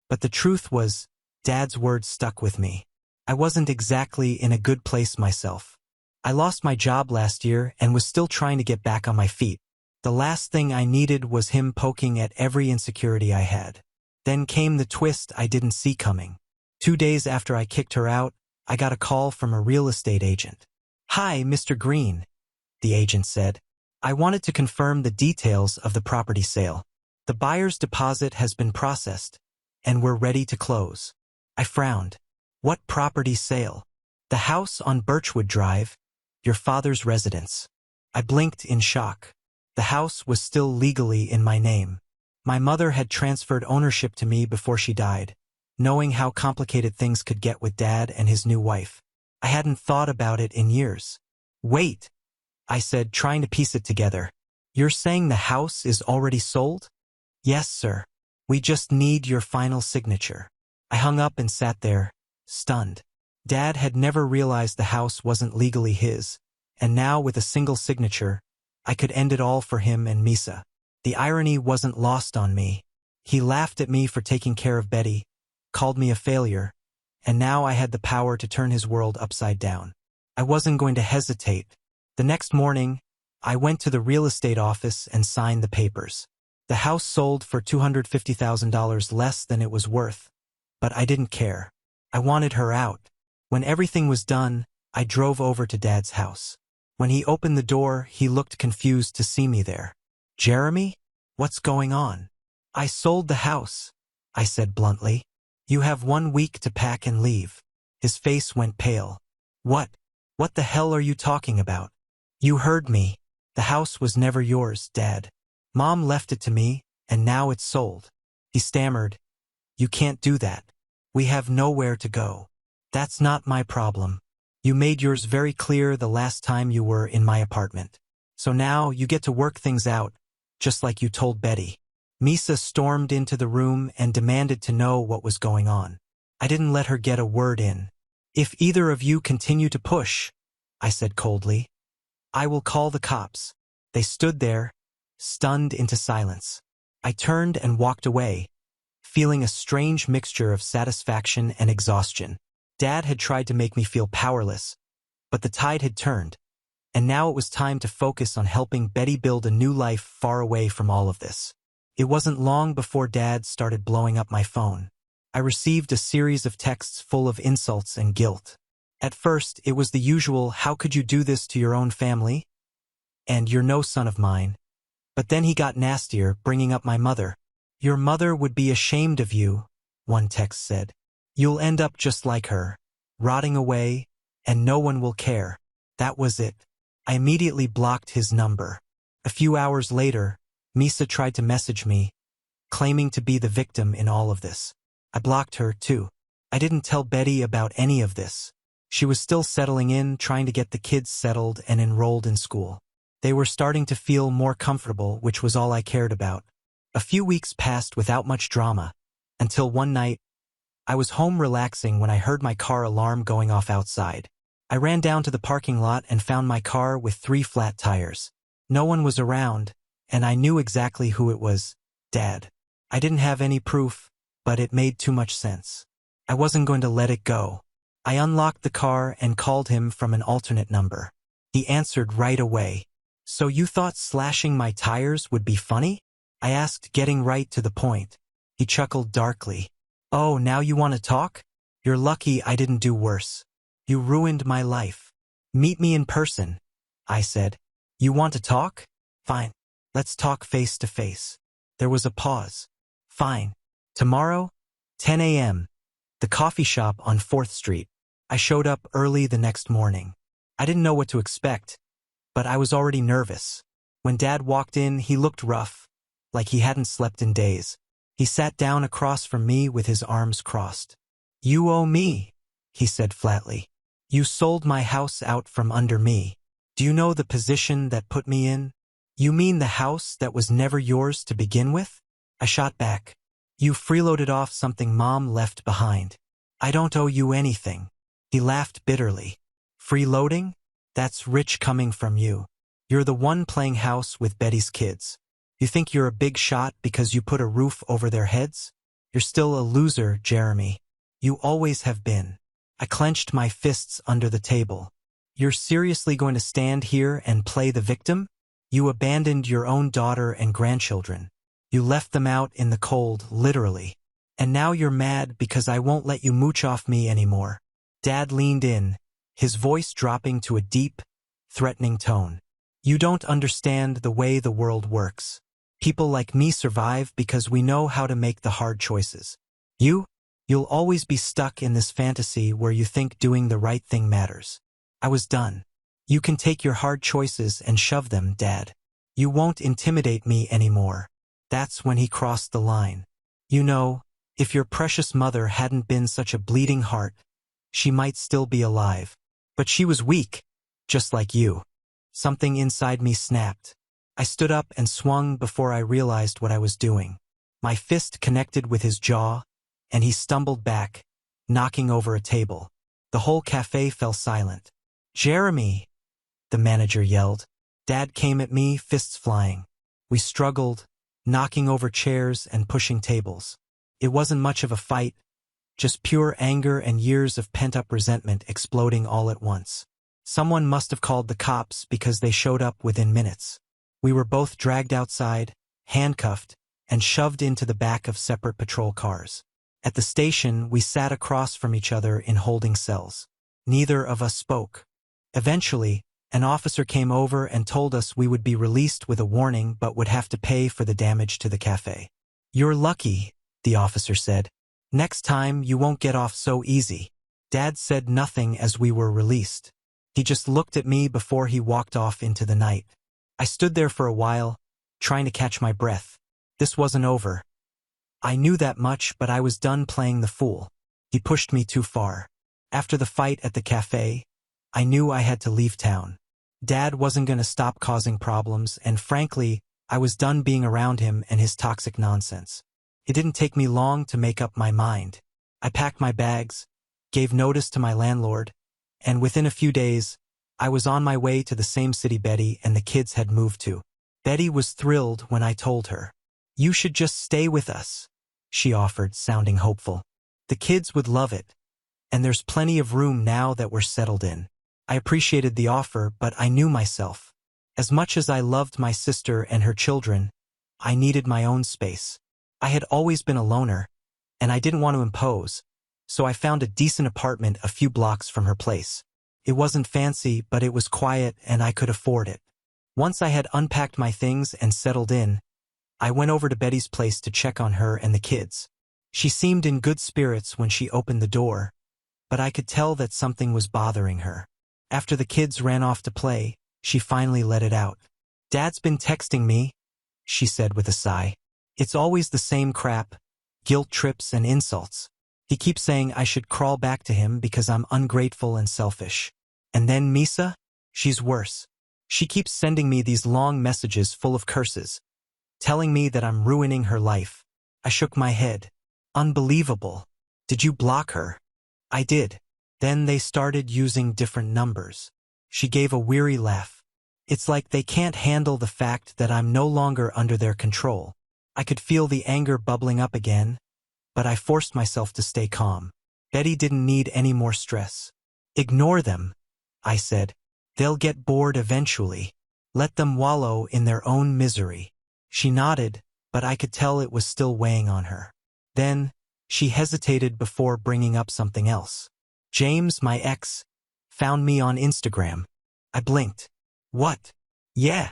Speaker 1: But the truth was, Dad's words stuck with me. I wasn't exactly in a good place myself. I lost my job last year and was still trying to get back on my feet. The last thing I needed was him poking at every insecurity I had. Then came the twist I didn't see coming. 2 days after I kicked her out, I got a call from a real estate agent. Hi, Mr. Green, the agent said. I wanted to confirm the details of the property sale. The buyer's deposit has been processed, and we're ready to close. I frowned. What property sale? The house on Birchwood Drive, your father's residence. I blinked in shock. The house was still legally in my name. My mother had transferred ownership to me before she died, knowing how complicated things could get with Dad and his new wife. I hadn't thought about it in years. Wait, I said, trying to piece it together. You're saying the house is already sold? Yes, sir. We just need your final signature. I hung up and sat there, stunned. Dad had never realized the house wasn't legally his, and now with a single signature, I could end it all for him and Misa. The irony wasn't lost on me. He laughed at me for taking care of Betty, called me a failure, and now I had the power to turn his world upside down. I wasn't going to hesitate. The next morning, I went to the real estate office and signed the papers. The house sold for $250,000 less than it was worth, but I didn't care. I wanted her out. When everything was done, I drove over to Dad's house. When he opened the door, he looked confused to see me there. Jeremy? What's going on? I sold the house, I said bluntly. You have 1 week to pack and leave. His face went pale. What? What the hell are you talking about? You heard me. The house was never yours, Dad. Mom left it to me, and now it's sold. He stammered. You can't do that. We have nowhere to go. That's not my problem. You made yours very clear the last time you were in my apartment. So now you get to work things out, just like you told Betty. Misa stormed into the room and demanded to know what was going on. I didn't let her get a word in. If either of you continue to push, I said coldly, I will call the cops. They stood there, stunned into silence. I turned and walked away, feeling a strange mixture of satisfaction and exhaustion. Dad had tried to make me feel powerless, but the tide had turned, and now it was time to focus on helping Betty build a new life far away from all of this. It wasn't long before Dad started blowing up my phone. I received a series of texts full of insults and guilt. At first, it was the usual, how could you do this to your own family? And you're no son of mine. But then he got nastier, bringing up my mother. Your mother would be ashamed of you, one text said. You'll end up just like her, rotting away, and no one will care. That was it. I immediately blocked his number. A few hours later, Misa tried to message me, claiming to be the victim in all of this. I blocked her, too. I didn't tell Betty about any of this. She was still settling in, trying to get the kids settled and enrolled in school. They were starting to feel more comfortable, which was all I cared about. A few weeks passed without much drama, until one night, I was home relaxing when I heard my car alarm going off outside. I ran down to the parking lot and found my car with 3 flat tires. No one was around, and I knew exactly who it was, Dad. I didn't have any proof, but it made too much sense. I wasn't going to let it go. I unlocked the car and called him from an alternate number. He answered right away. So you thought slashing my tires would be funny? I asked, getting right to the point. He chuckled darkly. Oh, now you want to talk? You're lucky I didn't do worse. You ruined my life. Meet me in person, I said. You want to talk? Fine. Let's talk face to face. There was a pause. Fine. Tomorrow, 10 a.m., the coffee shop on 4th Street. I showed up early the next morning. I didn't know what to expect, but I was already nervous. When Dad walked in, he looked rough, like he hadn't slept in days. He sat down across from me with his arms crossed. You owe me, he said flatly. You sold my house out from under me. Do you know the position that put me in? You mean the house that was never yours to begin with? I shot back. You freeloaded off something Mom left behind. I don't owe you anything. He laughed bitterly. Freeloading? That's rich coming from you. You're the one playing house with Betty's kids. You think you're a big shot because you put a roof over their heads? You're still a loser, Jeremy. You always have been. I clenched my fists under the table. You're seriously going to stand here and play the victim? You abandoned your own daughter and grandchildren. You left them out in the cold, literally. And now you're mad because I won't let you mooch off me anymore. Dad leaned in, his voice dropping to a deep, threatening tone. You don't understand the way the world works. People like me survive because we know how to make the hard choices. You'll always be stuck in this fantasy where you think doing the right thing matters. I was done. You can take your hard choices and shove them, Dad. You won't intimidate me anymore. That's when he crossed the line. You know, if your precious mother hadn't been such a bleeding heart, she might still be alive. But she was weak, just like you. Something inside me snapped. I stood up and swung before I realized what I was doing. My fist connected with his jaw, and he stumbled back, knocking over a table. The whole cafe fell silent. Jeremy, the manager yelled. Dad came at me, fists flying. We struggled, knocking over chairs and pushing tables. It wasn't much of a fight, just pure anger and years of pent-up resentment exploding all at once. Someone must have called the cops because they showed up within minutes. We were both dragged outside, handcuffed, and shoved into the back of separate patrol cars. At the station, we sat across from each other in holding cells. Neither of us spoke. Eventually, an officer came over and told us we would be released with a warning but would have to pay for the damage to the cafe. You're lucky, the officer said. Next time, you won't get off so easy. Dad said nothing as we were released. He just looked at me before he walked off into the night. I stood there for a while, trying to catch my breath. This wasn't over. I knew that much, but I was done playing the fool. He pushed me too far. After the fight at the cafe, I knew I had to leave town. Dad wasn't going to stop causing problems, and frankly, I was done being around him and his toxic nonsense. It didn't take me long to make up my mind. I packed my bags, gave notice to my landlord, and within a few days, I was on my way to the same city Betty and the kids had moved to. Betty was thrilled when I told her. You should just stay with us, she offered, sounding hopeful. The kids would love it, and there's plenty of room now that we're settled in. I appreciated the offer, but I knew myself. As much as I loved my sister and her children, I needed my own space. I had always been a loner, and I didn't want to impose, so I found a decent apartment a few blocks from her place. It wasn't fancy, but it was quiet and I could afford it. Once I had unpacked my things and settled in, I went over to Betty's place to check on her and the kids. She seemed in good spirits when she opened the door, but I could tell that something was bothering her. After the kids ran off to play, she finally let it out. Dad's been texting me, she said with a sigh. It's always the same crap, guilt trips and insults. He keeps saying I should crawl back to him because I'm ungrateful and selfish. And then Misa? She's worse. She keeps sending me these long messages full of curses, telling me that I'm ruining her life. I shook my head. Unbelievable. Did you block her? I did. Then they started using different numbers. She gave a weary laugh. It's like they can't handle the fact that I'm no longer under their control. I could feel the anger bubbling up again, but I forced myself to stay calm. Betty didn't need any more stress. Ignore them, I said. They'll get bored eventually. Let them wallow in their own misery. She nodded, but I could tell it was still weighing on her. Then, she hesitated before bringing up something else. James, my ex, found me on Instagram. I blinked. What? Yeah,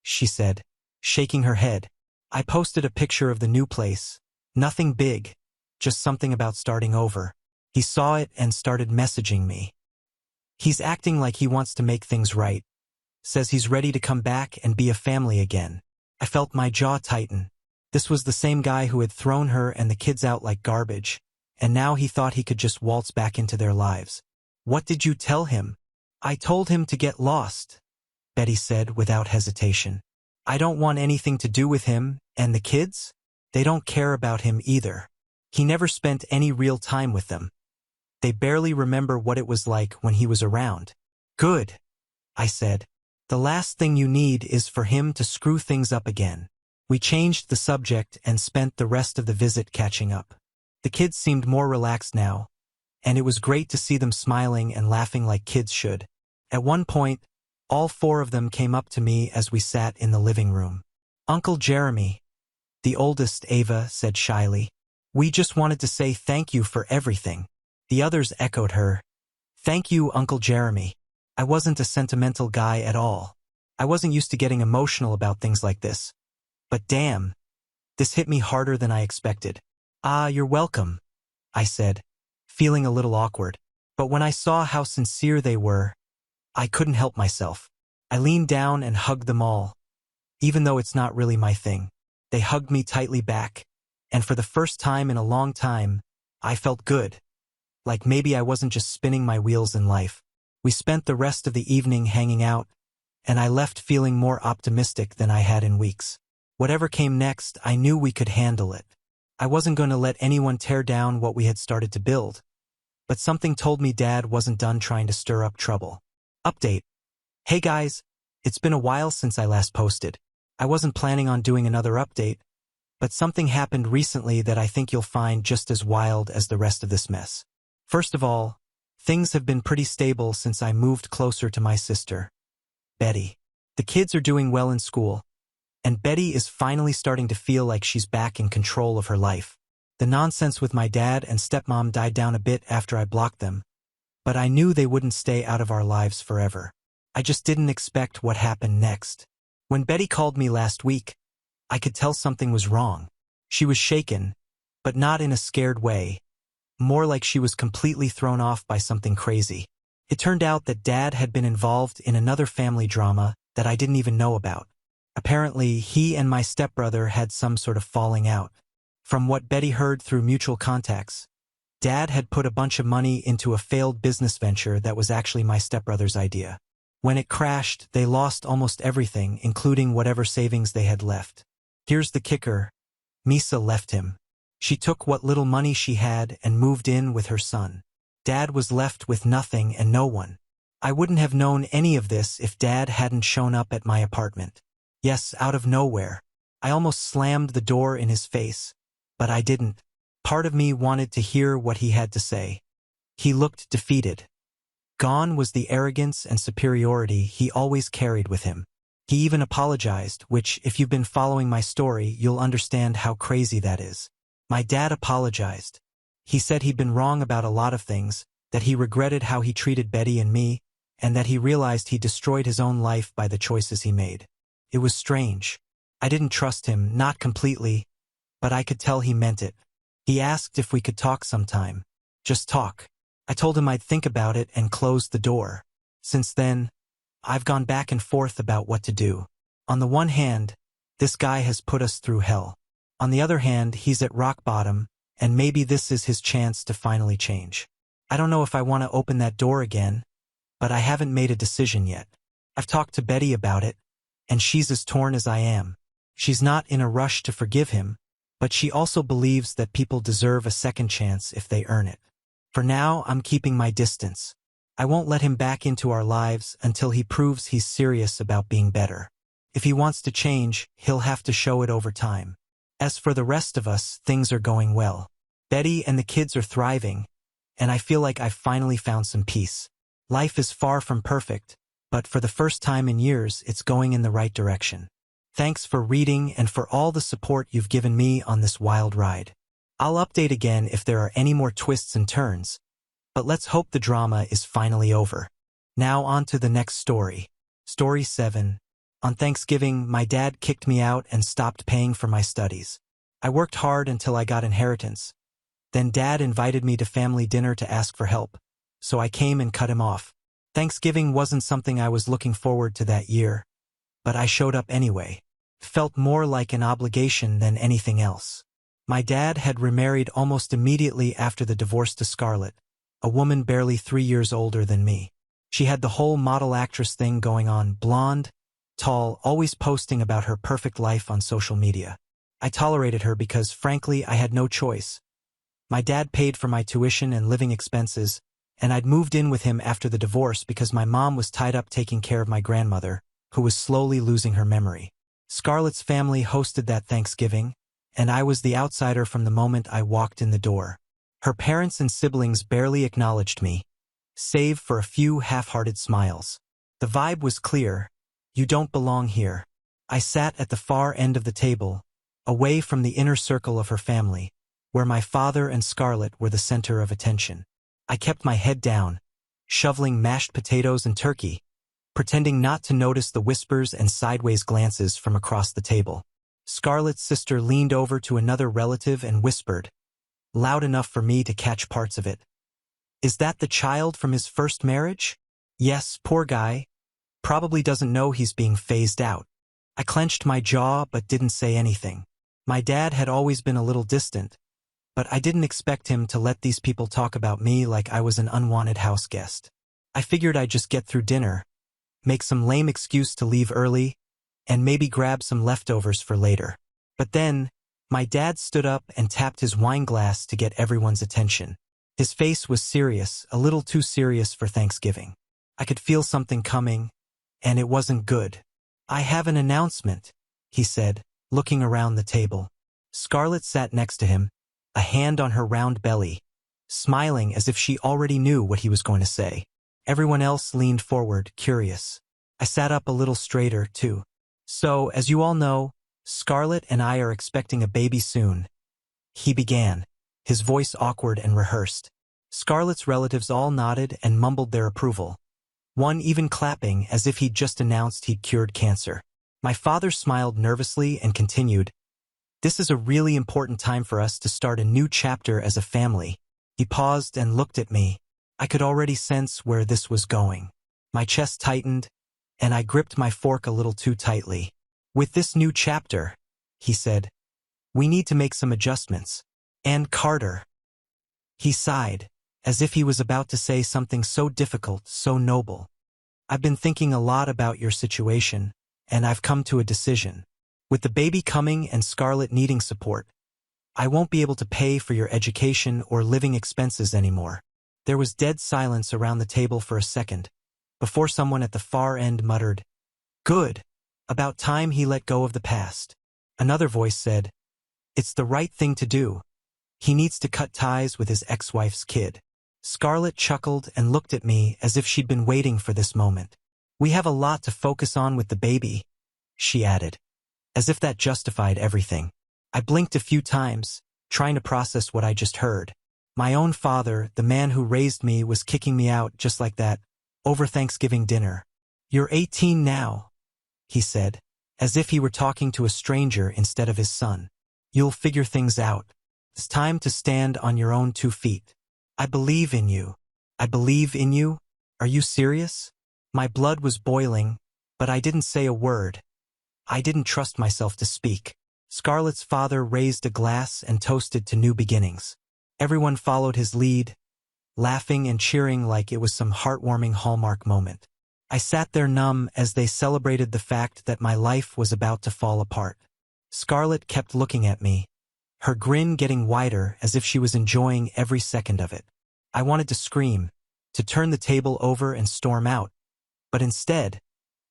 Speaker 1: she said, shaking her head. I posted a picture of the new place. Nothing big, just something about starting over. He saw it and started messaging me. He's acting like he wants to make things right. Says he's ready to come back and be a family again. I felt my jaw tighten. This was the same guy who had thrown her and the kids out like garbage, and now he thought he could just waltz back into their lives. What did you tell him? I told him to get lost, Betty said without hesitation. I don't want anything to do with him, and the kids? They don't care about him either. He never spent any real time with them. They barely remember what it was like when he was around. Good, I said. The last thing you need is for him to screw things up again. We changed the subject and spent the rest of the visit catching up. The kids seemed more relaxed now, and it was great to see them smiling and laughing like kids should. At one point, all four of them came up to me as we sat in the living room. Uncle Jeremy, the oldest, Ava, said shyly. We just wanted to say thank you for everything. The others echoed her. Thank you, Uncle Jeremy. I wasn't a sentimental guy at all. I wasn't used to getting emotional about things like this. But damn, this hit me harder than I expected. Ah, you're welcome, I said, feeling a little awkward. But when I saw how sincere they were, I couldn't help myself. I leaned down and hugged them all. Even though it's not really my thing, they hugged me tightly back, and for the first time in a long time, I felt good. Like maybe I wasn't just spinning my wheels in life. We spent the rest of the evening hanging out, and I left feeling more optimistic than I had in weeks. Whatever came next, I knew we could handle it. I wasn't going to let anyone tear down what we had started to build. But something told me Dad wasn't done trying to stir up trouble. Update. Hey guys, it's been a while since I last posted. I wasn't planning on doing another update, but something happened recently that I think you'll find just as wild as the rest of this mess. First of all, things have been pretty stable since I moved closer to my sister, Betty. The kids are doing well in school, and Betty is finally starting to feel like she's back in control of her life. The nonsense with my dad and stepmom died down a bit after I blocked them, but I knew they wouldn't stay out of our lives forever. I just didn't expect what happened next. When Betty called me last week, I could tell something was wrong. She was shaken, but not in a scared way, more like she was completely thrown off by something crazy. It turned out that Dad had been involved in another family drama that I didn't even know about. Apparently, he and my stepbrother had some sort of falling out. From what Betty heard through mutual contacts, Dad had put a bunch of money into a failed business venture that was actually my stepbrother's idea. When it crashed, they lost almost everything, including whatever savings they had left. Here's the kicker. Misa left him. She took what little money she had and moved in with her son. Dad was left with nothing and no one. I wouldn't have known any of this if Dad hadn't shown up at my apartment. Yes, out of nowhere. I almost slammed the door in his face, but I didn't. Part of me wanted to hear what he had to say. He looked defeated. Gone was the arrogance and superiority he always carried with him. He even apologized, which, if you've been following my story, you'll understand how crazy that is. My dad apologized. He said he'd been wrong about a lot of things, that he regretted how he treated Betty and me, and that he realized he destroyed his own life by the choices he made. It was strange. I didn't trust him, not completely, but I could tell he meant it. He asked if we could talk sometime. Just talk. I told him I'd think about it and closed the door. Since then, I've gone back and forth about what to do. On the one hand, this guy has put us through hell. On the other hand, he's at rock bottom, and maybe this is his chance to finally change. I don't know if I want to open that door again, but I haven't made a decision yet. I've talked to Betty about it, and she's as torn as I am. She's not in a rush to forgive him, but she also believes that people deserve a second chance if they earn it. For now, I'm keeping my distance. I won't let him back into our lives until he proves he's serious about being better. If he wants to change, he'll have to show it over time. As for the rest of us, things are going well. Betty and the kids are thriving, and I feel like I've finally found some peace. Life is far from perfect, but for the first time in years, it's going in the right direction. Thanks for reading and for all the support you've given me on this wild ride. I'll update again if there are any more twists and turns, but let's hope the drama is finally over. Now on to the next story. Story 7. On Thanksgiving, my dad kicked me out and stopped paying for my studies. I worked hard until I got inheritance. Then Dad invited me to family dinner to ask for help, so I came and cut him off. Thanksgiving wasn't something I was looking forward to that year, but I showed up anyway. It felt more like an obligation than anything else. My dad had remarried almost immediately after the divorce to Scarlett, a woman barely 3 years older than me. She had the whole model actress thing going on, blonde, tall, always posting about her perfect life on social media. I tolerated her because, frankly, I had no choice. My dad paid for my tuition and living expenses, and I'd moved in with him after the divorce because my mom was tied up taking care of my grandmother, who was slowly losing her memory. Scarlett's family hosted that Thanksgiving, and I was the outsider from the moment I walked in the door. Her parents and siblings barely acknowledged me, save for a few half-hearted smiles. The vibe was clear: you don't belong here. I sat at the far end of the table, away from the inner circle of her family, where my father and Scarlett were the center of attention. I kept my head down, shoveling mashed potatoes and turkey, pretending not to notice the whispers and sideways glances from across the table. Scarlett's sister leaned over to another relative and whispered, loud enough for me to catch parts of it, "Is that the child from his first marriage?" Yes, poor guy. Probably doesn't know he's being phased out. I clenched my jaw but didn't say anything. My dad had always been a little distant, but I didn't expect him to let these people talk about me like I was an unwanted house guest. I figured I'd just get through dinner, make some lame excuse to leave early, and maybe grab some leftovers for later. But then, my dad stood up and tapped his wine glass to get everyone's attention. His face was serious, a little too serious for Thanksgiving. I could feel something coming, and it wasn't good. "I have an announcement," he said, looking around the table. Scarlett sat next to him, a hand on her round belly, smiling as if she already knew what he was going to say. Everyone else leaned forward, curious. I sat up a little straighter, too. "So, as you all know, Scarlett and I are expecting a baby soon," he began, his voice awkward and rehearsed. Scarlett's relatives all nodded and mumbled their approval, one even clapping as if he'd just announced he'd cured cancer. My father smiled nervously and continued, "This is a really important time for us to start a new chapter as a family." He paused and looked at me. I could already sense where this was going. My chest tightened, and I gripped my fork a little too tightly. "With this new chapter," he said, "we need to make some adjustments. And Carter." He sighed, as if he was about to say something so difficult, so noble. "I've been thinking a lot about your situation, and I've come to a decision. With the baby coming and Scarlett needing support, I won't be able to pay for your education or living expenses anymore." There was dead silence around the table for a second, before someone at the far end muttered, "Good. About time he let go of the past." Another voice said, "It's the right thing to do. He needs to cut ties with his ex-wife's kid." Scarlett chuckled and looked at me as if she'd been waiting for this moment. "We have a lot to focus on with the baby," she added, as if that justified everything. I blinked a few times, trying to process what I just heard. My own father, the man who raised me, was kicking me out just like that, over Thanksgiving dinner. "You're 18 now," he said, as if he were talking to a stranger instead of his son. "You'll figure things out. It's time to stand on your own 2 feet. I believe in you." "I believe in you? Are you serious?" My blood was boiling, but I didn't say a word. I didn't trust myself to speak. Scarlett's father raised a glass and toasted to new beginnings. Everyone followed his lead, laughing and cheering like it was some heartwarming Hallmark moment. I sat there numb as they celebrated the fact that my life was about to fall apart. Scarlett kept looking at me, her grin getting wider as if she was enjoying every second of it. I wanted to scream, to turn the table over and storm out, but instead,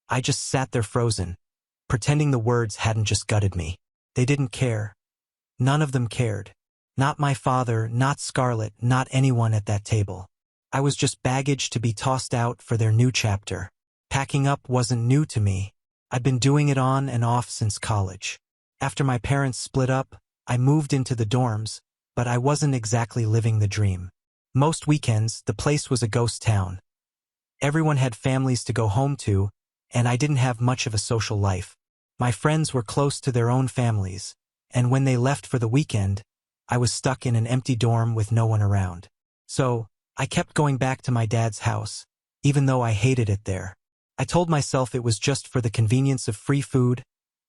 Speaker 1: I just sat there frozen, pretending the words hadn't just gutted me. They didn't care. None of them cared. Not my father, not Scarlett, not anyone at that table. I was just baggage to be tossed out for their new chapter. Packing up wasn't new to me. I'd been doing it on and off since college. After my parents split up, I moved into the dorms, but I wasn't exactly living the dream. Most weekends, the place was a ghost town. Everyone had families to go home to, and I didn't have much of a social life. My friends were close to their own families, and when they left for the weekend, I was stuck in an empty dorm with no one around. So, I kept going back to my dad's house, even though I hated it there. I told myself it was just for the convenience of free food,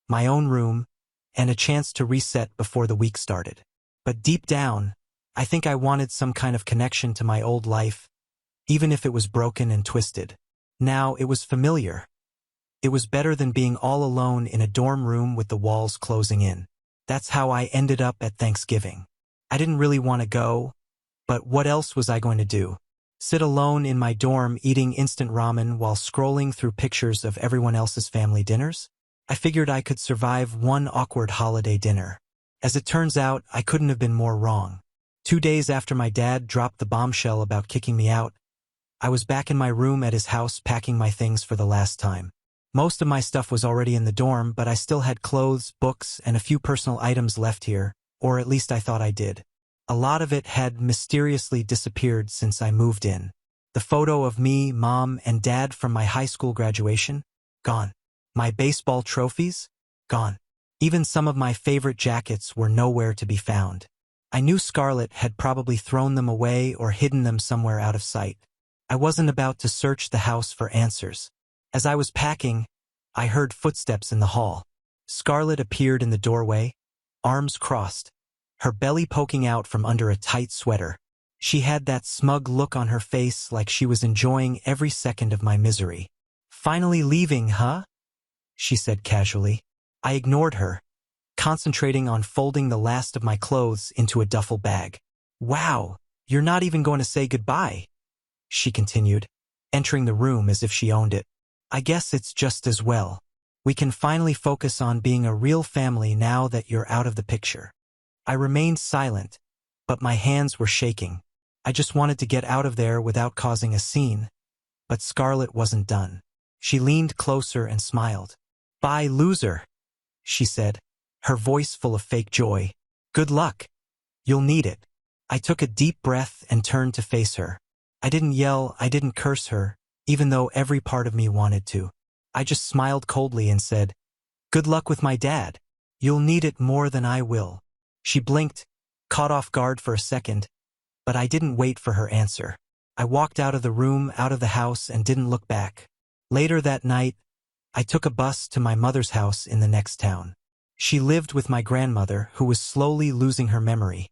Speaker 1: my own room, and a chance to reset before the week started. But deep down, I think I wanted some kind of connection to my old life, even if it was broken and twisted. Now it was familiar. It was better than being all alone in a dorm room with the walls closing in. That's how I ended up at Thanksgiving. I didn't really want to go, but what else was I going to do? Sit alone in my dorm eating instant ramen while scrolling through pictures of everyone else's family dinners? I figured I could survive one awkward holiday dinner. As it turns out, I couldn't have been more wrong. 2 days after my dad dropped the bombshell about kicking me out, I was back in my room at his house packing my things for the last time. Most of my stuff was already in the dorm, but I still had clothes, books, and a few personal items left here, or at least I thought I did. A lot of it had mysteriously disappeared since I moved in. The photo of me, mom, and dad from my high school graduation? Gone. My baseball trophies? Gone. Even some of my favorite jackets were nowhere to be found. I knew Scarlett had probably thrown them away or hidden them somewhere out of sight. I wasn't about to search the house for answers. As I was packing, I heard footsteps in the hall. Scarlett appeared in the doorway, arms crossed, her belly poking out from under a tight sweater. She had that smug look on her face like she was enjoying every second of my misery. "Finally leaving, huh?" she said casually. I ignored her, concentrating on folding the last of my clothes into a duffel bag. "Wow, you're not even going to say goodbye," she continued, entering the room as if she owned it. "I guess it's just as well. We can finally focus on being a real family now that you're out of the picture." I remained silent, but my hands were shaking. I just wanted to get out of there without causing a scene, but Scarlett wasn't done. She leaned closer and smiled. "Bye, loser," she said, her voice full of fake joy. "Good luck. You'll need it." I took a deep breath and turned to face her. I didn't yell, I didn't curse her, even though every part of me wanted to. I just smiled coldly and said, "Good luck with my dad. You'll need it more than I will." She blinked, caught off guard for a second, but I didn't wait for her answer. I walked out of the room, out of the house, and didn't look back. Later that night, I took a bus to my mother's house in the next town. She lived with my grandmother, who was slowly losing her memory.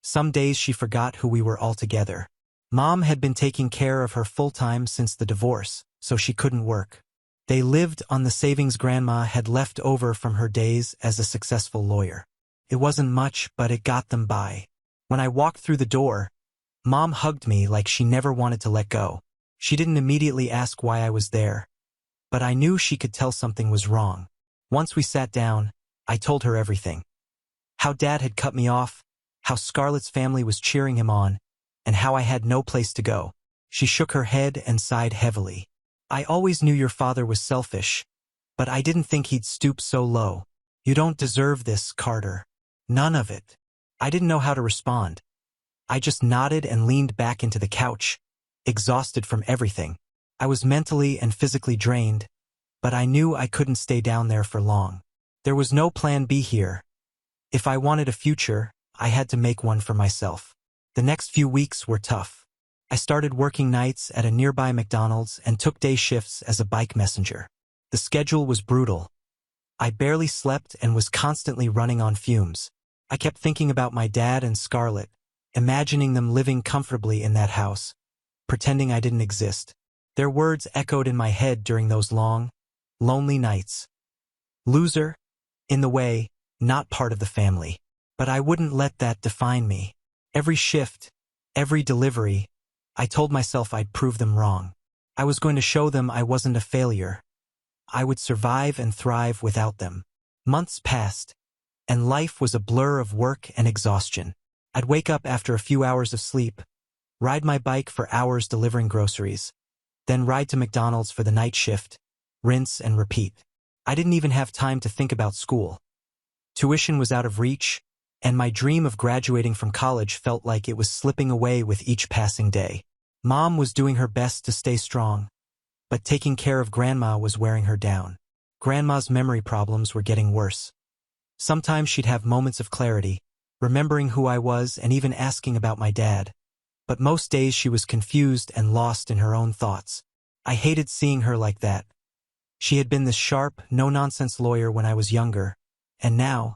Speaker 1: Some days she forgot who we were all together. Mom had been taking care of her full-time since the divorce, so she couldn't work. They lived on the savings Grandma had left over from her days as a successful lawyer. It wasn't much, but it got them by. When I walked through the door, Mom hugged me like she never wanted to let go. She didn't immediately ask why I was there, but I knew she could tell something was wrong. Once we sat down, I told her everything. How Dad had cut me off, how Scarlett's family was cheering him on, and how I had no place to go. She shook her head and sighed heavily. "I always knew your father was selfish, but I didn't think he'd stoop so low. You don't deserve this, Carter. None of it." I didn't know how to respond. I just nodded and leaned back into the couch, exhausted from everything. I was mentally and physically drained, but I knew I couldn't stay down there for long. There was no plan B here. If I wanted a future, I had to make one for myself. The next few weeks were tough. I started working nights at a nearby McDonald's and took day shifts as a bike messenger. The schedule was brutal. I barely slept and was constantly running on fumes. I kept thinking about my dad and Scarlett, imagining them living comfortably in that house, pretending I didn't exist. Their words echoed in my head during those long, lonely nights. Loser, in the way, not part of the family. But I wouldn't let that define me. Every shift, every delivery, I told myself I'd prove them wrong. I was going to show them I wasn't a failure. I would survive and thrive without them. Months passed, and life was a blur of work and exhaustion. I'd wake up after a few hours of sleep, ride my bike for hours delivering groceries, then ride to McDonald's for the night shift, rinse and repeat. I didn't even have time to think about school. Tuition was out of reach, and my dream of graduating from college felt like it was slipping away with each passing day. Mom was doing her best to stay strong, but taking care of Grandma was wearing her down. Grandma's memory problems were getting worse. Sometimes she'd have moments of clarity, remembering who I was and even asking about my dad. But most days she was confused and lost in her own thoughts. I hated seeing her like that. She had been this sharp, no-nonsense lawyer when I was younger, and now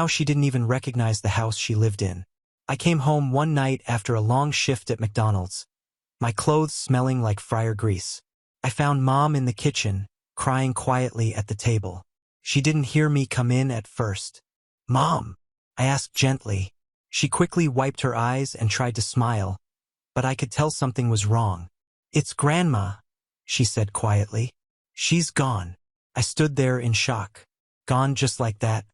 Speaker 1: she didn't even recognize the house she lived in. I came home one night after a long shift at McDonald's, my clothes smelling like fryer grease. I found Mom in the kitchen, crying quietly at the table. She didn't hear me come in at first. "Mom?" I asked gently. She quickly wiped her eyes and tried to smile, but I could tell something was wrong. "It's Grandma," she said quietly. "She's gone." I stood there in shock. Gone just like that.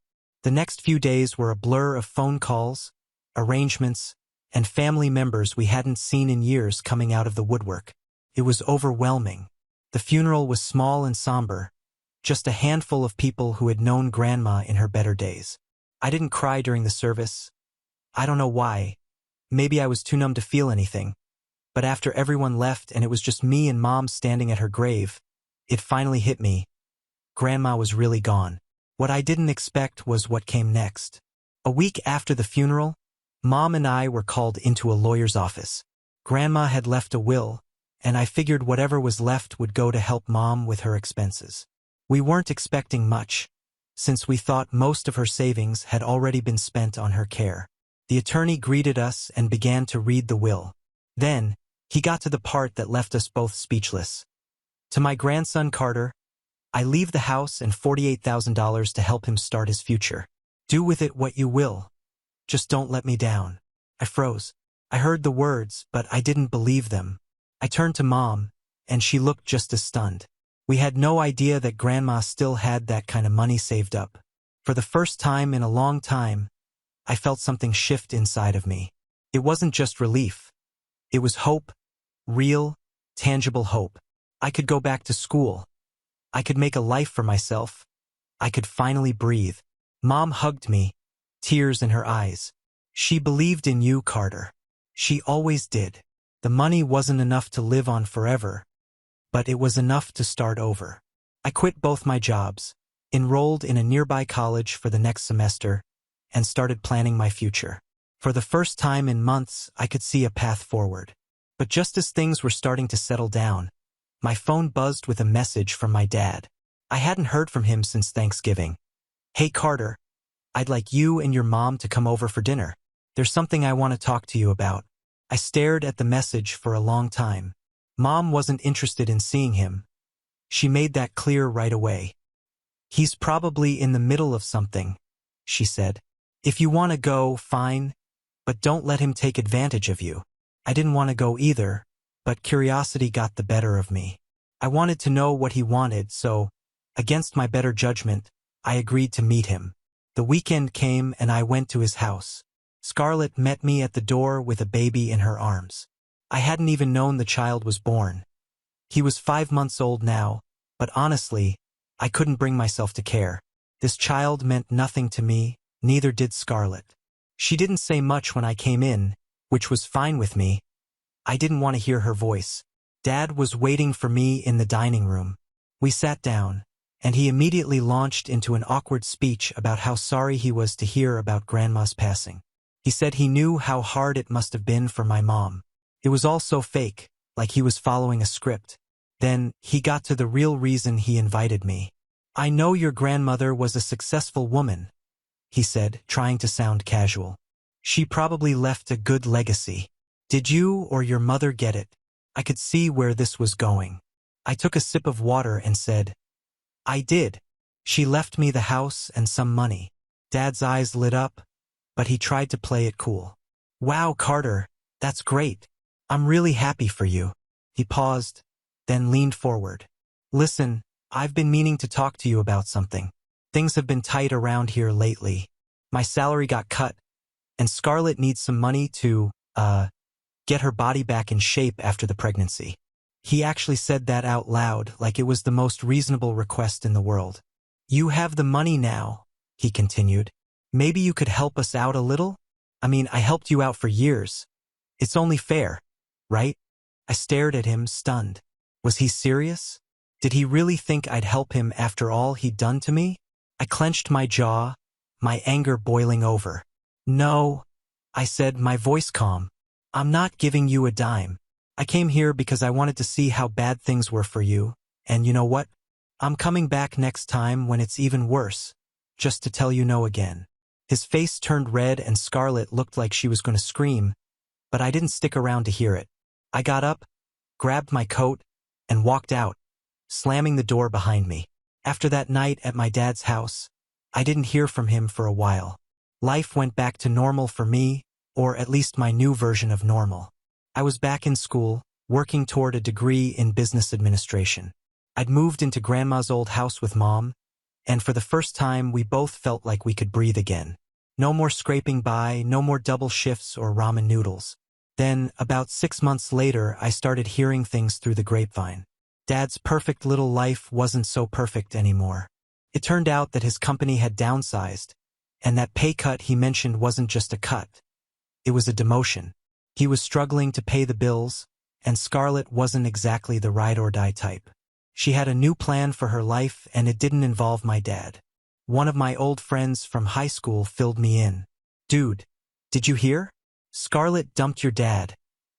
Speaker 1: The next few days were a blur of phone calls, arrangements, and family members we hadn't seen in years coming out of the woodwork. It was overwhelming. The funeral was small and somber, just a handful of people who had known Grandma in her better days. I didn't cry during the service. I don't know why. Maybe I was too numb to feel anything. But after everyone left and it was just me and Mom standing at her grave, it finally hit me. Grandma was really gone. What I didn't expect was what came next. A week after the funeral, Mom and I were called into a lawyer's office. Grandma had left a will, and I figured whatever was left would go to help Mom with her expenses. We weren't expecting much, since we thought most of her savings had already been spent on her care. The attorney greeted us and began to read the will. Then, he got to the part that left us both speechless. "To my grandson Carter, I leave the house and $48,000 to help him start his future. Do with it what you will. Just don't let me down." I froze. I heard the words, but I didn't believe them. I turned to Mom, and she looked just as stunned. We had no idea that Grandma still had that kind of money saved up. For the first time in a long time, I felt something shift inside of me. It wasn't just relief. It was hope, real, tangible hope. I could go back to school. I could make a life for myself. I could finally breathe. Mom hugged me, tears in her eyes. "She believed in you, Carter. She always did. The money wasn't enough to live on forever, but it was enough to start over." I quit both my jobs, enrolled in a nearby college for the next semester, and started planning my future. For the first time in months, I could see a path forward. But just as things were starting to settle down, my phone buzzed with a message from my dad. I hadn't heard from him since Thanksgiving. "Hey Carter, I'd like you and your mom to come over for dinner. There's something I want to talk to you about." I stared at the message for a long time. Mom wasn't interested in seeing him. She made that clear right away. "He's probably in the middle of something," she said. "If you want to go, fine, but don't let him take advantage of you." I didn't want to go either, but curiosity got the better of me. I wanted to know what he wanted, so, against my better judgment, I agreed to meet him. The weekend came and I went to his house. Scarlett met me at the door with a baby in her arms. I hadn't even known the child was born. He was 5 months old now, but honestly, I couldn't bring myself to care. This child meant nothing to me, neither did Scarlett. She didn't say much when I came in, which was fine with me. I didn't want to hear her voice. Dad was waiting for me in the dining room. We sat down, and he immediately launched into an awkward speech about how sorry he was to hear about Grandma's passing. He said he knew how hard it must have been for my mom. It was all so fake, like he was following a script. Then, he got to the real reason he invited me. "I know your grandmother was a successful woman," he said, trying to sound casual. "She probably left a good legacy. Did you or your mother get it?" I could see where this was going. I took a sip of water and said, "I did. She left me the house and some money." Dad's eyes lit up, but he tried to play it cool. "Wow, Carter, that's great. I'm really happy for you." He paused, then leaned forward. "Listen, I've been meaning to talk to you about something. Things have been tight around here lately. My salary got cut, and Scarlett needs some money to, get her body back in shape after the pregnancy." He actually said that out loud like it was the most reasonable request in the world. "You have the money now," he continued. "Maybe you could help us out a little? I mean, I helped you out for years. It's only fair, right?" I stared at him, stunned. Was he serious? Did he really think I'd help him after all he'd done to me? I clenched my jaw, my anger boiling over. "No," I said, my voice calm. "I'm not giving you a dime. I came here because I wanted to see how bad things were for you, and you know what? I'm coming back next time when it's even worse, just to tell you no again." His face turned red and Scarlett looked like she was going to scream, but I didn't stick around to hear it. I got up, grabbed my coat, and walked out, slamming the door behind me. After that night at my dad's house, I didn't hear from him for a while. Life went back to normal for me, or at least my new version of normal. I was back in school, working toward a degree in business administration. I'd moved into Grandma's old house with Mom, and for the first time we both felt like we could breathe again. No more scraping by, no more double shifts or ramen noodles. Then, about 6 months later, I started hearing things through the grapevine. Dad's perfect little life wasn't so perfect anymore. It turned out that his company had downsized, and that pay cut he mentioned wasn't just a cut. It was a demotion. He was struggling to pay the bills, and Scarlett wasn't exactly the ride-or-die type. She had a new plan for her life, and it didn't involve my dad. One of my old friends from high school filled me in. "Dude, did you hear? Scarlett dumped your dad,"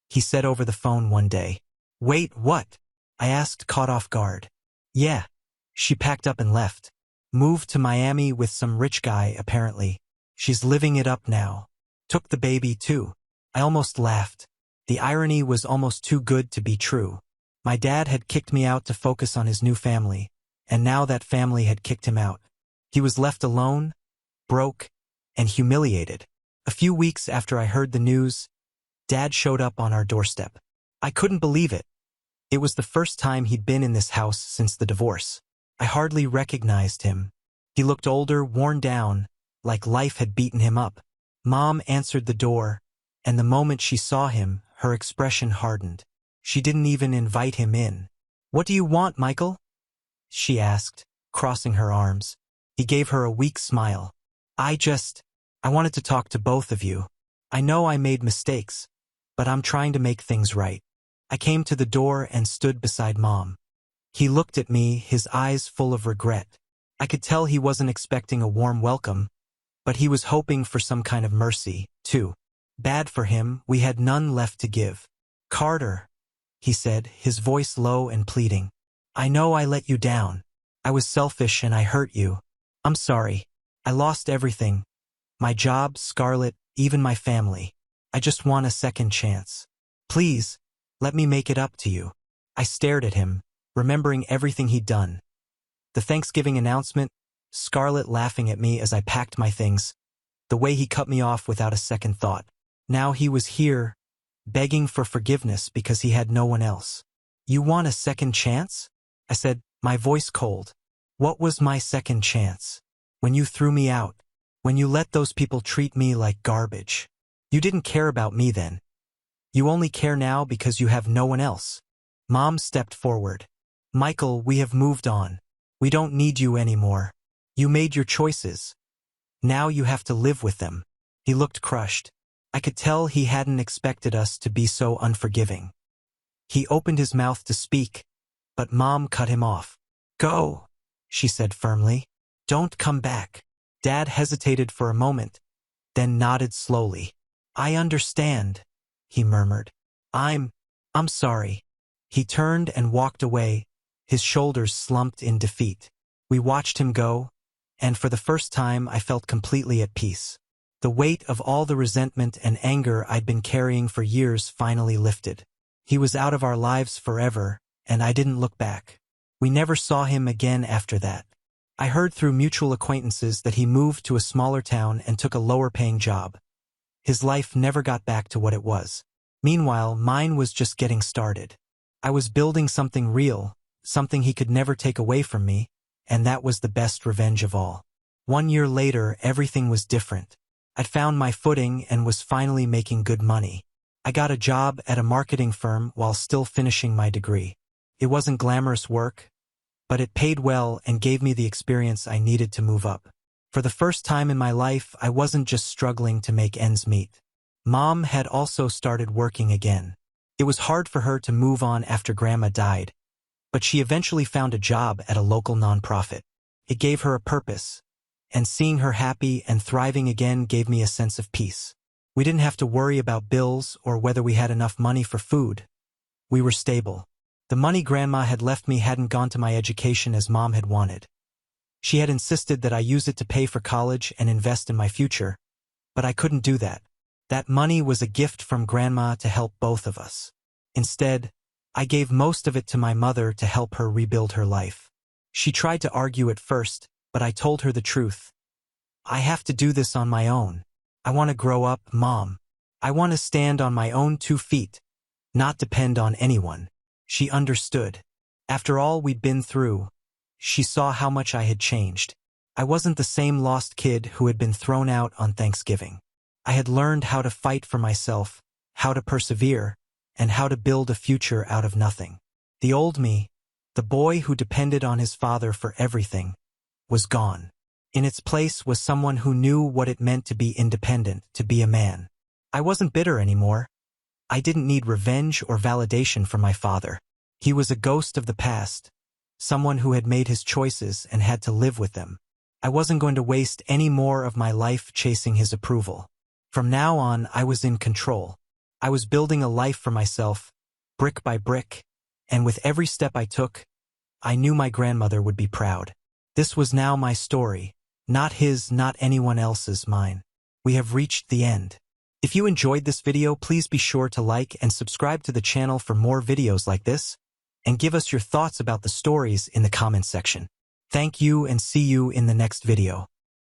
Speaker 1: he said over the phone one day. "Wait, what?" I asked, caught off guard. "Yeah, she packed up and left. Moved to Miami with some rich guy, apparently. She's living it up now. Took the baby, too." I almost laughed. The irony was almost too good to be true. My dad had kicked me out to focus on his new family, and now that family had kicked him out. He was left alone, broke, and humiliated. A few weeks after I heard the news, Dad showed up on our doorstep. I couldn't believe it. It was the first time he'd been in this house since the divorce. I hardly recognized him. He looked older, worn down, like life had beaten him up. Mom answered the door, and the moment she saw him, her expression hardened. She didn't even invite him in. "What do you want, Michael?" she asked, crossing her arms. He gave her a weak smile. I wanted to talk to both of you. I know I made mistakes, but I'm trying to make things right." I came to the door and stood beside Mom. He looked at me, his eyes full of regret. I could tell he wasn't expecting a warm welcome, but he was hoping for some kind of mercy, too. Bad for him, we had none left to give. "Carter," he said, his voice low and pleading. "I know I let you down. I was selfish and I hurt you. I'm sorry. I lost everything. My job, Scarlett, even my family. I just want a second chance. Please, let me make it up to you." I stared at him, remembering everything he'd done. The Thanksgiving announcement, Scarlett laughing at me as I packed my things, the way he cut me off without a second thought. Now he was here, begging for forgiveness because he had no one else. "You want a second chance?" I said, my voice cold. "What was my second chance? When you threw me out? When you let those people treat me like garbage? You didn't care about me then. You only care now because you have no one else." Mom stepped forward. "Michael, we have moved on. We don't need you anymore. You made your choices. Now you have to live with them." He looked crushed. I could tell he hadn't expected us to be so unforgiving. He opened his mouth to speak, but Mom cut him off. "Go," she said firmly. "Don't come back." Dad hesitated for a moment, then nodded slowly. "I understand," he murmured. I'm sorry." He turned and walked away, his shoulders slumped in defeat. We watched him go, and for the first time I felt completely at peace. The weight of all the resentment and anger I'd been carrying for years finally lifted. He was out of our lives forever, and I didn't look back. We never saw him again after that. I heard through mutual acquaintances that he moved to a smaller town and took a lower-paying job. His life never got back to what it was. Meanwhile, mine was just getting started. I was building something real, something he could never take away from me, and that was the best revenge of all. 1 year later, everything was different. I'd found my footing and was finally making good money. I got a job at a marketing firm while still finishing my degree. It wasn't glamorous work, but it paid well and gave me the experience I needed to move up. For the first time in my life, I wasn't just struggling to make ends meet. Mom had also started working again. It was hard for her to move on after Grandma died, but she eventually found a job at a local nonprofit. It gave her a purpose, and seeing her happy and thriving again gave me a sense of peace. We didn't have to worry about bills or whether we had enough money for food. We were stable. The money Grandma had left me hadn't gone to my education as Mom had wanted. She had insisted that I use it to pay for college and invest in my future, but I couldn't do that. That money was a gift from Grandma to help both of us. Instead, I gave most of it to my mother to help her rebuild her life. She tried to argue at first, but I told her the truth. I have to do this on my own. I want to grow up, Mom. I want to stand on my own 2 feet, not depend on anyone. She understood. After all we'd been through, she saw how much I had changed. I wasn't the same lost kid who had been thrown out on Thanksgiving. I had learned how to fight for myself, how to persevere, and how to build a future out of nothing. The old me, the boy who depended on his father for everything, was gone. In its place was someone who knew what it meant to be independent, to be a man. I wasn't bitter anymore. I didn't need revenge or validation from my father. He was a ghost of the past, someone who had made his choices and had to live with them. I wasn't going to waste any more of my life chasing his approval. From now on, I was in control. I was building a life for myself, brick by brick, and with every step I took, I knew my grandmother would be proud. This was now my story, not his, not anyone else's, mine. We have reached the end. If you enjoyed this video, please be sure to like and subscribe to the channel for more videos like this, and give us your thoughts about the stories in the comments section. Thank you and see you in the next video.